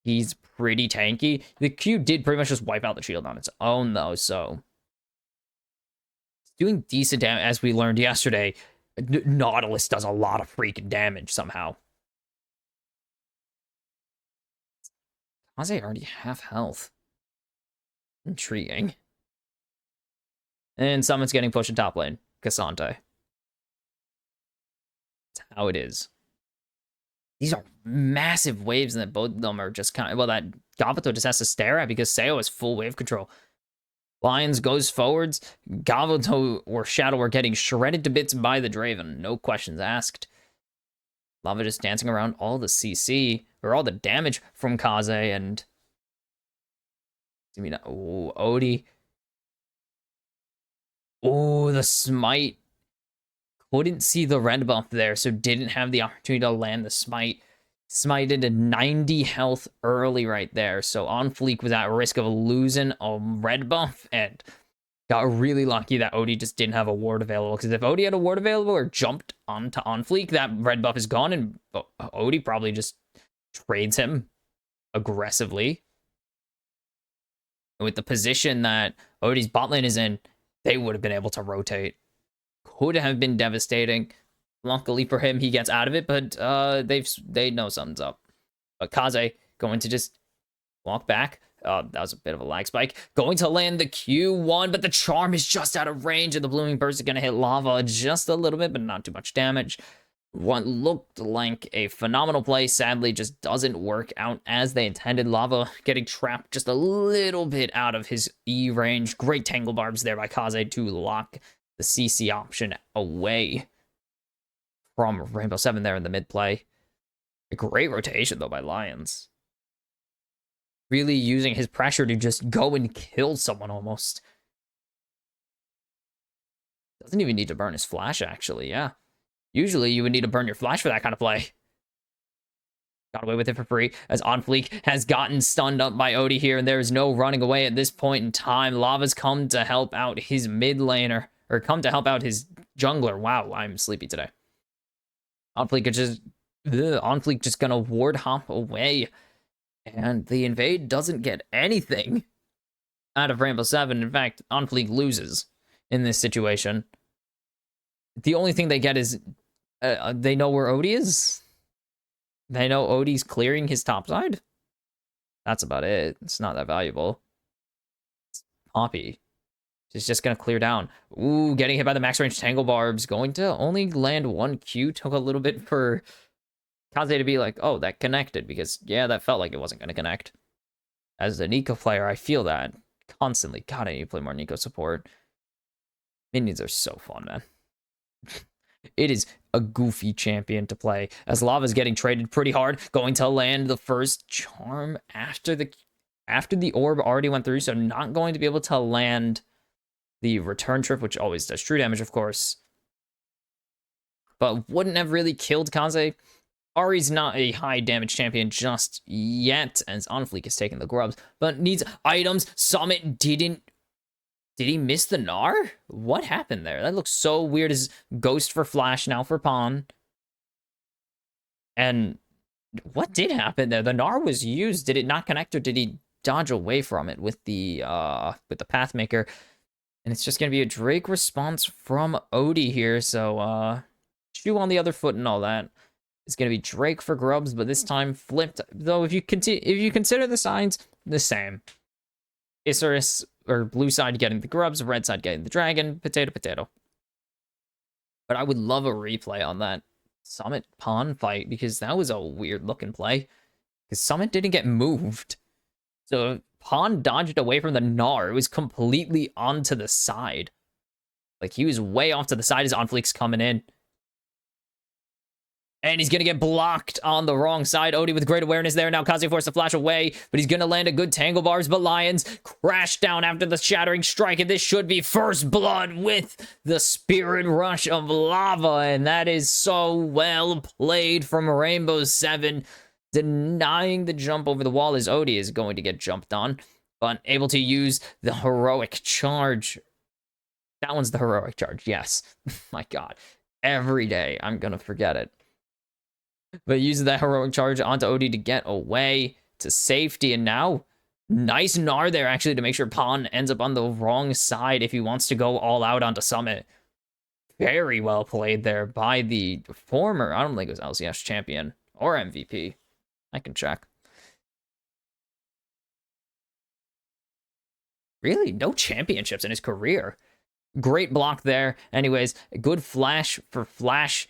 A: He's pretty tanky. The Q did pretty much just wipe out the shield on its own, though, so doing decent damage, as we learned yesterday. Nautilus does a lot of freaking damage somehow. Kaze already half health. Intriguing. And someone's getting pushed in top lane. Cassante. That's how it is. These are massive waves, and that both of them are just kind of, well, that Gavuto just has to stare at because Seo has full wave control. Lions goes forwards. Gavuto or Shadow are getting shredded to bits by the Draven. No questions asked. Lava just dancing around all the CC, or all the damage from Kaze, and Odie. Oh, the smite. Couldn't see the red buff there, so didn't have the opportunity to land the smite. Smited at 90 health early right there, so On Fleek was at risk of losing a red buff, and got really lucky that Odie just didn't have a ward available, because if Odie had a ward available or jumped onto On Fleek, that red buff is gone, and Odie probably just trades him aggressively. And with the position that Odie's bot lane is in, they would have been able to rotate. Could have been devastating. Luckily for him, he gets out of it, but they know something's up. But Kaze going to just walk back. That was a bit of a lag spike. Going to land the Q1, but the charm is just out of range, and the blooming burst is going to hit lava just a little bit, but not too much damage. What looked like a phenomenal play sadly just doesn't work out as they intended. Lava getting trapped just a little bit out of his E range. Great tangle barbs there by Kaze to lock the CC option away from Rainbow 7 there in the mid play. A great rotation though by Lions. Really using his pressure to just go and kill someone almost. Doesn't even need to burn his flash actually, yeah. Usually, you would need to burn your flash for that kind of play. Got away with it for free, as Onfleek has gotten stunned up by Odie here, and there is no running away at this point in time. Lava's come to help out his mid laner, or come to help out his jungler. Wow, I'm sleepy today. Onfleek just gonna ward hop away, and the invade doesn't get anything out of Rainbow 7. In fact, Onfleek loses in this situation. The only thing they get is they know where Odie is. They know Odie's clearing his top side. That's about it. It's not that valuable. Poppy is just going to clear down. Ooh, getting hit by the max range tangle barbs. Going to only land one Q. Took a little bit for Kaze to be like, oh, that connected. Because, yeah, that felt like it wasn't going to connect. As a Nico player, I feel that constantly. God, I need to play more Nico support. Minions are so fun, man. It is a goofy champion to play, as Lava's getting traded pretty hard, going to land the first charm after the orb already went through, so not going to be able to land the return trip, which always does true damage, of course, but wouldn't have really killed Kaze. Ari's not a high damage champion just yet, as Onfleek is taking the grubs, but needs items. Summit didn't. Did he miss the Gnar? What happened there? That looks so weird. As Ghost for Flash, now for Pawn. And what did happen there? The Gnar was used. Did it not connect, or did he dodge away from it with the Pathmaker? And it's just gonna be a Drake response from Odie here. So shoe on the other foot and all that. It's gonna be Drake for grubs, but this time flipped. Though if you consider the signs the same, Isurus or blue side getting the grubs, red side getting the dragon, potato. But I would love a replay on that Summit Pawn fight, because that was a weird looking play. Because Summit didn't get moved. So Pawn dodged away from the Gnar. It was completely onto the side. Like, he was way off to the side as Onfleek's coming in. And he's going to get blocked on the wrong side. Odie with great awareness there. Now Kaze forced to flash away, but he's going to land a good tangle barbs. But Lions crash down after the shattering strike. And this should be first blood with the spirit rush of lava. And that is so well played from Rainbow 7. Denying the jump over the wall as Odie is going to get jumped on, but able to use the heroic charge. That one's the heroic charge. Yes. My God. Every day I'm going to forget it. But uses that heroic charge onto Odie to get away to safety. And now, nice Gnar there, actually, to make sure Pawn ends up on the wrong side if he wants to go all out onto Summit. Very well played there by the former, I don't think it was LCS champion or MVP. I can check. Really, no championships in his career. Great block there. Anyways, a good flash for Flash.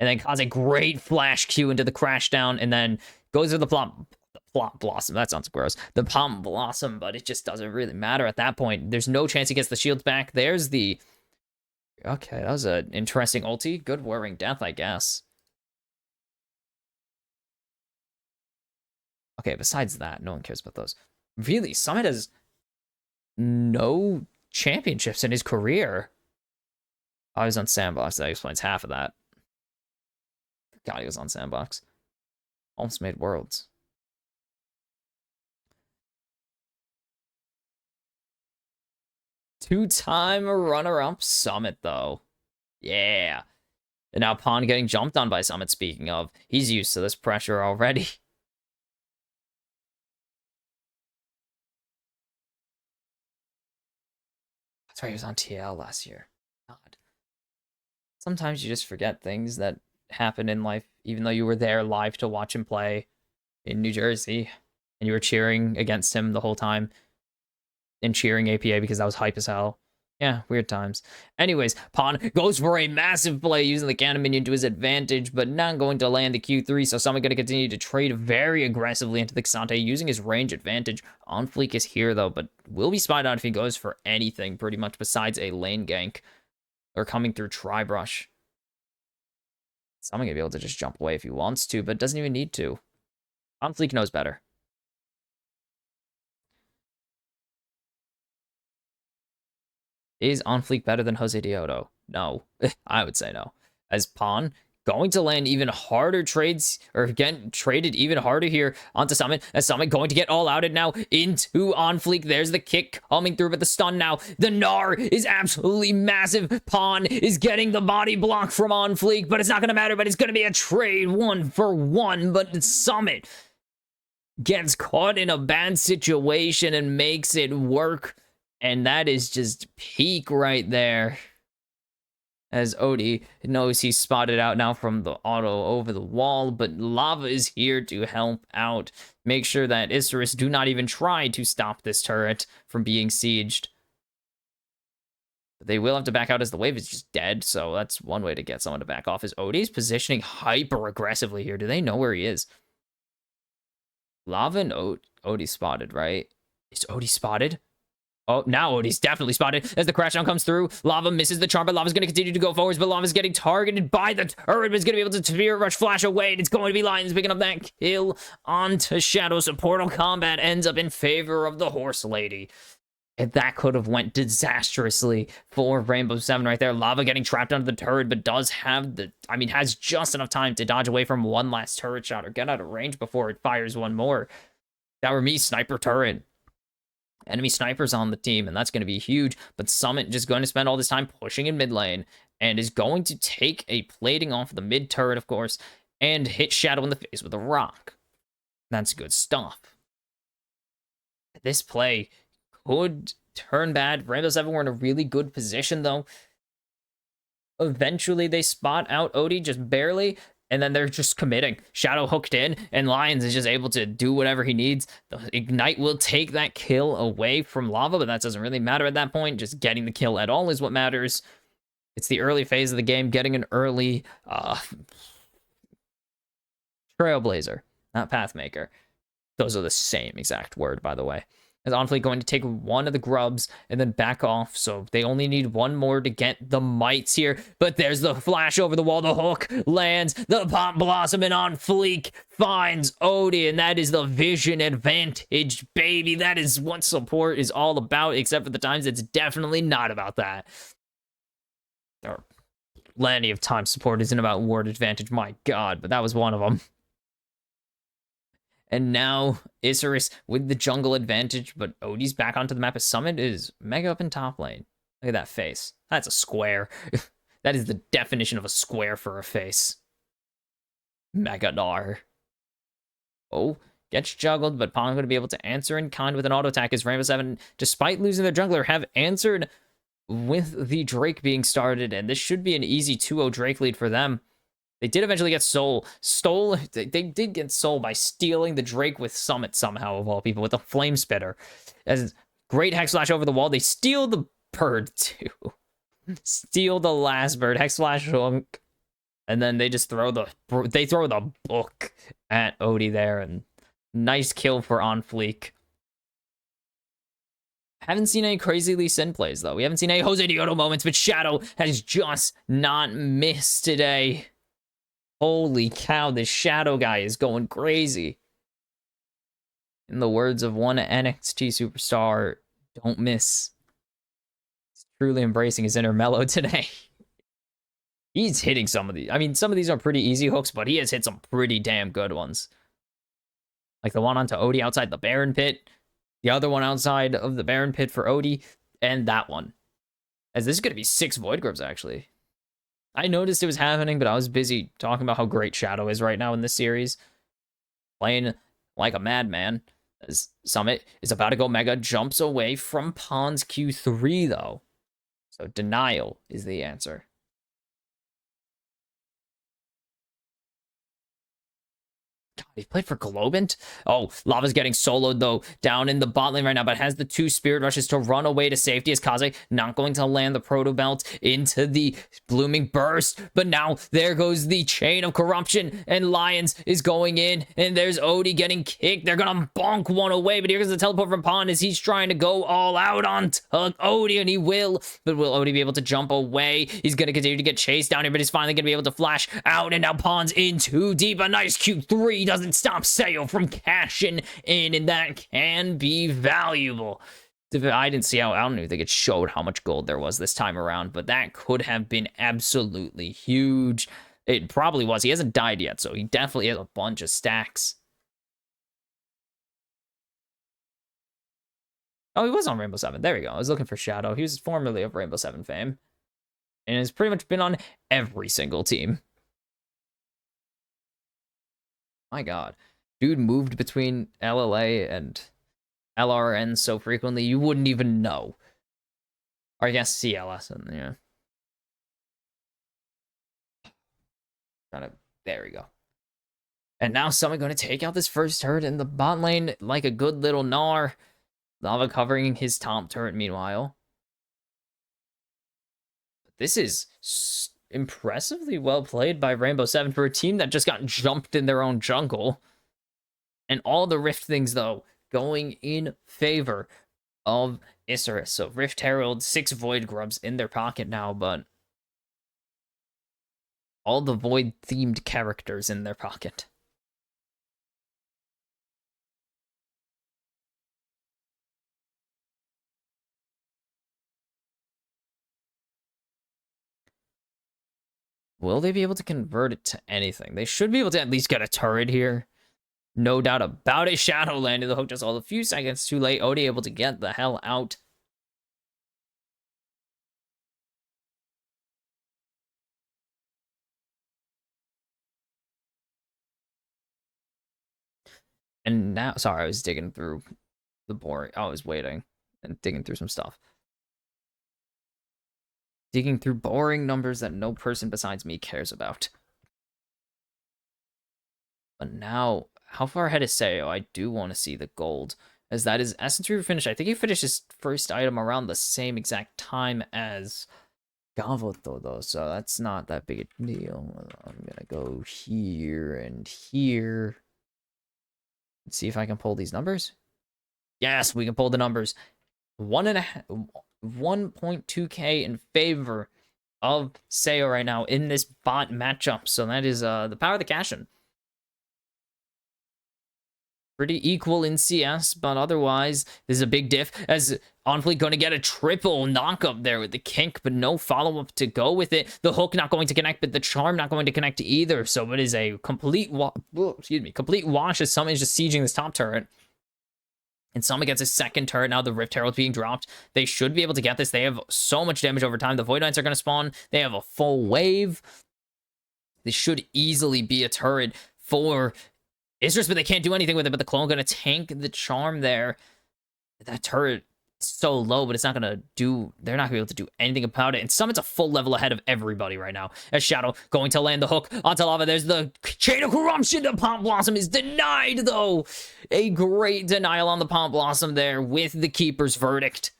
A: And then cause a great flash Q into the crash down, and then goes to the plot blossom. That sounds gross. The Pomp Blossom, but it just doesn't really matter at that point. There's no chance he gets the shields back. There's the... Okay, that was an interesting ulti. Good Whirring Death, I guess. Okay, besides that, no one cares about those. Really, Summit has no championships in his career. I was on Sandbox. That explains half of that. God, he was on Sandbox. Almost made Worlds. Two-time runner-up Summit, though. Yeah. And now Pawn getting jumped on by Summit, speaking of. He's used to this pressure already. That's why he was on TL last year. God. Sometimes you just forget things that happen in life, even though you were there live to watch him play in New Jersey. and you were cheering against him the whole time and cheering APA because that was hype as hell. Yeah, weird times. Anyways, Pawn goes for a massive play using the cannon minion to his advantage, but not going to land the Q3, so Summit going to continue to trade very aggressively into the Xante using his range advantage. On Fleek is here, though, but will be spotted out if he goes for anything, pretty much, besides a lane gank or coming through Tri-Brush. Summit going to be able to just jump away if he wants to, but doesn't even need to. On Fleek knows better. Is On Fleek better than Jose Dioto? No. I would say no. As Pawn going to land even harder trades, or again, traded even harder here onto Summit, as Summit going to get all outed now into On Fleek. There's the kick coming through, but the stun now. The Gnar is absolutely massive. Pawn is getting the body block from On Fleek, but it's not going to matter, but it's going to be a trade 1-for-1, but Summit gets caught in a bad situation and makes it work. And that is just peak right there. As Odie knows he's spotted out now from the auto over the wall, but Lava is here to help out. Make sure that Isurus do not even try to stop this turret from being sieged. They will have to back out as the wave is just dead, so that's one way to get someone to back off. Is Odie's positioning hyper aggressively here? Do they know where he is? Lava and Odie spotted, right? Is Odie spotted? Oh, now Odie's definitely spotted as the crash down comes through. Lava misses the charm, but Lava's going to continue to go forwards, but Lava's getting targeted by the turret, but it's going to be able to Spirit Rush flash away, and it's going to be Lions picking up that kill onto Shadow. So Portal Combat ends up in favor of the Horse Lady. And that could have went disastrously for Rainbow 7 right there. Lava getting trapped under the turret, but does have the... I mean, has just enough time to dodge away from one last turret shot or get out of range before it fires one more. That were me, sniper turret. Enemy snipers on the team, and that's going to be huge. But Summit just going to spend all this time pushing in mid lane and is going to take a plating off the mid turret, of course, and hit Shadow in the face with a rock. That's good stuff. This play could turn bad. Rainbow 7 were in a really good position, though. Eventually, they spot out Odie just barely, and then they're just committing. Shadow hooked in, and Lions is just able to do whatever he needs. The Ignite will take that kill away from Lava, but that doesn't really matter at that point. Just getting the kill at all is what matters. It's the early phase of the game, getting an early Trailblazer, not Pathmaker. Those are the same exact word, by the way. Is Onfleet going to take one of the grubs and then back off, so they only need one more to get the mites here. But there's the flash over the wall, the hook lands, the Pop Blossom, and On Fleek finds Odie, and that is the vision advantage, baby. That is what support is all about, except for the times it's definitely not about that. There are plenty of times support isn't about ward advantage, my god, but that was one of them. And now Isurus with the jungle advantage, but Odie's back onto the map as Summit is mega up in top lane. Look at that face. That's a square. That is the definition of a square for a face. Mega Gnar. Oh, gets juggled, but Pong going to be able to answer in kind with an auto attack as Rainbow 7, despite losing their jungler, have answered with the Drake being started, and this should be an easy 2-0 Drake lead for them. They did eventually get they did get soul by stealing the Drake with Summit somehow, of all people, with a Flame Spitter. As great Hex Flash over the wall, they steal the bird too. Steal the last bird, Hex Flash hook, and then they just throw the book at Odie there, and nice kill for On Fleek. Haven't seen any crazy Lee Sin plays, though. We haven't seen any Jose Dioto moments, but Shadow has just not missed today. Holy cow, this Shadow guy is going crazy. In the words of one NXT superstar, don't miss. He's truly embracing his inner Mellow today. He's hitting some of these. I mean, some of these are pretty easy hooks, but he has hit some pretty damn good ones. Like the one onto Odie outside the Baron Pit. The other one outside of the Baron Pit for Odie. And that one. As this is going to be 6 Void Grubs, actually. I noticed it was happening, but I was busy talking about how great Shadow is right now in this series. Playing like a madman. As Summit is about to go mega, jumps away from Pawn's Q3, though. So denial is the answer. God, He played for Globant? Oh, Lava's getting soloed, though, down in the bot lane right now, but has the 2 Spirit Rushes to run away to safety as Kaze not going to land the Proto Belt into the Blooming Burst. But now there goes the Chain of Corruption, and Lions is going in, and there's Odie getting kicked. They're going to bonk one away, but here comes the teleport from Pond as he's trying to go all out on Odie, and he will. But will Odie be able to jump away? He's going to continue to get chased down here, but he's finally going to be able to flash out, and now Pond's in too deep. A nice Q3 doesn't stop Sayo from cashing in, and that can be valuable. I didn't see how, I don't even think it showed how much gold there was this time around, but that could have been absolutely huge. It probably was. He hasn't died yet, so he definitely has a bunch of stacks. Oh, he was on Rainbow 7. There we go. I was looking for Shadow. He was formerly of Rainbow 7 fame, and has pretty much been on every single team. My God. Dude moved between LLA and LRN so frequently, you wouldn't even know. Or I guess CLS, and yeah. There we go. And now someone going to take out this first turret in the bot lane like a good little gnar. Lava covering his top turret meanwhile. This is impressively well played by Rainbow 7 for a team that just got jumped in their own jungle. And all the Rift things, though, going in favor of Isurus. So Rift Herald, 6 Void Grubs in their pocket now, but all the Void-themed characters in their pocket. Will they be able to convert it to anything? They should be able to at least get a turret here. No doubt about it. Shadow landed the hook just a few seconds too late. Odie able to get the hell out. And now, sorry, I was digging through the boring. I was waiting and digging through some stuff. Digging through boring numbers that no person besides me cares about. But now, how far ahead is Sayo? I do want to see the gold, as that is Essence Reaver finish. I think he finished his first item around the same exact time as Gavoto, though, so that's not that big a deal. I'm gonna go here and here. Let's see if I can pull these numbers. Yes, we can pull the numbers. 1.2k in favor of Sayo right now in this bot matchup. So that is the power of the cash-in. Pretty equal in CS, but otherwise, this is a big diff, as Onfleet going to get a triple knock-up there with the kink, but no follow-up to go with it. The hook not going to connect, but the charm not going to connect either, so it is a complete complete wash as Summon is just sieging this top turret. And Summon gets a second turret. Now the Rift Herald's being dropped. They should be able to get this. They have so much damage over time. The Void Knights are going to spawn. They have a full wave. This should easily be a turret for Isurus, but they can't do anything with it. But the clone going to tank the charm there. That turret is so low, but it's not going to do... They're not going to be able to do anything about it. And Summon's a full level ahead of everybody right now. As Shadow going to land the hook onto Lava. There's the Chain of Corruption. The Pomp Blossom is denied, though. A great denial on the Pomp Blossom there with the Keeper's Verdict.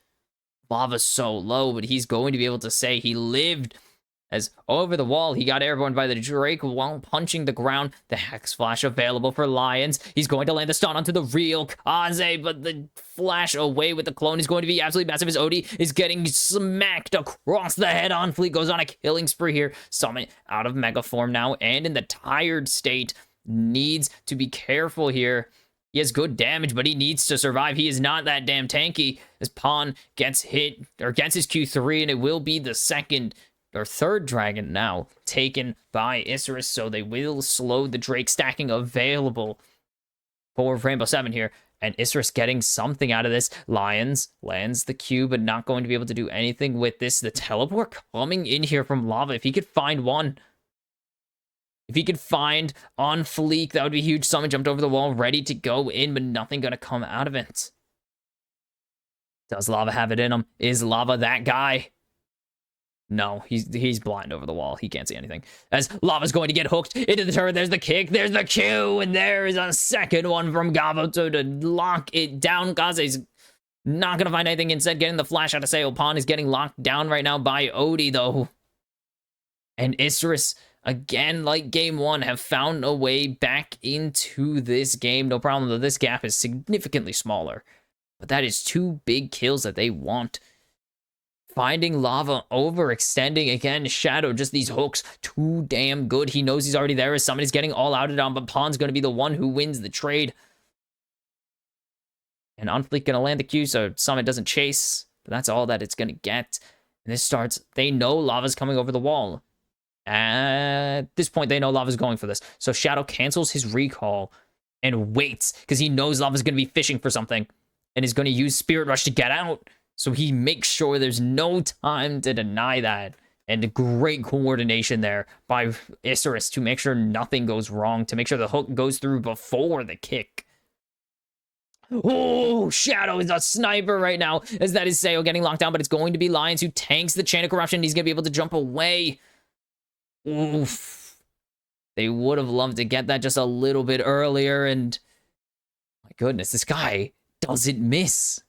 A: Lava's so low, but he's going to be able to say he lived... As over the wall, he got airborne by the Drake while punching the ground. The Hex Flash available for Lions. He's going to land the stun onto the real Kaze, but the flash away with the clone is going to be absolutely massive as Odie is getting smacked across the head. Onfleet goes on a killing spree here. Summon out of mega form now and in the tired state. Needs to be careful here. He has good damage, but he needs to survive. He is not that damn tanky. As Pawn gets hit, or gets his Q3, and it will be the second... or third dragon now taken by Isurus, so they will slow the Drake stacking available for Rainbow 7 here. And Isurus getting something out of this. Lions lands the Q, but not going to be able to do anything with this. The teleport coming in here from Lava. If he could find one. If he could find on Fleek, that would be huge. Summon jumped over the wall, ready to go in, but nothing going to come out of it. Does Lava have it in him? Is Lava that guy? No, he's blind over the wall. He can't see anything. As Lava's going to get hooked into the turret. There's the kick. There's the Q. And there is a second one from Gavuto to lock it down. Kaze's not going to find anything. Instead, getting the flash out of Sayo. Pawn is getting locked down right now by Odie, though. And Isurus, again, like game one, have found a way back into this game. No problem, though. This gap is significantly smaller. But that is 2 big kills that they want. Finding Lava, overextending again. Shadow, just these hooks, too damn good. He knows he's already there as somebody's getting all outed on, but Pawn's going to be the one who wins the trade. And Unofficial going to land the Q, so Summit doesn't chase. But that's all that it's going to get. And this starts, they know Lava's coming over the wall. At this point, they know Lava's going for this. So Shadow cancels his recall and waits, because he knows Lava's going to be fishing for something. And is going to use Spirit Rush to get out. So he makes sure there's no time to deny that. And great coordination there by Isurus to make sure nothing goes wrong, to make sure the hook goes through before the kick. Oh, Shadow is a sniper right now, as that is Sayo getting locked down, but it's going to be Lions who tanks the Chain of Corruption. He's going to be able to jump away. Oof. They would have loved to get that just a little bit earlier, and my goodness, this guy doesn't miss.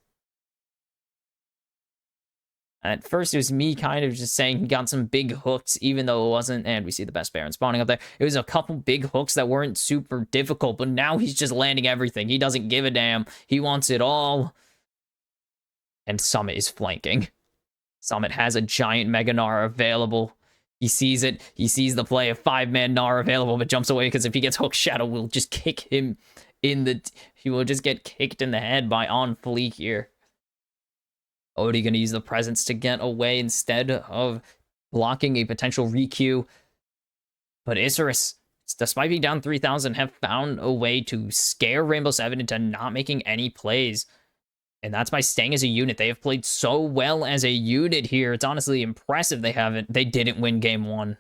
A: At first, it was me kind of just saying he got some big hooks, even though it wasn't. And we see the best Baron spawning up there. It was a couple big hooks that weren't super difficult, but now he's just landing everything. He doesn't give a damn. He wants it all. And Summit is flanking. Summit has a giant Mega Gnar available. He sees it. He sees the play of 5-man Gnar available, but jumps away because if he gets hooked, Shadow will just kick him in the... He will just get kicked in the head by On Fleek here. Odie going to use the presence to get away instead of blocking a potential re-queue. But Isurus, despite being down 3,000, have found a way to scare Rainbow Seven into not making any plays. And that's by staying as a unit. They have played so well as a unit here. It's honestly impressive they didn't win game one.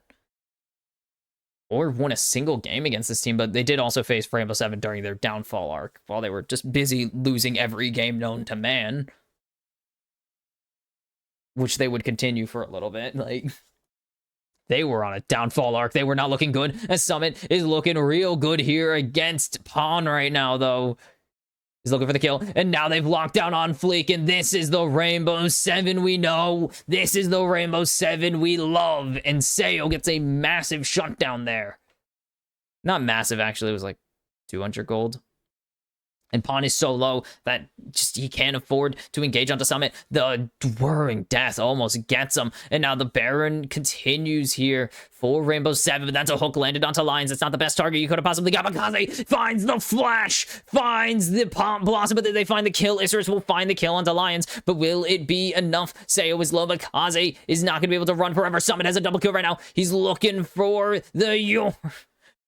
A: Or won a single game against this team, but they did also face Rainbow Seven during their downfall arc, while they were just busy losing every game known to man. Which they would continue for a little bit. Like, they were on a downfall arc. They were not looking good. As Summit is looking real good here against Pawn right now, though. He's looking for the kill. And now they've locked down on Fleek. And this is the Rainbow Seven we know. This is the Rainbow Seven we love. And Sayo gets a massive shutdown there. Not massive, actually. It was like 200 gold. And Pawn is so low that just he can't afford to engage onto Summit. The Whirring Death almost gets him. And now the Baron continues here for Rainbow Seven. But that's a hook landed onto Lions. It's not the best target you could have possibly got. Kaze finds the flash, finds the Palm Blossom, but they find the kill. Isurus will find the kill onto Lions. But will it be enough? Sayo is low, but Kaze is not going to be able to run forever. Summit has a double kill right now. He's looking for the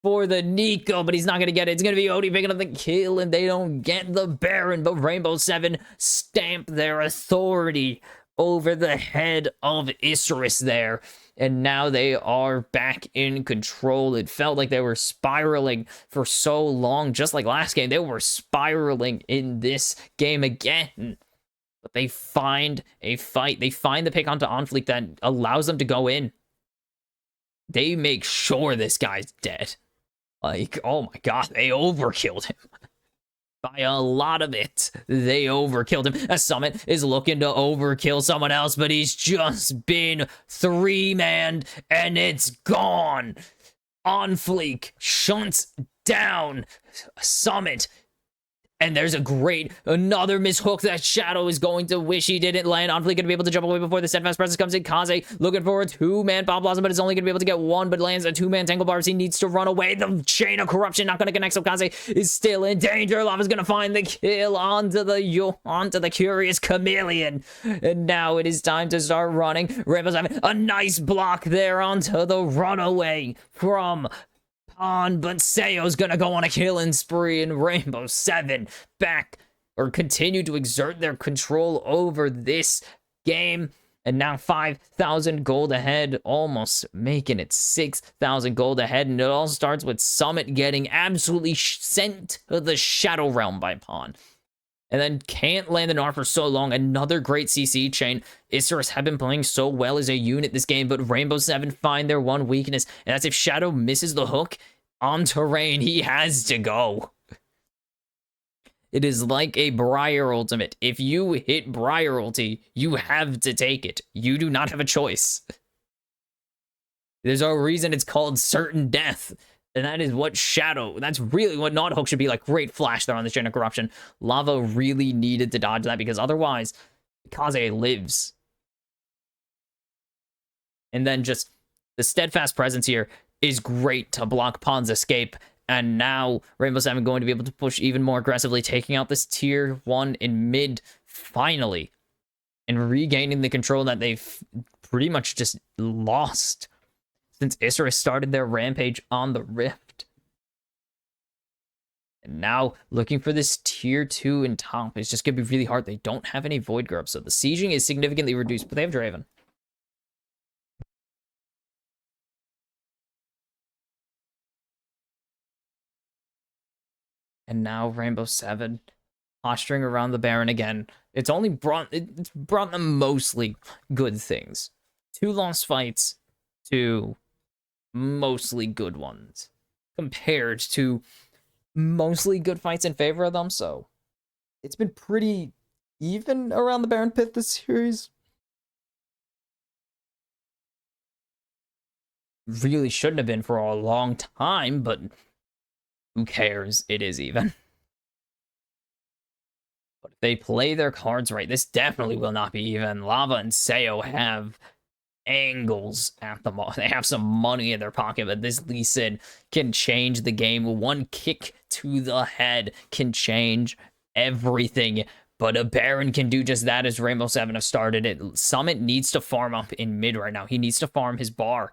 A: for the Nico, but he's not going to get it. It's going to be Odie picking up the kill, and they don't get the Baron, but Rainbow Seven stamp their authority over the head of Isurus there, and now they are back in control. It felt like they were spiraling for so long, just like last game. They were spiraling in this game again, but they find a fight. They find the pick onto Onfleek that allows them to go in. They make sure this guy's dead. Like, oh my god, they overkilled him. By a lot of it, they overkilled him. A Summit is looking to overkill someone else, but he's just been 3-manned, and it's gone. On Fleek shunts down Summit. And there's another mishook that Shadow is going to wish he didn't land. On Fleek going to be able to jump away before the Steadfast Presence comes in. Kaze looking for a 2-man Palm Blossom, but it's only going to be able to get one, but lands a 2-man Tangle Bars. He needs to run away. The Chain of Corruption not going to connect, so Kaze is still in danger. Lava's going to find the kill onto the Curious Chameleon. And now it is time to start running. Rainbow's having a nice block there onto the runaway from on, but Sayo's gonna go on a killing spree, and Rainbow Seven continue to exert their control over this game. And now 5,000 gold ahead, almost making it 6,000 gold ahead. And it all starts with Summit getting absolutely sent to the Shadow Realm by Pawn. and then can't land an R for so long. Another great CC chain. Isurus have been playing so well as a unit this game, but Rainbow Seven find their one weakness, and that's if Shadow misses the hook on terrain, he has to go. It is like a Briar ultimate. If you hit Briar ulti, you have to take it. You do not have a choice. There's a reason it's called certain death. And that is what Shadow, that's really what Nautihook should be like. Great flash there on this Chain of Corruption. Lava really needed to dodge that because otherwise, Kaze lives. And then just the steadfast presence here is great to block Pawn's escape. And now Rainbow Seven going to be able to push even more aggressively, taking out this tier 1 in mid finally. And regaining the control that they've pretty much just lost since Isurus started their rampage on the Rift. And now looking for this tier 2 in top is just going to be really hard. They don't have any Void Grub, so the sieging is significantly reduced, but they have Draven. And now Rainbow Seven posturing around the Baron again. It's brought them mostly good things. 2 lost fights to mostly good ones compared to mostly good fights in favor of them, so it's been pretty even around the Baron pit this series. Really shouldn't have been for a long time, but who cares? It is even. But if they play their cards right, this definitely will not be even. Lava and Sayo have angles at the moment. They have some money in their pocket, but this Lee Sin can change the game. One kick to the head can change everything. But a Baron can do just that as Rainbow Seven have started it. Summit needs to farm up in mid right now. He needs to farm his bar.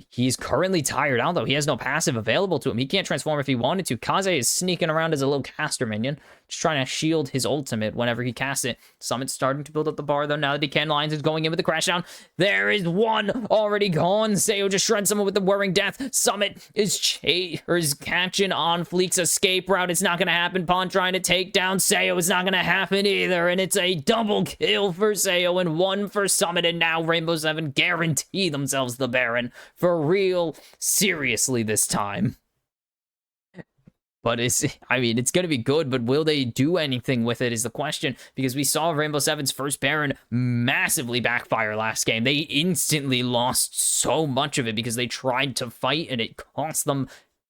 A: He's currently tired out, though. He has no passive available to him. He can't transform if he wanted to. Kaze is sneaking around as a little caster minion, just trying to shield his ultimate whenever he casts it. Summit's starting to build up the bar, though, now that he can. Lions is going in with the crash down. There is one already gone. Sayo just shreds someone with the Whirring Death. Summit is catching on Fleek's escape route. It's not going to happen. Pawn trying to take down Sayo. It's not going to happen either, and it's a double kill for Sayo and 1 for Summit, and now Rainbow Seven guarantee themselves the Baron for real, seriously this time. But it's going to be good, but will they do anything with it is the question, because we saw Rainbow Seven's first Baron massively backfire last game. They instantly lost so much of it because they tried to fight and it cost them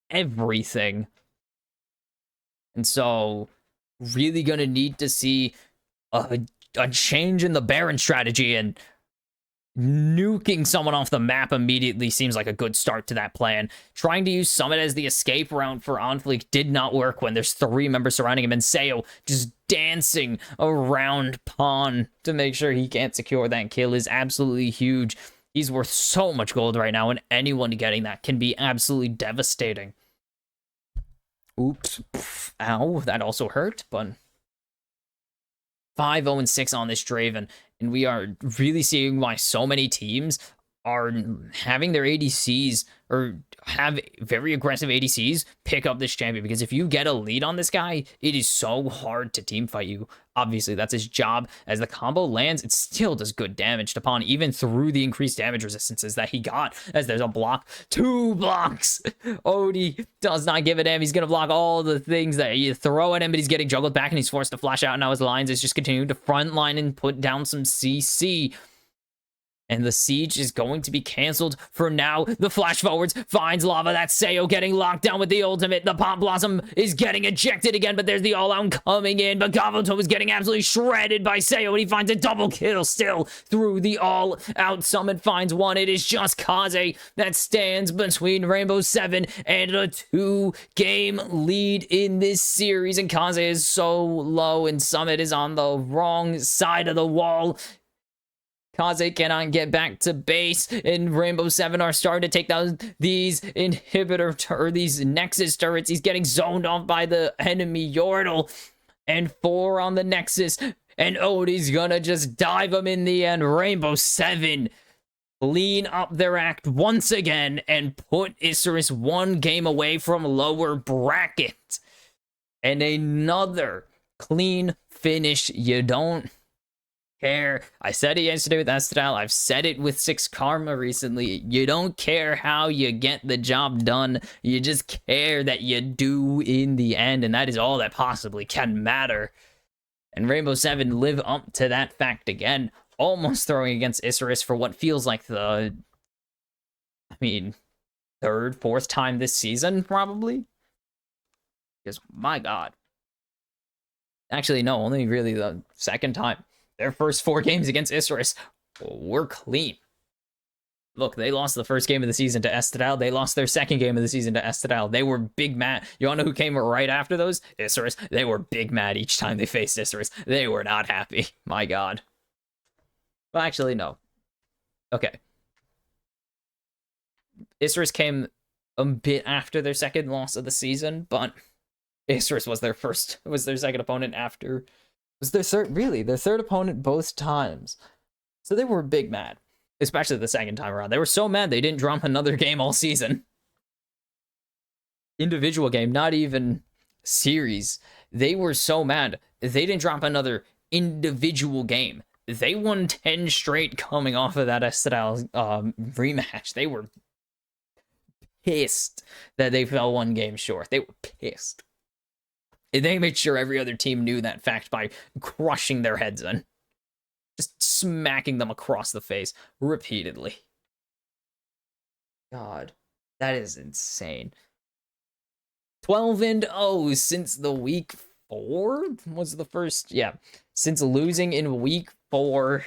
A: everything. And so, really gonna need to see a change in the Baron strategy, and nuking someone off the map immediately seems like a good start to that plan. Trying to use Summit as the escape route for Onfleek did not work when there's 3 members surrounding him, and Sayo just dancing around Pawn to make sure he can't secure that kill is absolutely huge. He's worth so much gold right now, and anyone getting that can be absolutely devastating. Oops. Ow, that also hurt, but 5-0-6 on this Draven, and we are really seeing why so many teams are having their ADCs, or have very aggressive ADCs, pick up this champion, because if you get a lead on this guy, it is so hard to team fight you. Obviously, that's his job. As the combo lands, it still does good damage to Pawn, even through the increased damage resistances that he got, as there's a block. 2 blocks! Odie does not give a damn. He's going to block all the things that you throw at him, but he's getting juggled back, and he's forced to flash out. Now his Lions is just continuing to front line and put down some CC. And the siege is going to be canceled for now. The flash forwards finds Lava. That's Sayo getting locked down with the ultimate. The Pop Blossom is getting ejected again, but there's the all-out coming in. But Gavuto is getting absolutely shredded by Sayo, and he finds a double kill still through the all-out. Summit finds one. It is just Kaze that stands between Rainbow Seven and a 2-game lead in this series. And Kaze is so low, and Summit is on the wrong side of the wall. Kaze cannot get back to base, and Rainbow Seven are starting to take down these these Nexus turrets. He's getting zoned off by the enemy Yordle, and 4 on the Nexus, and Odie's gonna just dive him in the end. Rainbow Seven clean up their act once again and put Isurus 1 game away from lower bracket. And another clean finish. You don't care. I said it yesterday with Estadal. I've said it with Six Karma recently. You don't care how you get the job done. You just care that you do in the end, and that is all that possibly can matter. And Rainbow Seven live up to that fact again, almost throwing against Isurus for what feels like the, third, fourth time this season, probably. Because, my God. Actually, no, only really the second time. Their first 4 games against Isurus were clean. Look, they lost the first game of the season to Estadal. They lost their second game of the season to Estadal. They were big mad. You wanna know who came right after those? Isurus. They were big mad each time they faced Isurus. They were not happy. My God. Well, actually, no. Okay. Isurus came a bit after their second loss of the season, but Isurus was their second opponent after, was their third opponent both times. So they were big mad, especially the second time around. They were so mad they didn't drop another game all season. Individual game, not even series. They were so mad they didn't drop another individual game. They won 10 straight coming off of that Estadal rematch. They were pissed that they fell 1 game short. They were pissed. And they made sure every other team knew that fact by crushing their heads in. Just smacking them across the face repeatedly. God, that is insane. 12-0 since the week 4 was the first, yeah. Since losing in week 4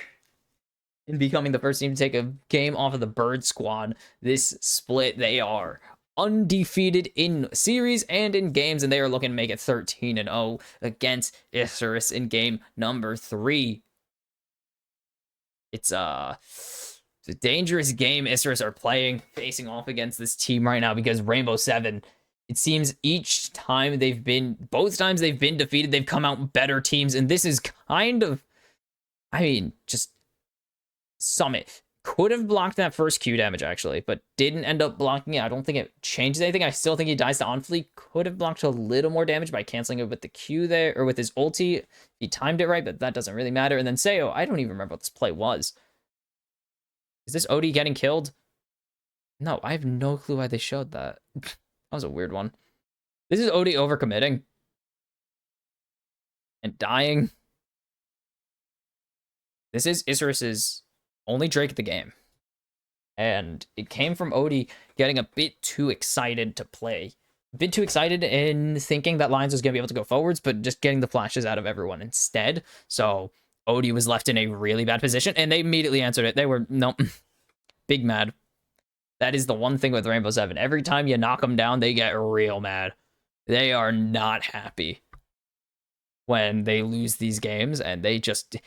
A: and becoming the first team to take a game off of the Bird Squad, this split, they are undefeated in series and in games, and they are looking to make it 13-0 against Isurus in game number 3. It's a dangerous game Isurus are playing, facing off against this team right now, because Rainbow Seven, it seems both times they've been defeated, they've come out better teams, and this is kind of, just Summit could have blocked that first Q damage, actually, but didn't end up blocking it. I don't think it changes anything. I still think he dies to Onfleet. Could have blocked a little more damage by canceling it with the Q there, or with his ulti. He timed it right, but that doesn't really matter. And then Seo, I don't even remember what this play was. Is this Odie getting killed? No, I have no clue why they showed that. That was a weird one. This is Odie overcommitting. And dying. This is Isurus's only Drake of the game. And it came from Odie getting a bit too excited to play. A bit too excited in thinking that Lions was going to be able to go forwards, but just getting the flashes out of everyone instead. So Odie was left in a really bad position, and they immediately answered it. They were, nope, big mad. That is the one thing with Rainbow Seven. Every time you knock them down, they get real mad. They are not happy when they lose these games, and they just...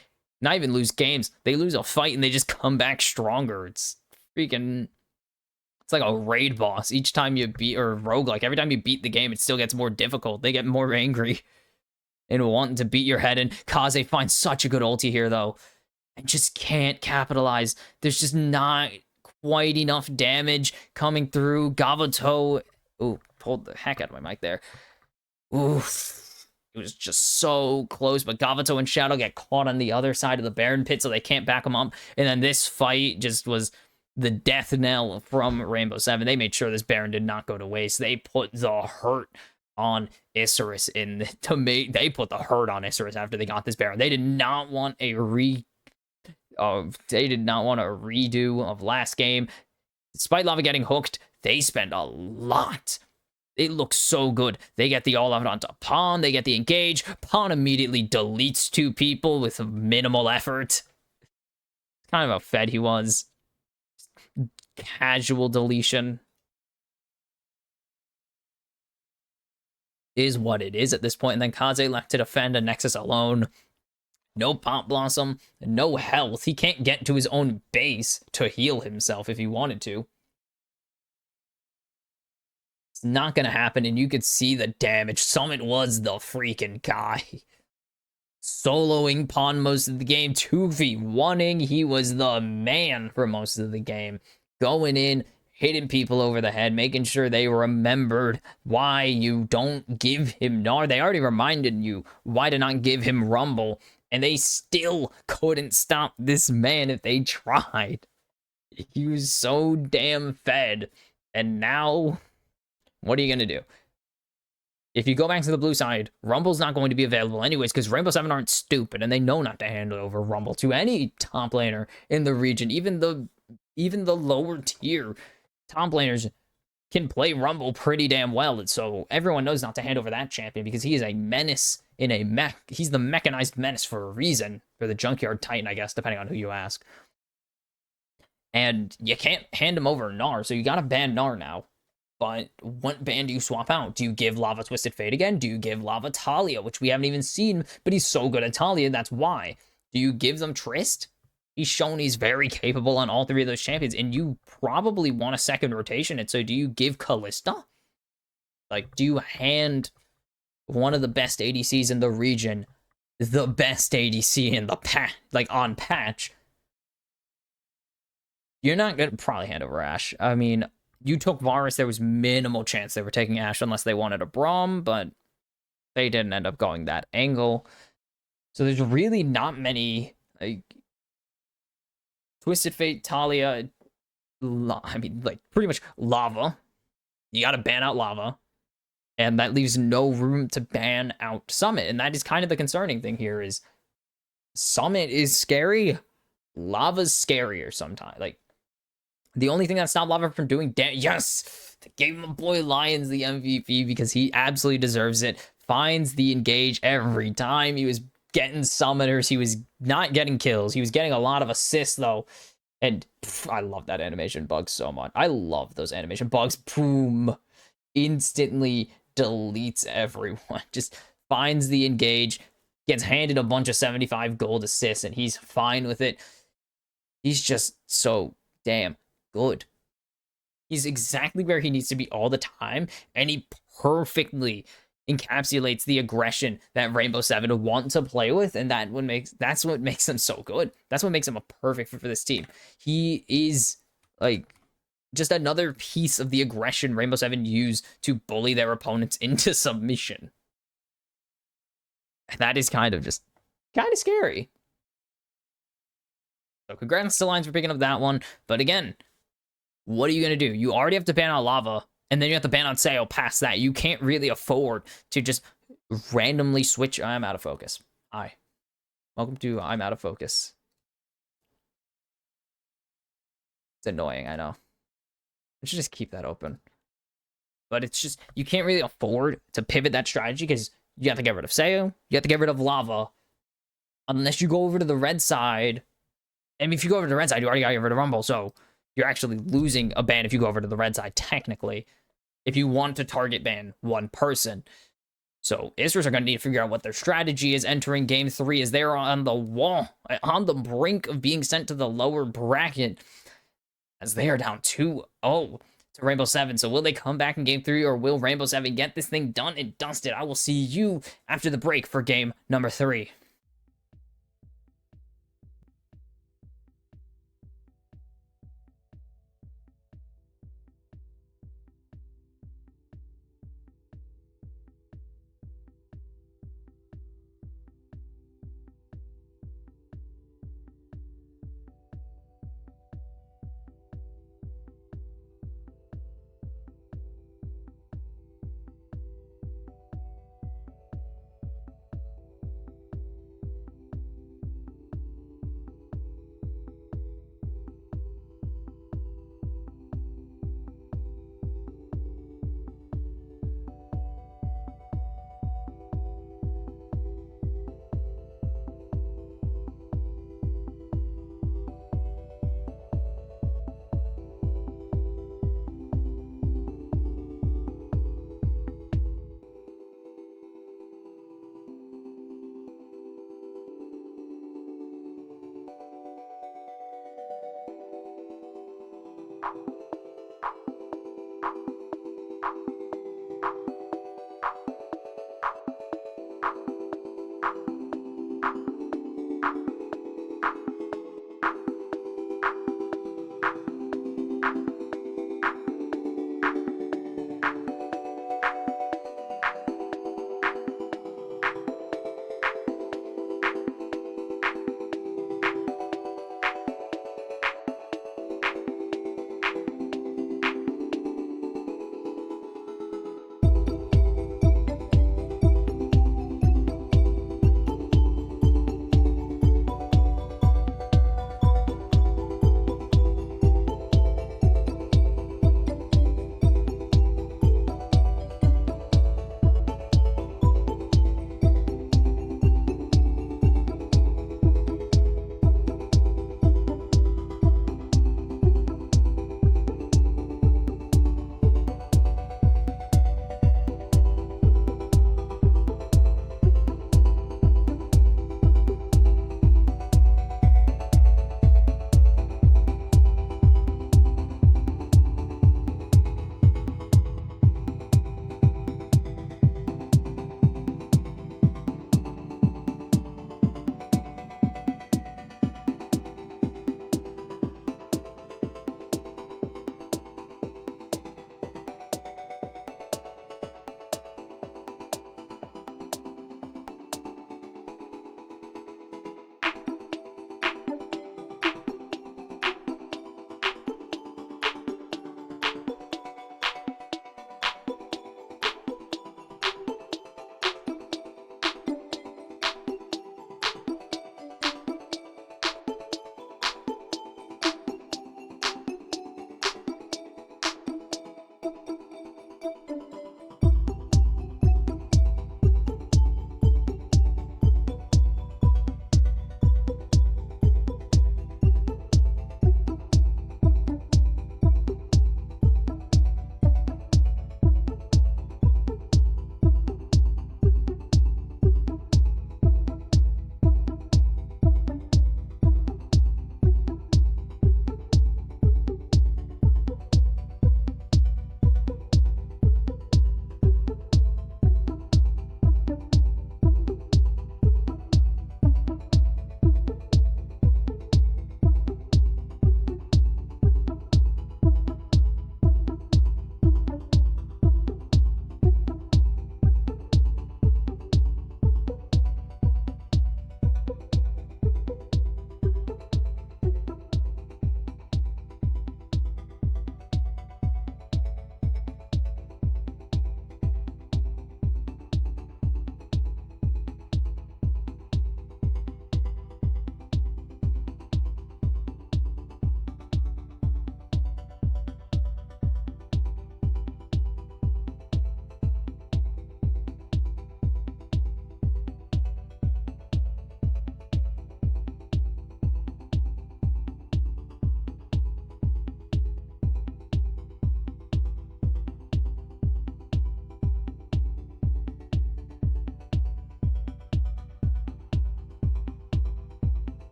A: not even lose games. They lose a fight and they just come back stronger. It's freaking... it's like a raid boss. Each time you beat... or roguelike. Every time you beat the game, it still gets more difficult. They get more angry and wanting to beat your head in. Kaze finds such a good ulti here, though. And just can't capitalize. There's just not quite enough damage coming through. Gavato... ooh, pulled the heck out of my mic there. Oof. It was just so close, but Gavato and Shadow get caught on the other side of the Baron pit, so they can't back them up. And then this fight just was the death knell from Rainbow Seven. They made sure this Baron did not go to waste. They put the hurt on Isurus they put the hurt on Isurus after they got this Baron. They did not want a redo of last game. Despite Lava getting hooked, they spent a lot. It looks so good. They get the all-out onto Pawn. They get the engage. Pawn immediately deletes 2 people with minimal effort. Kind of a fed he was. Casual deletion. Is what it is at this point. And then Kaze left to defend a Nexus alone. No Pop Blossom. No health. He can't get to his own base to heal himself if he wanted to. It's not going to happen, and you could see the damage. Summit was the freaking guy. Soloing Pawn most of the game, 2v1ing. He was the man for most of the game. Going in, hitting people over the head, making sure they remembered why you don't give him Gnar. They already reminded you why to not give him Rumble, and they still couldn't stop this man if they tried. He was so damn fed. And now, what are you going to do? If you go back to the blue side, Rumble's not going to be available anyways, because Rainbow 7 aren't stupid, and they know not to hand over Rumble to any top laner in the region. Even the lower tier top laners can play Rumble pretty damn well, and so everyone knows not to hand over that champion, because he is a menace in a mech. He's the mechanized menace for a reason, for the Junkyard Titan, I guess, depending on who you ask. And you can't hand him over Gnar, so you gotta ban Gnar now. But what band do you swap out? Do you give Lava Twisted Fate again? Do you give Lava Talia, which we haven't even seen, but he's so good at Talia, that's why. Do you give them Trist? He's shown he's very capable on all three of those champions, and you probably want a second rotation, and so do you give Kalista? Like, do you hand one of the best ADCs in the region, the best ADC in the on patch? You're not gonna probably hand over Ashe. I mean, you took Varus, there was minimal chance they were taking Ashe unless they wanted a Braum, but they didn't end up going that angle. So there's really not many, like, Twisted Fate, Talia, I mean, like, pretty much Lava. You gotta ban out Lava. And that leaves no room to ban out Summit. And that is kind of the concerning thing here is Summit is scary. Lava's scarier sometimes. Like, the only thing that stopped Lava from doing yes, they gave my boy Lions the MVP because he absolutely deserves it. Finds the engage every time. He was getting summoners. He was not getting kills. He was getting a lot of assists though. And I love that animation bug so much. I love those animation bugs. Boom. Instantly deletes everyone. Just finds the engage. Gets handed a bunch of 75 gold assists and he's fine with it. He's just so damn good. He's exactly where he needs to be all the time, and he perfectly encapsulates the aggression that Rainbow 7 want to play with, and that's what makes him so good. That's what makes him a perfect fit for this team. He is like just another piece of the aggression Rainbow 7 use to bully their opponents into submission. That is kind of scary. So congrats to Lions for picking up that one, but again, what are you going to do? You already have to ban out Lava, and then you have to ban out Sayo past that. You can't really afford to just randomly switch. I'm out of focus. Hi. Welcome to I'm out of focus. It's annoying, I know. I should just keep that open. But it's just, you can't really afford to pivot that strategy because you have to get rid of Sayo. You have to get rid of Lava. Unless you go over to the red side. And if you go over to the red side, you already got to get rid of Rumble, so you're actually losing a ban if you go over to the red side, technically, if you want to target ban one person. So Isras are going to need to figure out what their strategy is entering Game 3 as they're on the wall, on the brink of being sent to the lower bracket, as they are down 2-0 to Rainbow 7. So will they come back in Game 3, or will Rainbow 7 get this thing done and dusted? I will see you after the break for Game number 3.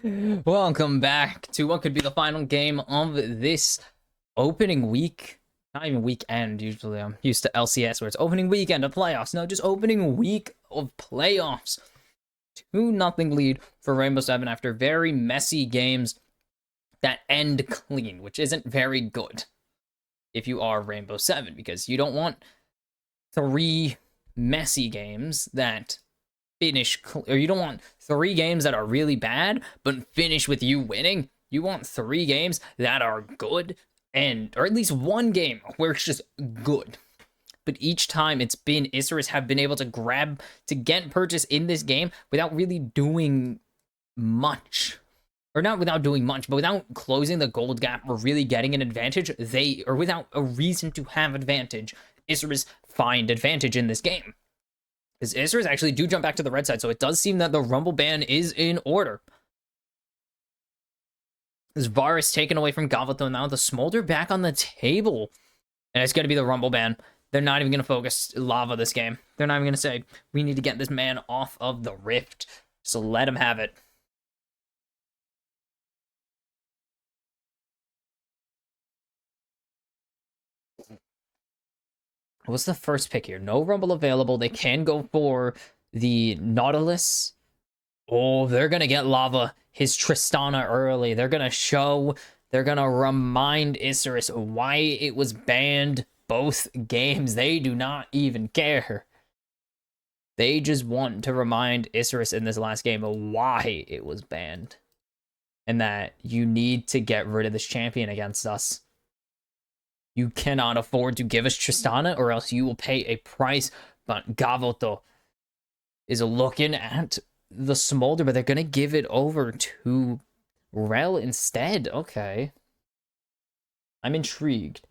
A: Welcome back to what could be the final game of this opening week. Not even weekend, usually I'm used to LCS where it's opening weekend of playoffs. No, just opening week of playoffs. 2-0 lead for Rainbow Seven after very messy games that end clean, which isn't very good if you are Rainbow Seven, because you don't want 3 messy games that finish, or you don't want 3 games that are really bad but finish with you winning. You want 3 games that are good, and or at least 1 game where it's just good. But each time it's been Isurus have been able to get purchase in this game without really doing much. Or not without doing much, but without closing the gold gap or really getting an advantage. Or without a reason to have advantage, Isurus find advantage in this game. Because Isurus actually do jump back to the red side, so it does seem that the Rumble ban is in order. This Varus taken away from Gavato, now the Smolder back on the table. And it's going to be the Rumble ban. They're not even going to focus Lava this game. They're not even going to say, we need to get this man off of the Rift. So let him have it. What's the first pick here? No Rumble available. They can go for the Nautilus. Oh, they're going to get Lava his Tristana early. They're going to remind Isurus why it was banned both games. They do not even care. They just want to remind Isurus in this last game of why it was banned. And that you need to get rid of this champion against us. You cannot afford to give us Tristana, or else you will pay a price. But Gavoto is looking at the Smolder, but they're going to give it over to Rel instead. Okay. I'm intrigued.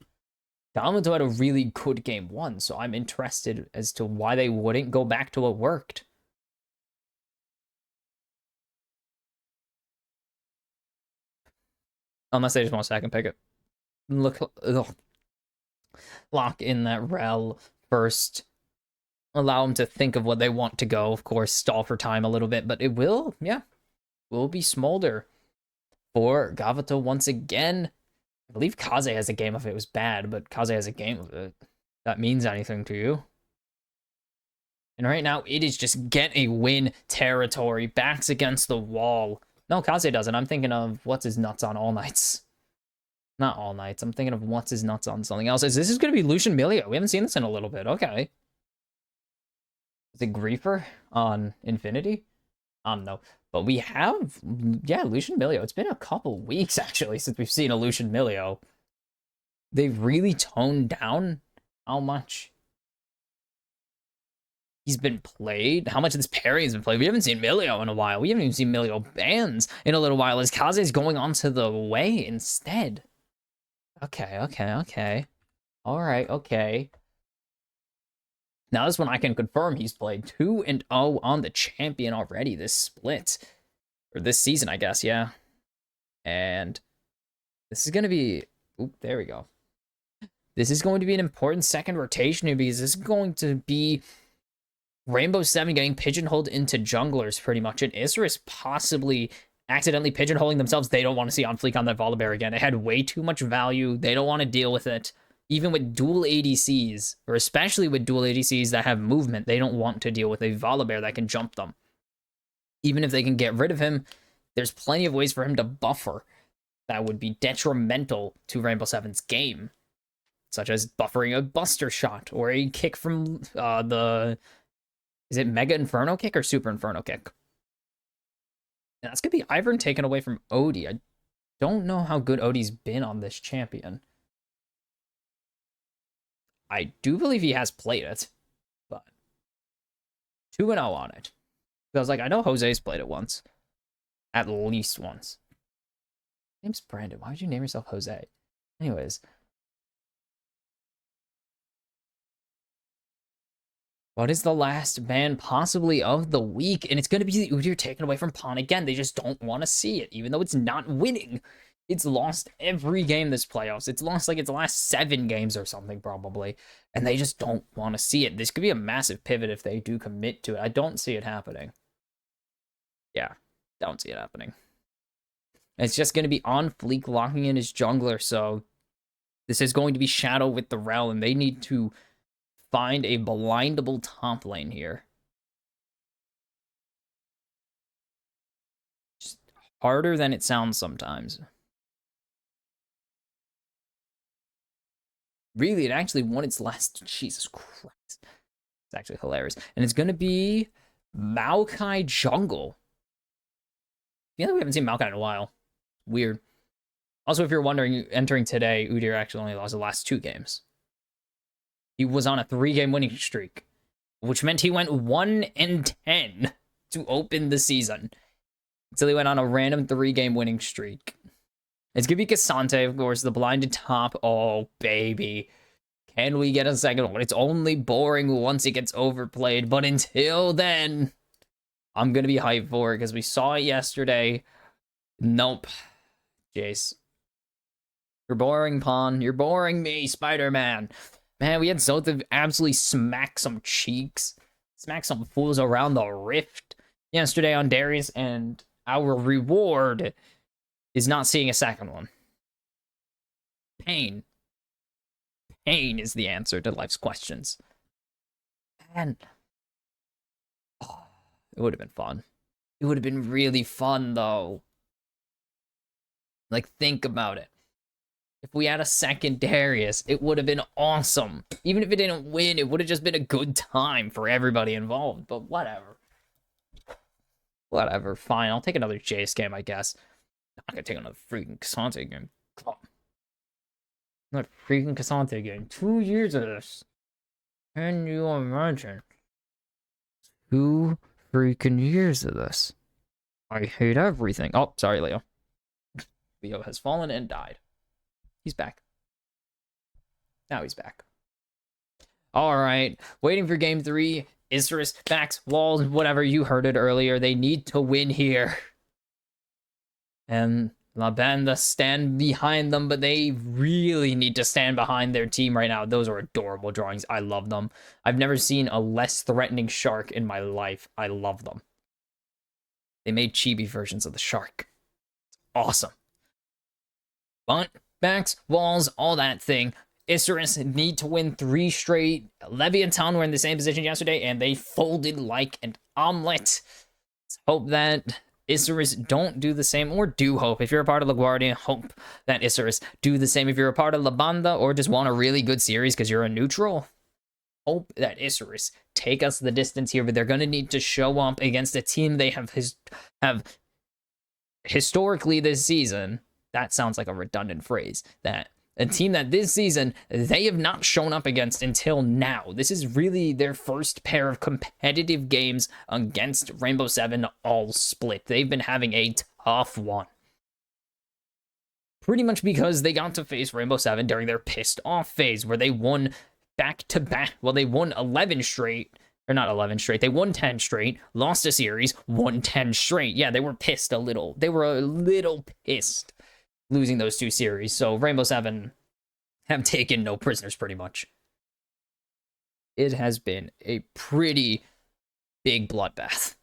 A: Gavoto had a really good game 1, so I'm interested as to why they wouldn't go back to what worked. Unless they just want to second pick it. Lock in that Rel first. Allow them to think of what they want to go. Of course, stall for time a little bit, but it will, will be Smolder for Gavato once again. I believe Kaze has a game of it was bad, but Kaze has a game of it. That means anything to you. And right now, it is just get a win territory. Backs against the wall. No, Kaze doesn't. I'm thinking of what's his nuts on All Nights. Not All Nights. I'm thinking of what's his nuts on something else. This is going to be Lucian Milio. We haven't seen this in a little bit. Okay. Is it Griefer on Infinity? No. But we have, Lucian Milio. It's been a couple weeks, actually, since we've seen a Lucian Milio. They've really toned down how much he's been played, how much of this parry has been played. We haven't seen Milio in a while. We haven't even seen Milio bans in a little while, as Kaze's going on to the way instead. Okay. All right, okay. Now this one I can confirm he's played 2-0 on the champion already this split. Or this season, I guess, yeah. And this is going to be... Oop, there we go. This is going to be an important second rotation here, because this is going to be Rainbow Seven getting pigeonholed into junglers pretty much. And Isurus possibly accidentally pigeonholing themselves. They don't want to see on fleek on that Volibear again. It had way too much value. They don't want to deal with it. Even with dual ADCs, or especially with dual ADCs that have movement, they don't want to deal with a Volibear that can jump them. Even if they can get rid of him, there's plenty of ways for him to buffer that would be detrimental to Rainbow Seven's game. Such as buffering a Buster Shot, or a kick from is it Mega Inferno kick or Super Inferno kick? And that's going to be Ivern taken away from Odie. I don't know how good Odie's been on this champion. I do believe he has played it, but 2-0 on it. I was like, I know Jose's played it once. At least once. Name's Brandon. Why would you name yourself Jose? Anyways. What is the last ban possibly of the week? And it's going to be the Udyr taken away from Pawn again. They just don't want to see it, even though it's not winning. It's lost every game this playoffs. It's lost like its last 7 games or something, probably. And they just don't want to see it. This could be a massive pivot if they do commit to it. I don't see it happening. Yeah, don't see it happening. It's just going to be on fleek locking in his jungler, so this is going to be Shadow with the Rel, and they need to find a blindable top lane here. Just harder than it sounds sometimes. Really, it actually won its last... Jesus Christ. It's actually hilarious. And it's going to be Maokai Jungle. Yeah, we haven't seen Maokai in a while. Weird. Also, if you're wondering, entering today, Udyr actually only lost the last 2 games. He was on a 3-game winning streak, which meant he went 1-10 to open the season. Until he went on a random 3-game winning streak. It's going to be Cassante, of course, the blinded top. Oh, baby. Can we get a second one? It's only boring once it gets overplayed, but until then, I'm going to be hyped for it because we saw it yesterday. Nope. Jace. You're boring, Pawn. You're boring me, Spider-Man. Man, we had Zotha absolutely smack some cheeks. Smack some fools around the rift yesterday on Darius, and our reward is not seeing a second one. Pain. Pain is the answer to life's questions. And it would have been fun. It would have been really fun, though. Like, think about it. If we had a second Darius, it would have been awesome. Even if it didn't win, it would have just been a good time for everybody involved. But whatever. Whatever. Fine, I'll take another Jace game, I guess. I'm not gonna take another freaking Cassante game. Come on. Another freaking Cassante game. 2 years of this. Can you imagine? 2 freaking years of this. I hate everything. Oh, sorry, Leo. Leo has fallen and died. He's back. Now he's back. Alright. Waiting for game 3. Isurus, backs, walls, whatever. You heard it earlier. They need to win here. And La Banda stand behind them, but they really need to stand behind their team right now. Those are adorable drawings. I love them. I've never seen a less threatening shark in my life. I love them. They made chibi versions of the shark. It's awesome. Bunt, backs, walls, all that thing. Isurus need to win 3 straight. Leviathan were in the same position yesterday, and they folded like an omelet. Let's hope that Isurus don't do the same, or do hope. If you're a part of LaGuardia, hope that Isurus do the same. If you're a part of La Banda, or just want a really good series because you're a neutral, hope that Isurus take us the distance here, but they're going to need to show up against a team they have historically this season. That sounds like a redundant phrase. That a team that this season they have not shown up against until now. This is really their first pair of competitive games against Rainbow Seven all split. They've been having a tough one. Pretty much because they got to face Rainbow Seven during their pissed off phase where they won back-to-back. Well, they won 11 straight. Or not 11 straight. They won 10 straight, lost a series, won 10 straight. Yeah, they were pissed a little. They were a little pissed losing those 2 series. So Rainbow Seven have taken no prisoners pretty much. It has been a pretty big bloodbath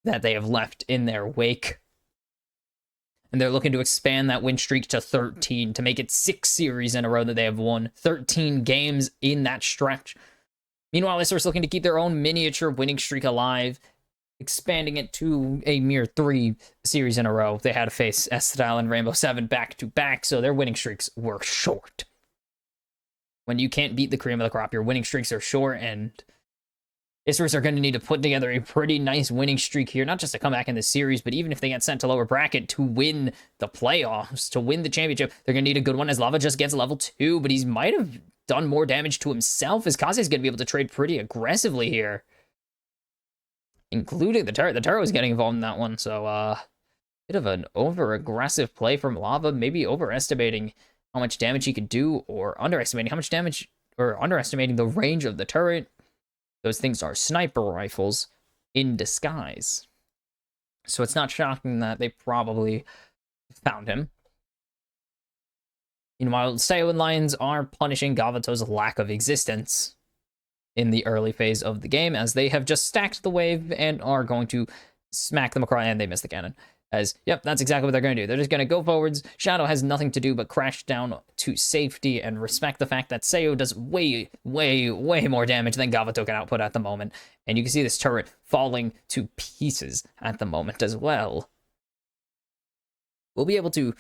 A: that they have left in their wake. And they're looking to expand that win streak to 13 to make it 6 series in a row that they have won. 13 games in that stretch. Meanwhile, Isurus looking to keep their own miniature winning streak alive, expanding it to a mere 3 series in a row. They had to face Estelle and Rainbow Seven back-to-back, so their winning streaks were short. When you can't beat the cream of the crop, your winning streaks are short, and Isurus are going to need to put together a pretty nice winning streak here, not just to come back in the series, but even if they get sent to lower bracket to win the playoffs, to win the championship, they're going to need a good one as Lava just gets level 2, but he might have done more damage to himself as Kaze's going to be able to trade pretty aggressively here. Including the turret. The turret was getting involved in that one, so bit of an over-aggressive play from Lava, maybe overestimating how much damage he could do, or underestimating how much damage, or underestimating the range of the turret. Those things are sniper rifles in disguise. So it's not shocking that they probably found him. Meanwhile, Sayo and Lions are punishing Gavato's lack of existence in the early phase of the game, as they have just stacked the wave and are going to smack them across, and they missed the cannon. As, yep, that's exactly what they're going to do. They're just going to go forwards. Shadow has nothing to do but crash down to safety and respect the fact that Seo does way, way, way more damage than Gavato can output at the moment. And you can see this turret falling to pieces at the moment as well. We'll be able to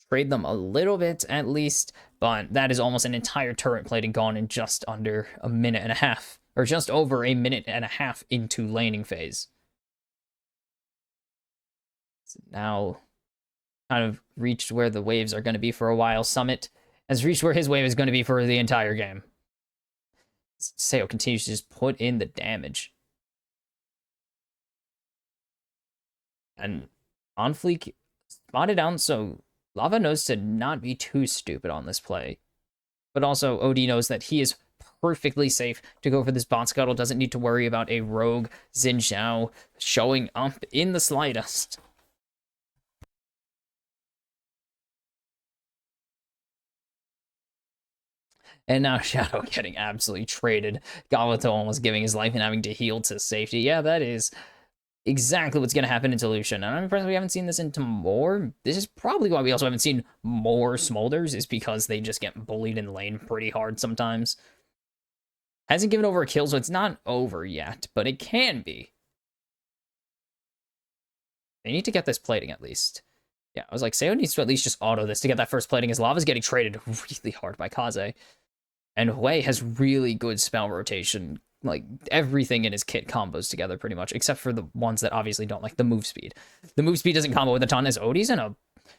A: trade them a little bit at least, but that is almost an entire turret plating gone in just under a minute and a half, or just over a minute and a half into laning phase. So now kind of reached where the waves are going to be for a while. Summit has reached where his wave is going to be for the entire game. Seo continues to just put in the damage. And On Fleek spotted out, so Lava knows to not be too stupid on this play. But also, OD knows that he is perfectly safe to go for this bot scuttle. Doesn't need to worry about a rogue Xin Zhao showing up in the slightest. And now Shadow getting absolutely traded. Gavato almost giving his life and having to heal to safety. Yeah, that is exactly what's going to happen into Lucian. And I'm impressed we haven't seen this into more. This is probably why we also haven't seen more Smolders, is because they just get bullied in lane pretty hard sometimes. Hasn't given over a kill, so it's not over yet, but it can be. They need to get this plating at least. Yeah, I was like, Seo needs to at least just auto this to get that first plating, as Lava's getting traded really hard by Kaze. And Hui has really good spell rotation. Like, everything in his kit combos together pretty much, except for the ones that obviously don't, like the move speed. The move speed doesn't combo with a ton, as Odie's in a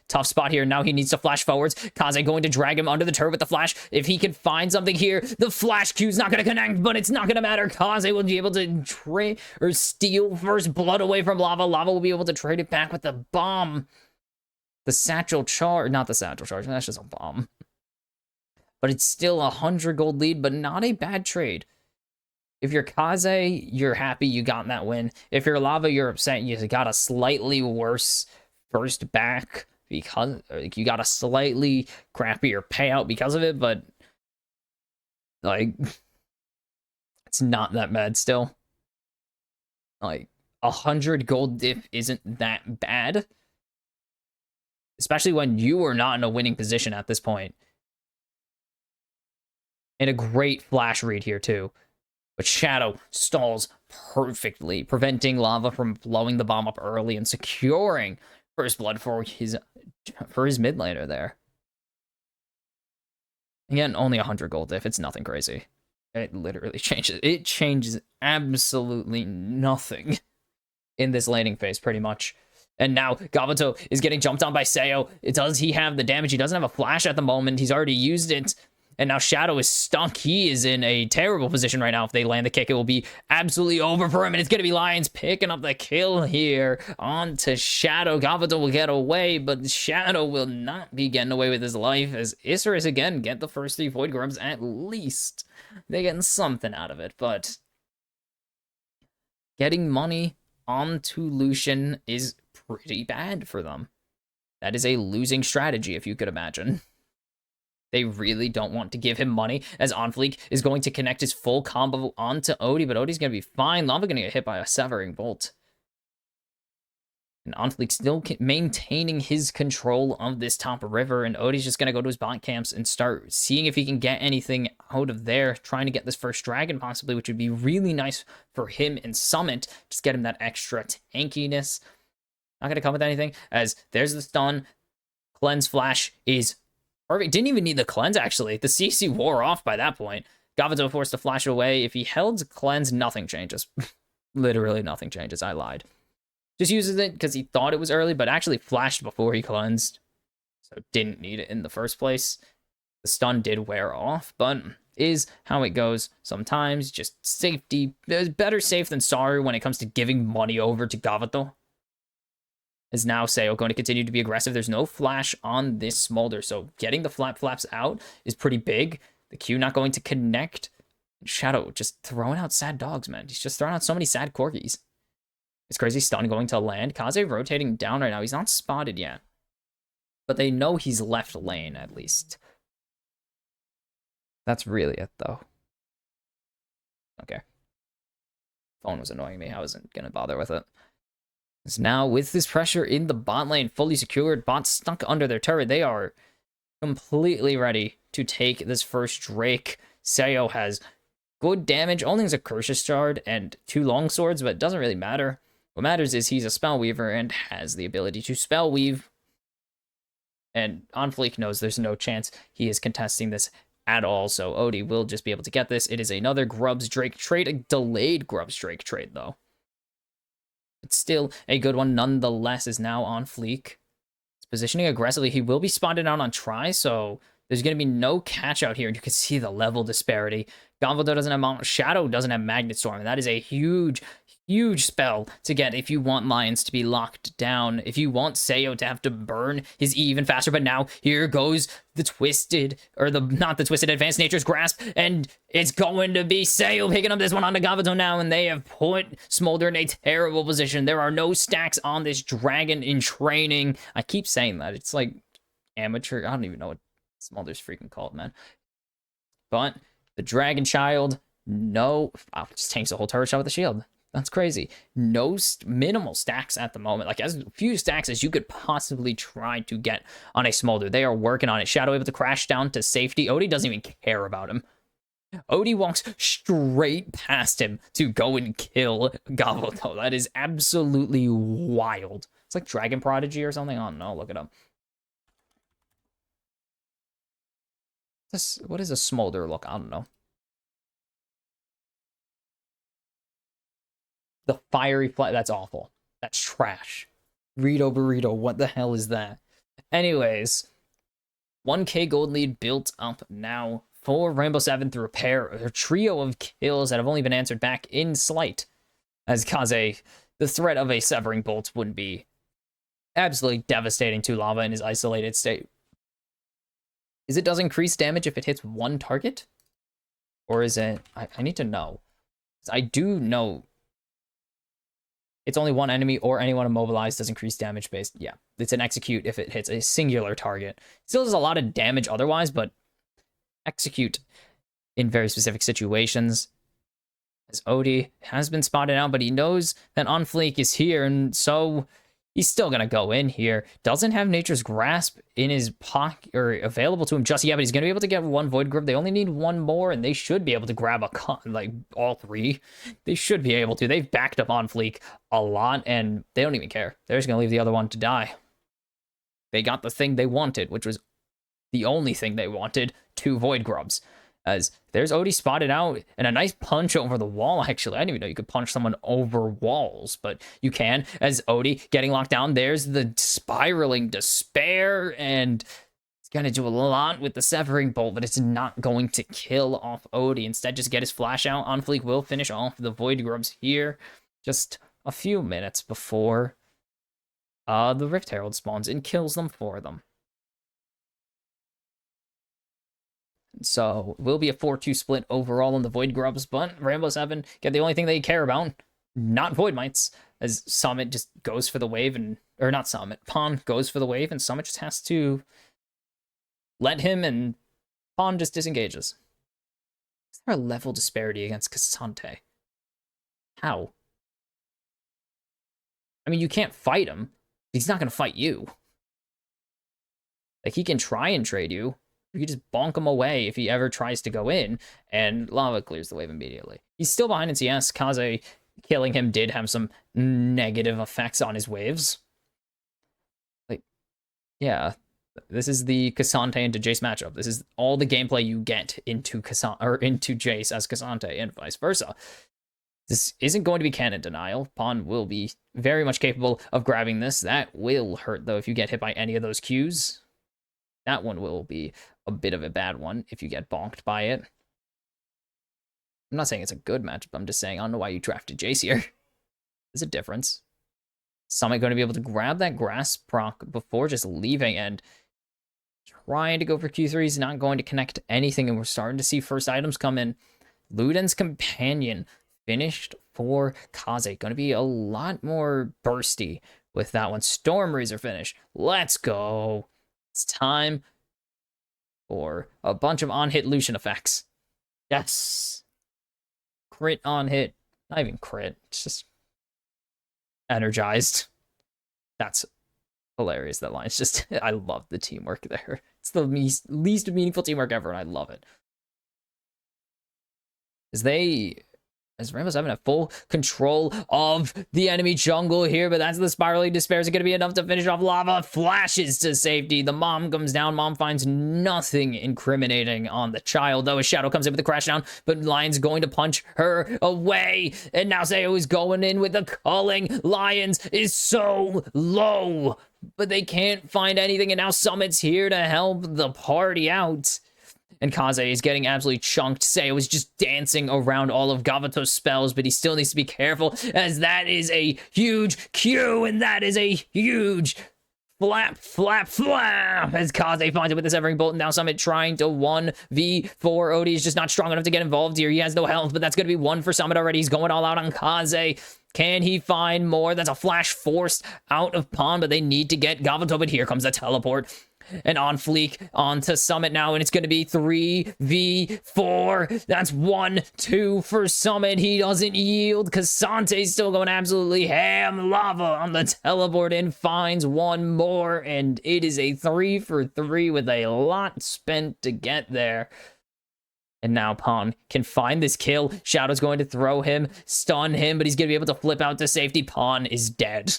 A: tough spot here. Now he needs to flash forwards. Kaze going to drag him under the turret with the flash. If he can find something here, the flash Q's not going to connect, but it's not going to matter. Kaze will be able to trade or steal first blood away from Lava. Lava will be able to trade it back with the bomb. The satchel charge, not the satchel charge, that's just a bomb. But it's still 100 gold lead, but not a bad trade. If you're Kaze, you're happy you got that win. If you're Lava, you're upset you got a slightly worse first back because like, you got a slightly crappier payout because of it, but like it's not that bad still. Like 100 gold diff isn't that bad, especially when you are not in a winning position at this point. And a great flash read here too. But Shadow stalls perfectly, preventing Lava from blowing the bomb up early and securing first blood for his mid laner there. Again, only 100 gold diff. It's nothing crazy. It literally changes. It changes absolutely nothing in this laning phase, pretty much. And now Gavato is getting jumped on by Seo. Does he have the damage? He doesn't have a flash at the moment. He's already used it. And now Shadow is stuck. He is in a terrible position right now. If they land the kick, it will be absolutely over for him. And it's going to be Lions picking up the kill here onto Shadow. Gavato will get away, but Shadow will not be getting away with his life, as Isurus again get the first 3 Void Grubs at least. They're getting something out of it, but getting money onto Lucian is pretty bad for them. That is a losing strategy, if you could imagine. They really don't want to give him money, as Onfleek is going to connect his full combo onto Odie, but Odie's going to be fine. Lava going to get hit by a Severing Bolt. And Onfleek still maintaining his control of this top river, and Odie's just going to go to his bot camps and start seeing if he can get anything out of there, trying to get this first dragon possibly, which would be really nice for him in Summit. Just get him that extra tankiness. Not going to come with anything, as there's the stun. Cleanse Flash is perfect. Didn't even need the cleanse, actually. The CC wore off by that point. Gavato forced to flash it away. If he held cleanse, nothing changes. Literally nothing changes. I lied. Just uses it because he thought it was early, but actually flashed before he cleansed. So didn't need it in the first place. The stun did wear off, but is how it goes sometimes. Just safety. There's better safe than sorry when it comes to giving money over to Gavato. Is now Seo going to continue to be aggressive. There's no flash on this Smolder, so getting the flaps out is pretty big. The Q not going to connect. Shadow just throwing out sad dogs, man. He's just throwing out so many sad corgis. It's crazy. Stun going to land. Kaze rotating down right now. He's not spotted yet, but they know he's left lane at least. That's really it, though. Okay. Phone was annoying me. I wasn't going to bother with it. So now, with this pressure in the bot lane fully secured, bots stuck under their turret, they are completely ready to take this first Drake. Sayo has good damage, only has a Cursus Shard and 2 long swords, but it doesn't really matter. What matters is he's a Spellweaver and has the ability to Spell Weave. And Unofficial knows there's no chance he is contesting this at all, so Odie will just be able to get this. It is another Grubs Drake trade, a delayed Grubs Drake trade, though. It's still a good one nonetheless, is now on Fleek. He's positioning aggressively. He will be spotted out on try, so there's going to be no catch out here. And you can see the level disparity. Galvado doesn't have Mount Shadow, doesn't have Magnet Storm. And that is a huge, huge spell to get if you want Lions to be locked down. If you want Sayo to have to burn his E even faster. But now here goes the twisted, or the not the twisted, Advanced Nature's Grasp. And it's going to be Sayo picking up this one onto Galvado now. And they have put Smolder in a terrible position. There are no stacks on this dragon in training. I keep saying that. It's like amateur. I don't even know what Smolder's freaking called, man. But the Dragon Child, no. Wow, just tanks the whole turret shot with the shield. That's crazy. No minimal stacks at the moment. Like, as few stacks as you could possibly try to get on a Smolder. They are working on it. Shadow able to crash down to safety. Odie doesn't even care about him. Odie walks straight past him to go and kill Galvado. That is absolutely wild. It's like Dragon Prodigy or something. I don't know. Look it up. What is a Smolder look? I don't know. The fiery fly. That's awful. That's trash. Burrito. What the hell is that? Anyways, 1k gold lead built up now for Rainbow Seven through a trio of kills that have only been answered back in Slight. As Kaze, the threat of a Severing Bolt would be absolutely devastating to Lava in his isolated state. Is it does increase damage if it hits one target? Or is it... I need to know. I do know it's only one enemy or anyone immobilized does increase damage based. Yeah, it's an execute if it hits a singular target. Still does a lot of damage otherwise, but execute in very specific situations. As Odie has been spotted out, but he knows that Unofficial is here, and so he's still going to go in here. Doesn't have Nature's Grasp in his pocket or available to him just yet, but he's going to be able to get one Void Grip. They only need one more, and they should be able to grab like all three. They should be able to. They've backed up Unofficial a lot, and they don't even care. They're just going to leave the other one to die. They got the thing they wanted, which was the only thing they wanted, 2 Void Grubs. As there's Odie spotted out, and a nice punch over the wall, actually. I didn't even know you could punch someone over walls, but you can. As Odie getting locked down, there's the spiraling despair, and it's going to do a lot with the Severing Bolt, but it's not going to kill off Odie. Instead, just get his flash out. Unofficial will finish off the Void Grubs here just a few minutes before the Rift Herald spawns and kills them for them. So, it will be a 4-2 split overall on the Void Grubs, but Rainbow Seven get the only thing they care about, not Void Mites, as Summit just goes for the wave, or not Summit, Pawn goes for the wave, and Summit just has to let him, and Pawn just disengages. Is there a level disparity against Cassante? How? I mean, you can't fight him. He's not going to fight you. Like, he can try and trade you. You can just bonk him away if he ever tries to go in, and Lava clears the wave immediately. He's still behind in CS. Kaze killing him did have some negative effects on his waves. Like, yeah, this is the Cassante into Jace matchup. This is all the gameplay you get into into Jace as Cassante, and vice versa. This isn't going to be cannon denial. Pawn will be very much capable of grabbing this. That will hurt, though, if you get hit by any of those Qs. That one will be a bit of a bad one if you get bonked by it. I'm not saying it's a good matchup. I'm just saying I don't know why you drafted Jace here. There's a difference. Summit going to be able to grab that Grasp proc before just leaving, and trying to go for Q3 is not going to connect to anything, and we're starting to see first items come in. Luden's Companion finished for Kaze. Going to be a lot more bursty with that one. Storm Razor finish. Let's go. It's time for a bunch of on-hit Lucian effects. Yes. Crit on hit. Not even crit. It's just energized. That's hilarious. That line. It's just, I love the teamwork there. It's the least meaningful teamwork ever, and I love it. As Rainbow Seven have full control of the enemy jungle here, but that's the spiraling despair. Is it going to be enough to finish off Lava? Flashes to safety. The mom comes down. Mom finds nothing incriminating on the child, though. A shadow comes in with a crash down, but Lion's going to punch her away. And now Sayo is going in with the culling. Lions is so low, but they can't find anything, and now Summit's here to help the party out. And Kaze is getting absolutely chunked. Sayo is just dancing around all of Gavato's spells, but he still needs to be careful, as that is a huge Q, and that is a huge flap, as Kaze finds it with the Severing Bolt. And now Summit trying to 1v4. Odie is just not strong enough to get involved here. He has no health, but that's going to be one for Summit already. He's going all out on Kaze. Can he find more? That's a flash forced out of Pawn, but they need to get Gavato, but here comes the teleport. And on fleek onto Summit now, and it's going to be 3v4. That's 1-2 for Summit. He doesn't yield. Casante's still going absolutely ham. Lava on the teleport and finds one more, and it is a 3 for 3 with a lot spent to get there. And now Pawn can find this kill. Shadow's going to throw him, stun him, but he's going to be able to flip out to safety. Pawn is dead.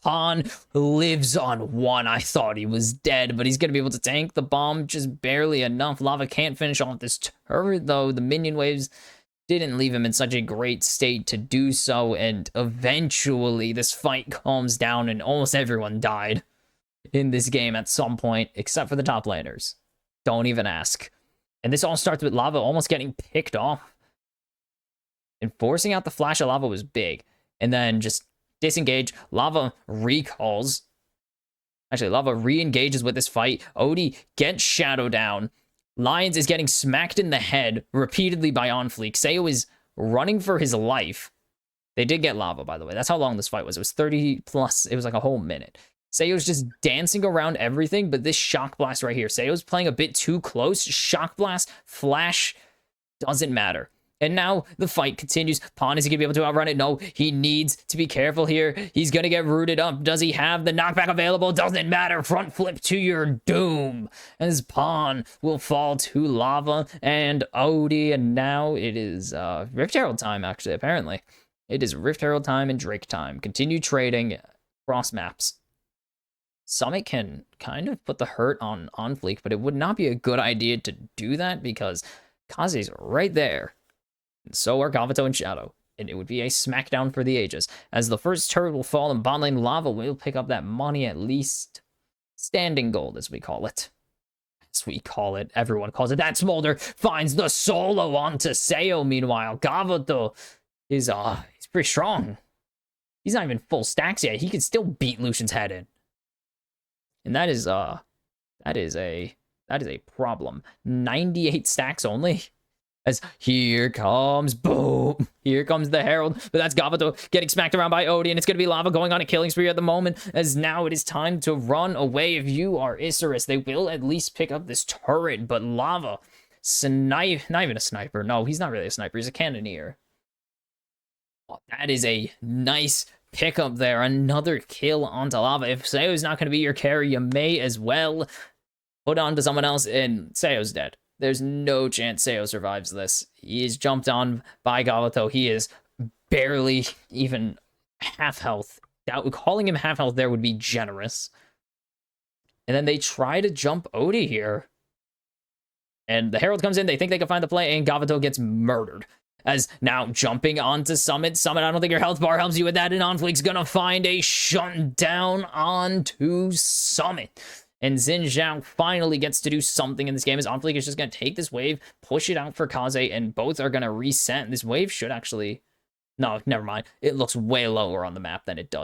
A: Pawn lives on 1. I thought he was dead, but he's going to be able to tank the bomb just barely enough. Lava can't finish off this turret, though. The minion waves didn't leave him in such a great state to do so, and eventually this fight calms down, and almost everyone died in this game at some point, except for the top laners. Don't even ask. And this all starts with Lava almost getting picked off. And forcing out the flash of Lava was big. And then just disengage. Lava recalls. Actually, Lava re-engages with this fight. Odie gets Shadow down. Lions is getting smacked in the head repeatedly by Onfleek. Sayo is running for his life. They did get Lava, by the way. That's how long this fight was. It was 30 plus. It was like a whole minute. Sayo's just dancing around everything, but this Shock Blast right here. Sayo's playing a bit too close. Shock Blast, Flash, doesn't matter. And now the fight continues. Pawn, is he going to be able to outrun it? No, he needs to be careful here. He's going to get rooted up. Does he have the knockback available? Doesn't matter. Front flip to your doom. As Pawn will fall to Lava and Odie. And now it is Rift Herald time, actually, apparently. It is Rift Herald time and Drake time. Continue trading cross maps. Summit can kind of put the hurt on Fleek, but it would not be a good idea to do that because Kaze's right there. And so are Gavato and Shadow, and it would be a smackdown for the ages. As the first turret will fall and bot lane Lava will pick up that money, at least standing gold, as we call it. As we call it, everyone calls it. That Smolder finds the solo onto Sayo. Meanwhile, Gavato is he's pretty strong. He's not even full stacks yet. He can still beat Lucian's head in. And that is a problem. 98 stacks only. As here comes, boom, here comes the Herald, but that's Gavato getting smacked around by Odie, and it's going to be Lava going on a killing spree at the moment, as now it is time to run away. If you are Isurus, they will at least pick up this turret, but Lava, not even a sniper, no, he's not really a sniper, he's a cannoneer. Oh, that is a nice pickup there, another kill onto Lava. If Sayo's not going to be your carry, you may as well put on to someone else, and Sayo's dead. There's no chance Sayo survives this. He is jumped on by Gavato. He is barely even half health. Calling him half health there would be generous. And then they try to jump Odie here. And the Herald comes in. They think they can find the play, and Gavato gets murdered. As now jumping onto Summit. Summit, I don't think your health bar helps you with that. And Onfleek's going to find a shutdown onto Summit. And Xin Zhao finally gets to do something in this game, as Onfleek is just going to take this wave, push it out for Kaze, and both are going to reset. This wave should actually... No, never mind. It looks way lower on the map than it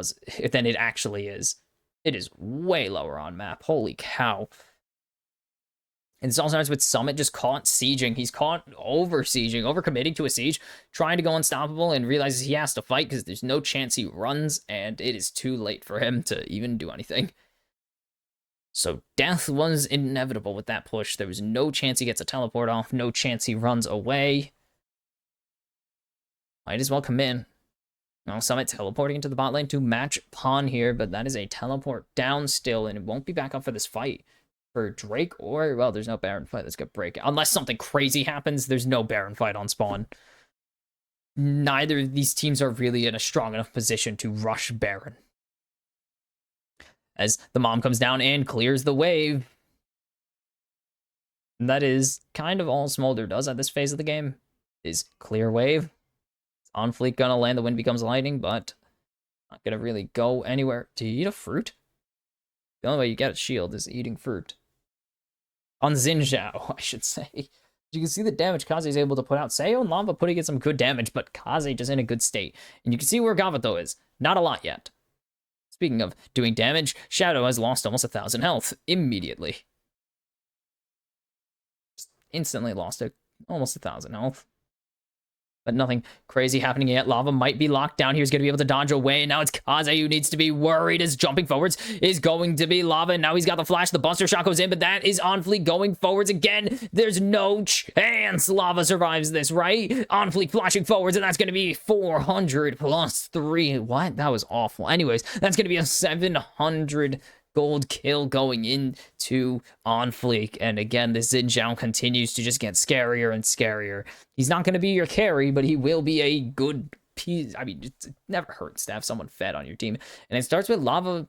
A: actually is. It is way lower on map. Holy cow. And this all starts with Summit just caught sieging. He's caught over-sieging, over-committing to a siege, trying to go unstoppable, and realizes he has to fight because there's no chance he runs, and it is too late for him to even do anything. So death was inevitable with that push. There was no chance he gets a teleport off, no chance he runs away. Might as well come in. Now, Summit teleporting into the bot lane to match Pawn here, but that is a teleport down still, and it won't be back up for this fight. For Drake or, well, there's no Baron fight. Let's get break. Unless something crazy happens, there's no Baron fight on spawn. Neither of these teams are really in a strong enough position to rush Baron. As the mom comes down and clears the wave. And that is kind of all Smolder does at this phase of the game, is clear wave. On fleek gonna land, the wind becomes lightning, but not gonna really go anywhere. Do you eat a fruit? The only way you get a shield is eating fruit. On Xin Zhao, I should say. You can see the damage Kaze is able to put out. Sayo and Lava putting in some good damage, but Kaze just in a good state. And you can see where Gavato is. Not a lot yet. Speaking of doing damage, Shadow has lost almost 1,000 health immediately. Just instantly lost almost 1,000 health. But nothing crazy happening yet. Lava might be locked down here. He's going to be able to dodge away. And now it's Kaze who needs to be worried as jumping forwards is going to be Lava. And now he's got the flash. The Buster Shot goes in, but that is On Fleek going forwards again. There's no chance Lava survives this, right? On Fleek flashing forwards, and that's going to be 400 plus 3. What? That was awful. Anyways, that's going to be a 700 gold kill going into On Fleek. And again, this Xin Zhao continues to just get scarier and scarier. He's not going to be your carry, but he will be a good piece. I mean, it never hurts to have someone fed on your team. And it starts with Lava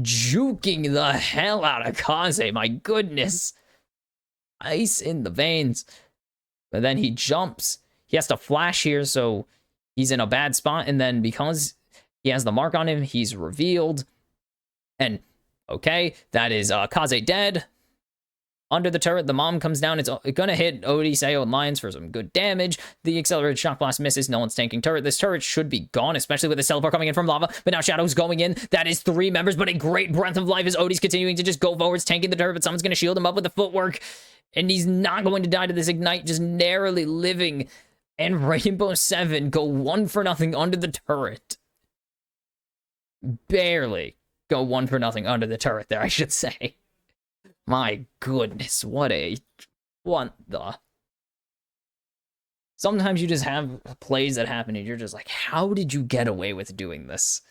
A: juking the hell out of Kaze. My goodness. Ice in the veins. But then he jumps. He has to flash here, so he's in a bad spot. And then because he has the mark on him, he's revealed. And okay, that is Kaze dead. Under the turret, the mom comes down. It's gonna hit Odie, Sayo, and Lions for some good damage. The accelerated shock blast misses. No one's tanking turret. This turret should be gone, especially with the teleport coming in from Lava. But now Shadow's going in. That is 3 members, but a great breath of life as Odie's continuing to just go forwards, tanking the turret, but someone's gonna shield him up with the footwork. And he's not going to die to this ignite, just narrowly living. And Rainbow 7 go 1-0 under the turret. Barely go 1-0 under the turret there, I should say. My goodness, what the... Sometimes you just have plays that happen and you're just like, how did you get away with doing this?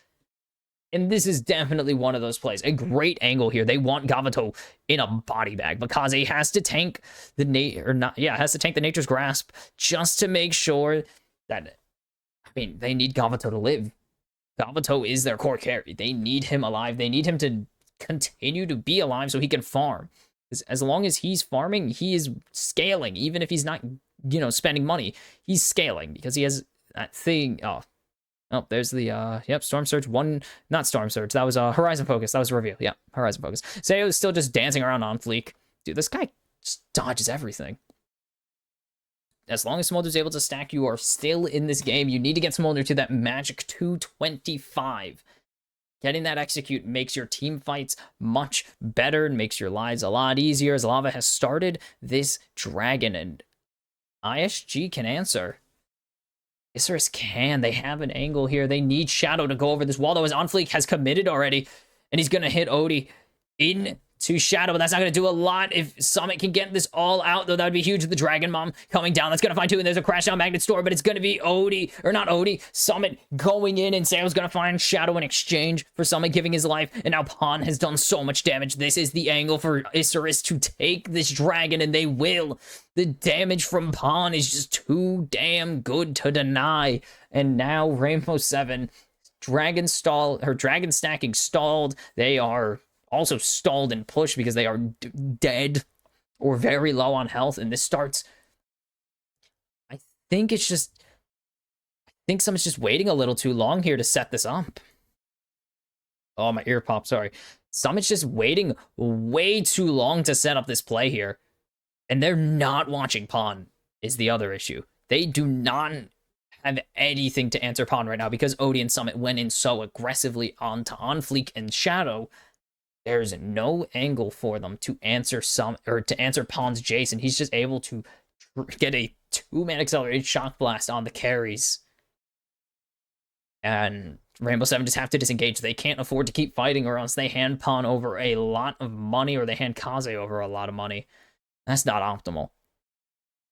A: And this is definitely one of those plays. A great angle here. They want Gavato in a body bag, but Kaze has to tank the Nature's Grasp just to make sure that, I mean, they need Gavato to live. Gavato is their core carry. They need him alive. They need him to continue to be alive so he can farm. As long as he's farming, he is scaling. Even if he's not, spending money, he's scaling because he has that thing. Oh, there's the, Storm Surge. Not Storm Surge. That was Horizon Focus. That was a reveal. Yeah, Horizon Focus. Sayo is still just dancing around On Fleek. Dude, this guy just dodges everything. As long as Smolder's able to stack, you are still in this game. You need to get Smolder to that magic 225. Getting that execute makes your team fights much better and makes your lives a lot easier as Lava has started this dragon. And ISG can answer. Isurus can. They have an angle here. They need Shadow to go over this wall, though, as On Fleek has committed already. And he's going to hit Odie into Shadow, but that's not going to do a lot. If Summit can get this all out, though, that would be huge. The Dragon Mom coming down. That's going to find 2, and there's a crash down Magnet Store, but it's going to be Summit going in, and Sam's going to find Shadow in exchange for Summit giving his life, and now Pawn has done so much damage. This is the angle for Isurus to take this dragon, and they will. The damage from Pawn is just too damn good to deny, and now Rainbow 7, dragon stacking stalled. They are also stalled and pushed because they are dead or very low on health. And this starts, I think someone's just waiting a little too long here to set this up. Oh, my ear popped, sorry. Summit's just waiting way too long to set up this play here. And they're not watching Pawn is the other issue. They do not have anything to answer Pawn right now because Odie and Summit went in so aggressively onto On Fleek and Shadow. There's no angle for them to answer Pawn's Jason. He's just able to get a 2-man accelerated shock blast on the carries. And Rainbow 7 just have to disengage. They can't afford to keep fighting or else they hand Pawn over a lot of money or they hand Kaze over a lot of money. That's not optimal.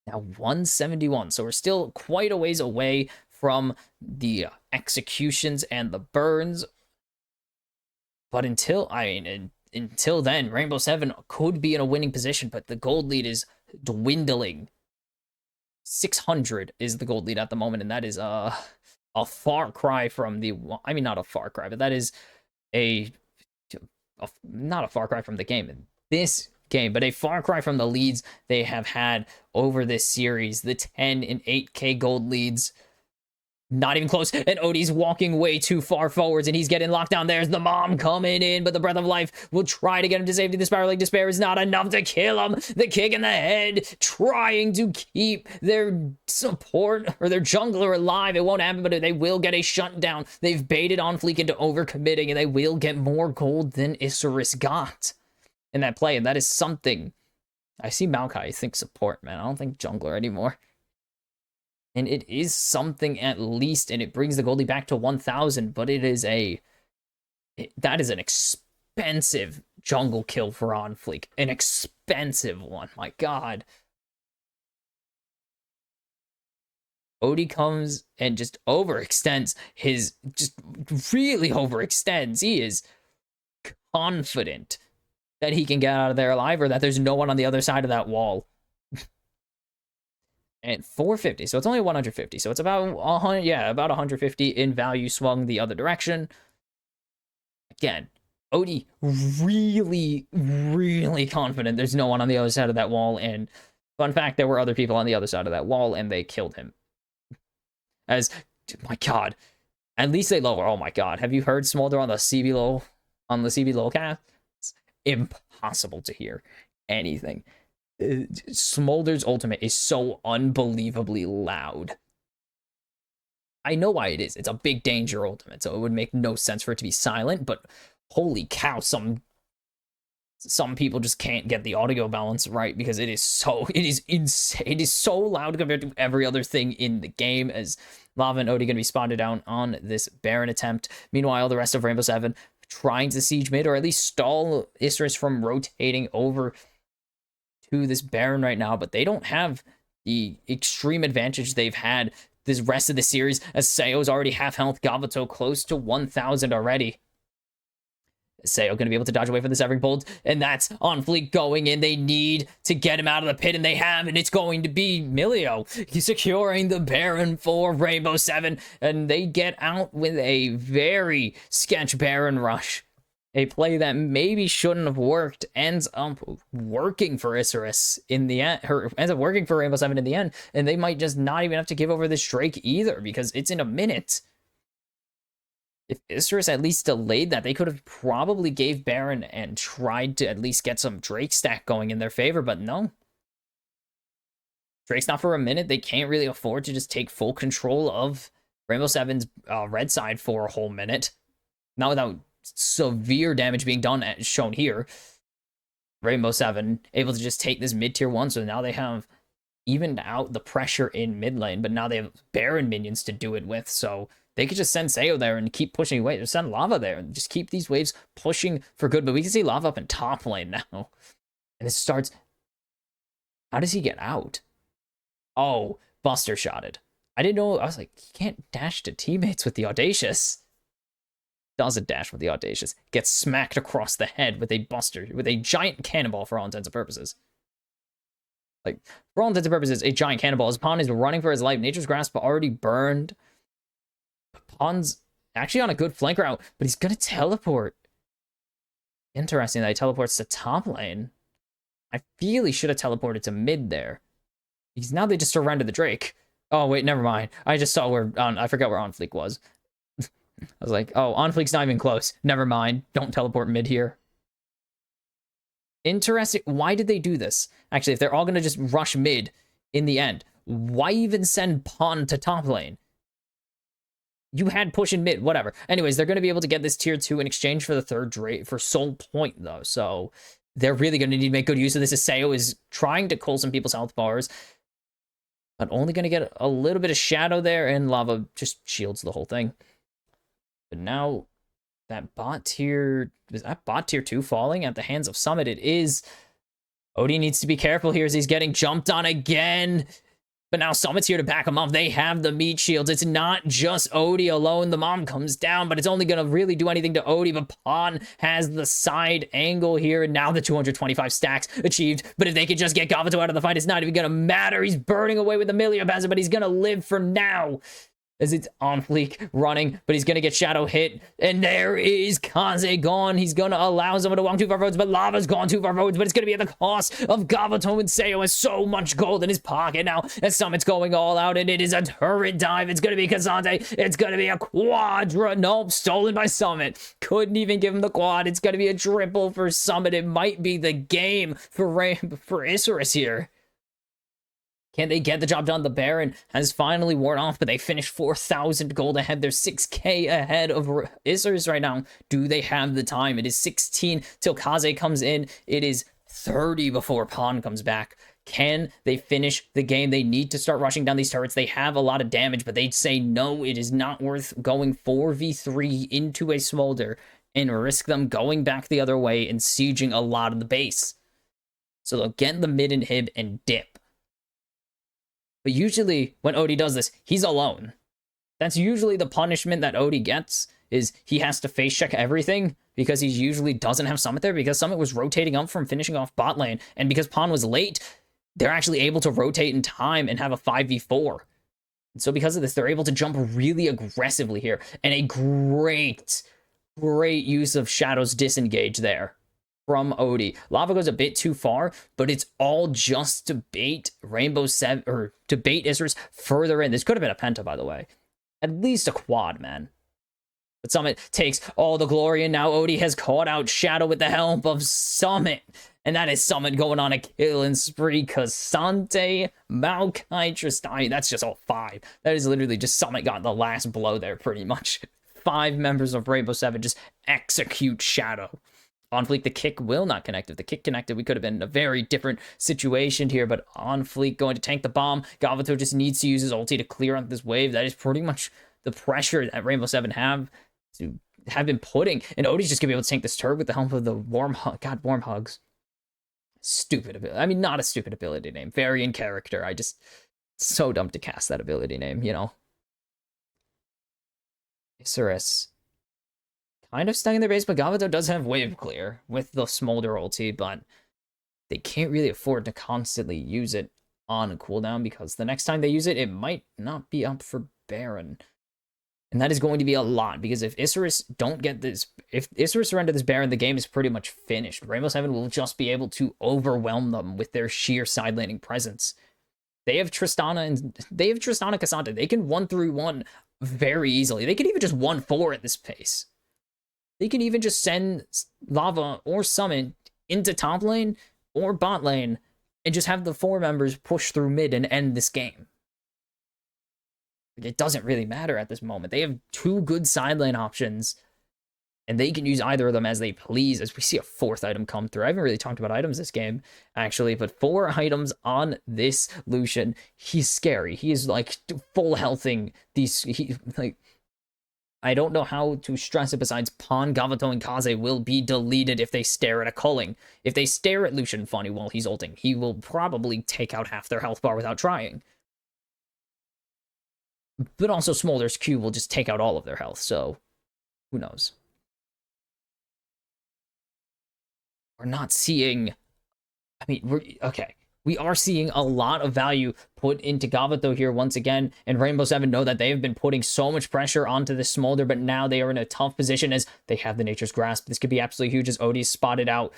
A: Now 171, so we're still quite a ways away from the executions and the burns. But until then, Rainbow Seven could be in a winning position, but the gold lead is dwindling. 600 is the gold lead at the moment, and that is a far cry from the. I mean, not a far cry, but that is not a far cry from the game in this game, but a far cry from the leads they have had over this series. The 10 and 8K gold leads. Not even close, and Odie's walking way too far forwards, and he's getting locked down. There's the mom coming in, but the Breath of Life will try to get him to safety. The Spiraling Despair is not enough to kill him. The kick in the head, trying to keep their support, or their jungler alive. It won't happen, but they will get a shutdown. They've baited On Fleek into overcommitting, and they will get more gold than Isurus got in that play, and that is something. I see Maokai, I think support, man. I don't think jungler anymore. And it is something at least, and it brings the goldie back to 1,000, but that is an expensive jungle kill for On Fleek. An expensive one, my god. Odie comes and just overextends really overextends. He is confident that he can get out of there alive, or that there's no one on the other side of that wall. And 450, so it's only 150, so it's about 100, yeah, about 150 in value swung the other direction. Again, Odie really, really confident there's no one on the other side of that wall, and fun fact, there were other people on the other side of that wall, and they killed him. As, my god, at least they lower, oh my god, have you heard Smolder on the CB low cast? It's impossible to hear anything. Smolder's ultimate is so unbelievably loud. I know why it is. It's a big danger ultimate, so it would make no sense for it to be silent, but holy cow, some people just can't get the audio balance right, because it is insane. It is so loud compared to every other thing in the game, as Lava and Odie gonna be spotted down on this Baron attempt. Meanwhile, the rest of Rainbow Seven trying to siege mid, or at least stall Isurus from rotating over to this Baron right now, but they don't have the extreme advantage they've had this rest of the series, as Seo's already half health, Gavato close to 1,000 already. Seo going to be able to dodge away from the Severing Bolt, and that's On Fleek going in. They need to get him out of the pit, and they have, and it's going to be Milio. He's securing the Baron for Rainbow Seven, and they get out with a very sketch Baron rush. A play that maybe shouldn't have worked ends up working for Isurus in the end, or ends up working for Rainbow Seven in the end, and they might just not even have to give over this Drake either, because it's in a minute. If Isurus at least delayed that, they could have probably gave Baron and tried to at least get some Drake stack going in their favor, but no. Drake's not for a minute. They can't really afford to just take full control of Rainbow Seven's red side for a whole minute. Not without severe damage being done, as shown here. Rainbow Seven able to just take this mid-tier 1, so now they have evened out the pressure in mid lane, but now they have Baron minions to do it with, so they could just send Seo there and keep pushing away. Just send Lava there and just keep these waves pushing for good, but we can see Lava up in top lane now. And it starts... How does he get out? Oh, Buster shotted. I didn't know... I was like, he can't dash to teammates with the Audacious. Doesn't dash with the Audacious. Gets smacked across the head with a Buster, with a giant cannonball for all intents and purposes. Like, for all intents and purposes, a giant cannonball. His pawn is running for his life. Nature's Grasp already burned. Pawn's actually on a good flank route, but he's gonna teleport. Interesting that he teleports to top lane. I feel he should have teleported to mid there. Because now they just surrender the Drake. Oh, wait, never mind. I just saw where... I forgot where On Fleek was. I was like, oh, On Fleek's not even close. Never mind. Don't teleport mid here. Interesting. Why did they do this? Actually, if they're all going to just rush mid in the end, why even send Pawn to top lane? You had push in mid, whatever. Anyways, they're going to be able to get this tier 2 in exchange for the third Drake, for Soul Point, though. So they're really going to need to make good use of this. Seo is trying to cull some people's health bars, but only going to get a little bit of shadow there, and Lava just shields the whole thing. But now that bot tier... Is that bot tier 2 falling at the hands of Summit? It is. Odie needs to be careful here as he's getting jumped on again. But now Summit's here to back him up. They have the meat shields. It's not just Odie alone. The mom comes down, but it's only going to really do anything to Odie. But Pawn has the side angle here. And now the 225 stacks achieved. But if they could just get Gavuto out of the fight, it's not even going to matter. He's burning away with the Miliopazza, but he's going to live for now. As it's on fleek running, but he's going to get shadow hit. And there is Kaze gone. He's going to allow someone to walk too far forwards, but Lava's gone too far forwards, but it's going to be at the cost of Gavuto, and Seo has so much gold in his pocket now as Summit's going all out, and it is a turret dive. It's going to be Kazante. It's going to be a quadra. Nope, stolen by Summit. Couldn't even give him the quad. It's going to be a triple for Summit. It might be the game for Isurus here. Can they get the job done? The Baron has finally worn off, but they finished 4,000 gold ahead. They're 6k ahead of Isurus right now. Do they have the time? It is 16 till Kaze comes in. It is 30 before Pawn comes back. Can they finish the game? They need to start rushing down these turrets. They have a lot of damage, but they say no, it is not worth going 4v3 into a Smolder and risk them going back the other way and sieging a lot of the base. So they'll get the mid inhib and dip. But usually when Odie does this, he's alone. That's usually the punishment that Odie gets, is he has to face check everything because he usually doesn't have Summit there, because Summit was rotating up from finishing off bot lane. And because Pawn was late, they're actually able to rotate in time and have a 5v4. And so because of this, they're able to jump really aggressively here. And a great use of Shadow's disengage there from Odie. Lava goes a bit too far, but it's all just to bait Rainbow 7, or to bait Isurus further in. This could have been a penta, by the way. At least a quad, man. But Summit takes all the glory, and now Odie has caught out Shadow with the help of Summit. And that is Summit going on a killing spree. Kazante, Maokai, Tristani. That's just all 5. That is literally just Summit got the last blow there, pretty much. 5 members of Rainbow 7 just execute Shadow. On fleek, the kick will not connect. If the kick connected, we could have been in a very different situation here, but on fleek going to tank the bomb. Gavuto just needs to use his ulti to clear out this wave. That is pretty much the pressure that Rainbow 7 have been putting. And Odie's just going to be able to tank this turret with the help of the warm hug. God, warm hugs. Stupid ability. I mean, not a stupid ability name. Very in character. So dumb to cast that ability name, you know? Isurus. Kind of stuck in their base, but Gavuto does have wave clear with the Smolder ulti, but they can't really afford to constantly use it on a cooldown, because the next time they use it, it might not be up for Baron. And that is going to be a lot, because if Isurus surrender this Baron, the game is pretty much finished. Rainbow 7 will just be able to overwhelm them with their sheer side laning presence. They have Tristana Cassandra. They can 1-3-1 very easily. They can even just 1-4 at this pace. They can even just send Lava or Summit into top lane or bot lane and just have the 4 members push through mid and end this game. It doesn't really matter at this moment. They have 2 good side lane options, and they can use either of them as they please, as we see a 4th item come through. I haven't really talked about items this game, actually, but 4 items on this Lucian. He's scary. He is, like, full healthing these... I don't know how to stress it besides Pawn, Gavuto, and Kaze will be deleted if they stare at a culling. If they stare at Lucian Funny while he's ulting, he will probably take out half their health bar without trying. But also Smolder's Q will just take out all of their health, so who knows? We're not seeing... I mean, okay. We are seeing a lot of value put into Gavuto here once again, and Rainbow 7 know that they have been putting so much pressure onto this Smolder, but now they are in a tough position as they have the Nature's Grasp. This could be absolutely huge as Odie's spotted out.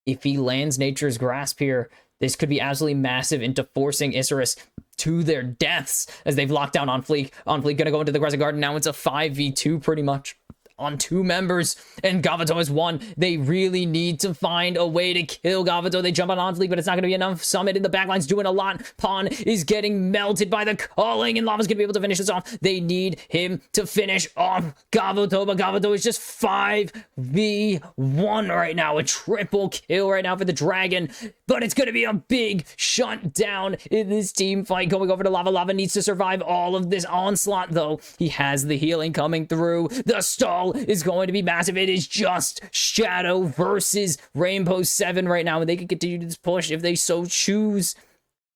A: If he lands Nature's Grasp here, this could be absolutely massive into forcing Isurus to their deaths as they've locked down on fleek. On fleek gonna go into the Crescent Garden. Now it's a 5v2 pretty much on 2 members, and Gavuto has 1. They really need to find a way to kill Gavuto. They jump on fleek, but it's not going to be enough. Summit in the backline's doing a lot. Pawn is getting melted by the calling, and Lava's going to be able to finish this off. They need him to finish off Gavuto, but Gavuto is just 5v1 right now. A triple kill right now for the Dragon, but it's going to be a big shutdown in this team fight going over to Lava. Lava needs to survive all of this onslaught, though. He has the healing coming through. The stall is going to be massive. It is just Shadow versus Rainbow 7 right now, and they can continue this push if they so choose.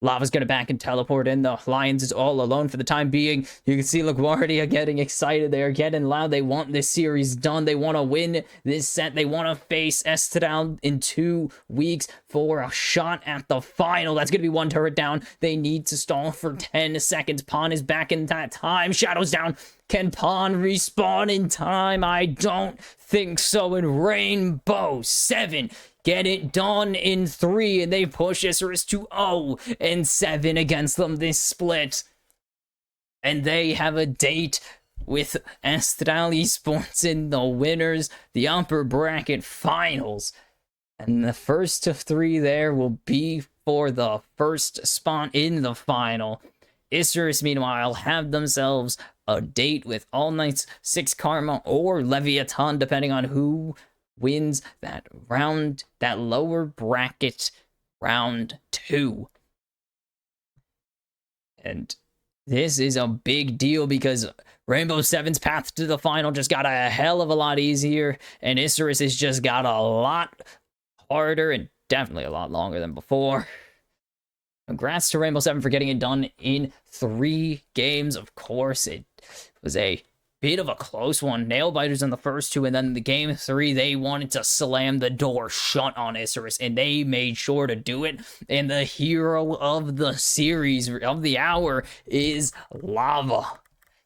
A: Lava's gonna back and teleport in. The Lions is all alone for the time being. You can see LaGuardia getting excited. They are getting loud. They want this series done. They want to win this set. They want to face Estradal in 2 weeks for a shot at the final. That's gonna be 1 turret down. They need to stall for 10 seconds. Pawn is back in that time. Shadows down. Can Pawn respawn in time? I don't think so. In Rainbow 7 get it done in 3, and they push Isurus to 0-7 against them this split. And they have a date with Estradal Esports in the winners, the upper bracket finals. And the first of 3 there will be for the first spot in the final. Isurus, meanwhile, have themselves a date with All Knights, 6 Karma, or Leviathan, depending on who wins that round, that lower bracket round 2. And this is a big deal because Rainbow 7's path to the final just got a hell of a lot easier, and Isurus has just got a lot harder and definitely a lot longer than before. Congrats to Rainbow 7 for getting it done in 3 games. Of course, it was a bit of a close one. Nail biters in the first 2, and then the game 3, they wanted to slam the door shut on Isurus, and they made sure to do it. And the hero of the series, of the hour, is Lava.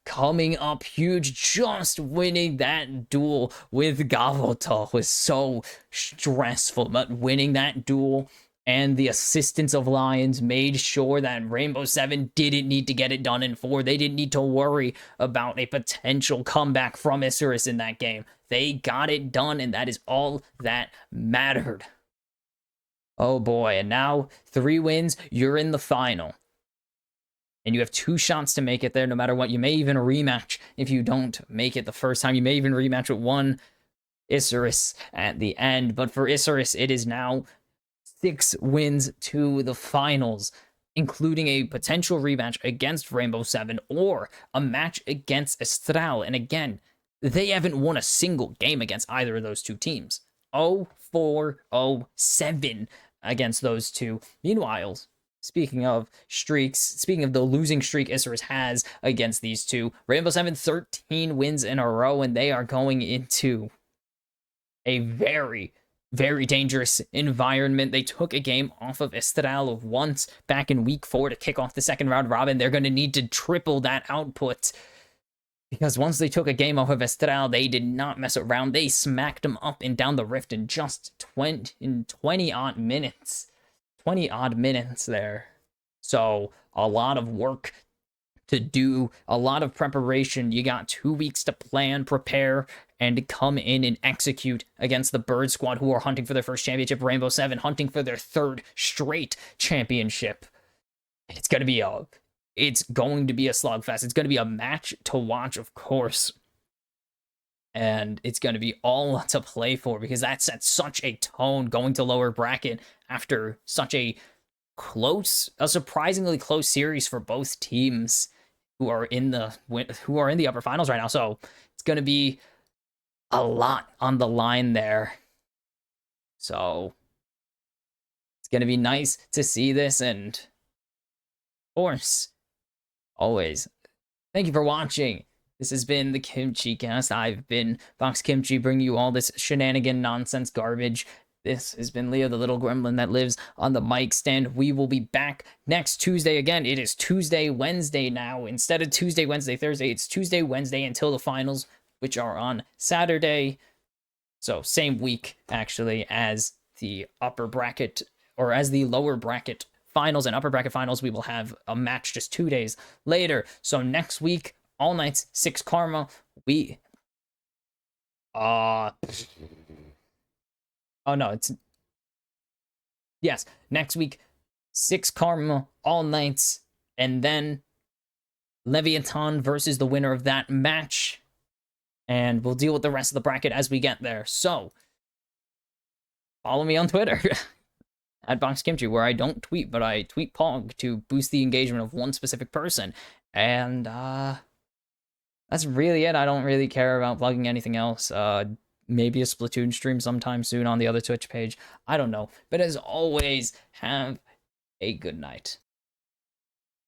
A: Coming up huge, just winning that duel with Gavota was so stressful, but winning that duel and the assistance of Lions made sure that Rainbow 7 didn't need to get it done in 4. They didn't need to worry about a potential comeback from Isurus in that game. They got it done, and that is all that mattered. Oh boy, and now 3 wins, you're in the final. And you have 2 shots to make it there, no matter what. You may even rematch if you don't make it the first time. You may even rematch with one Isurus at the end. But for Isurus, it is now 6 wins to the finals, including a potential rematch against Rainbow 7 or a match against Estradal. And again, they haven't won a single game against either of those 2 teams. 0-4-0-7 against those 2. Meanwhile, speaking of streaks, speaking of the losing streak Isurus has against these 2, Rainbow 7 13 wins in a row, and they are going into a very dangerous environment. They took a game off of Estradal once back in week 4 to kick off the second round robin. They're going to need to triple that output, because once they took a game off of Estradal, they did not mess around. They smacked them up and down the rift in just 20 odd minutes. 20 odd minutes there. So a lot of work to do, a lot of preparation. You got 2 weeks to plan, prepare, and come in and execute against the Bird Squad, who are hunting for their first championship. Rainbow 7 hunting for their 3rd straight championship. It's going to be a slugfest. It's going to be a match to watch, of course. And it's going to be all to play for, because that sets such a tone going to lower bracket after such a surprisingly close series for both teams who are in the upper finals right now. So it's going to be a lot on the line there. So it's going to be nice to see this, and of course, always, thank you for watching. This has been the Kimchi Cast. I've been Fox Kimchi, bringing you all this shenanigan nonsense garbage. This has been Leo, the little gremlin that lives on the mic stand. We will be back next Tuesday again. It is Tuesday, Wednesday now. Instead of Tuesday, Wednesday, Thursday, it's Tuesday, Wednesday until the finals, which are on Saturday. So same week, actually, as the upper bracket, or as the lower bracket finals and upper bracket finals. We will have a match just 2 days later. So next week, All Knights, 6 Karma. Oh, no, yes, next week, 6 Karma, All Knights, and then Leviathan versus the winner of that match. And we'll deal with the rest of the bracket as we get there. So, follow me on Twitter, at BoxKimchi, where I don't tweet, but I tweet Pog to boost the engagement of one specific person. And, that's really it. I don't really care about plugging anything else. Maybe a Splatoon stream sometime soon on the other Twitch page. I don't know. But as always, have a good night.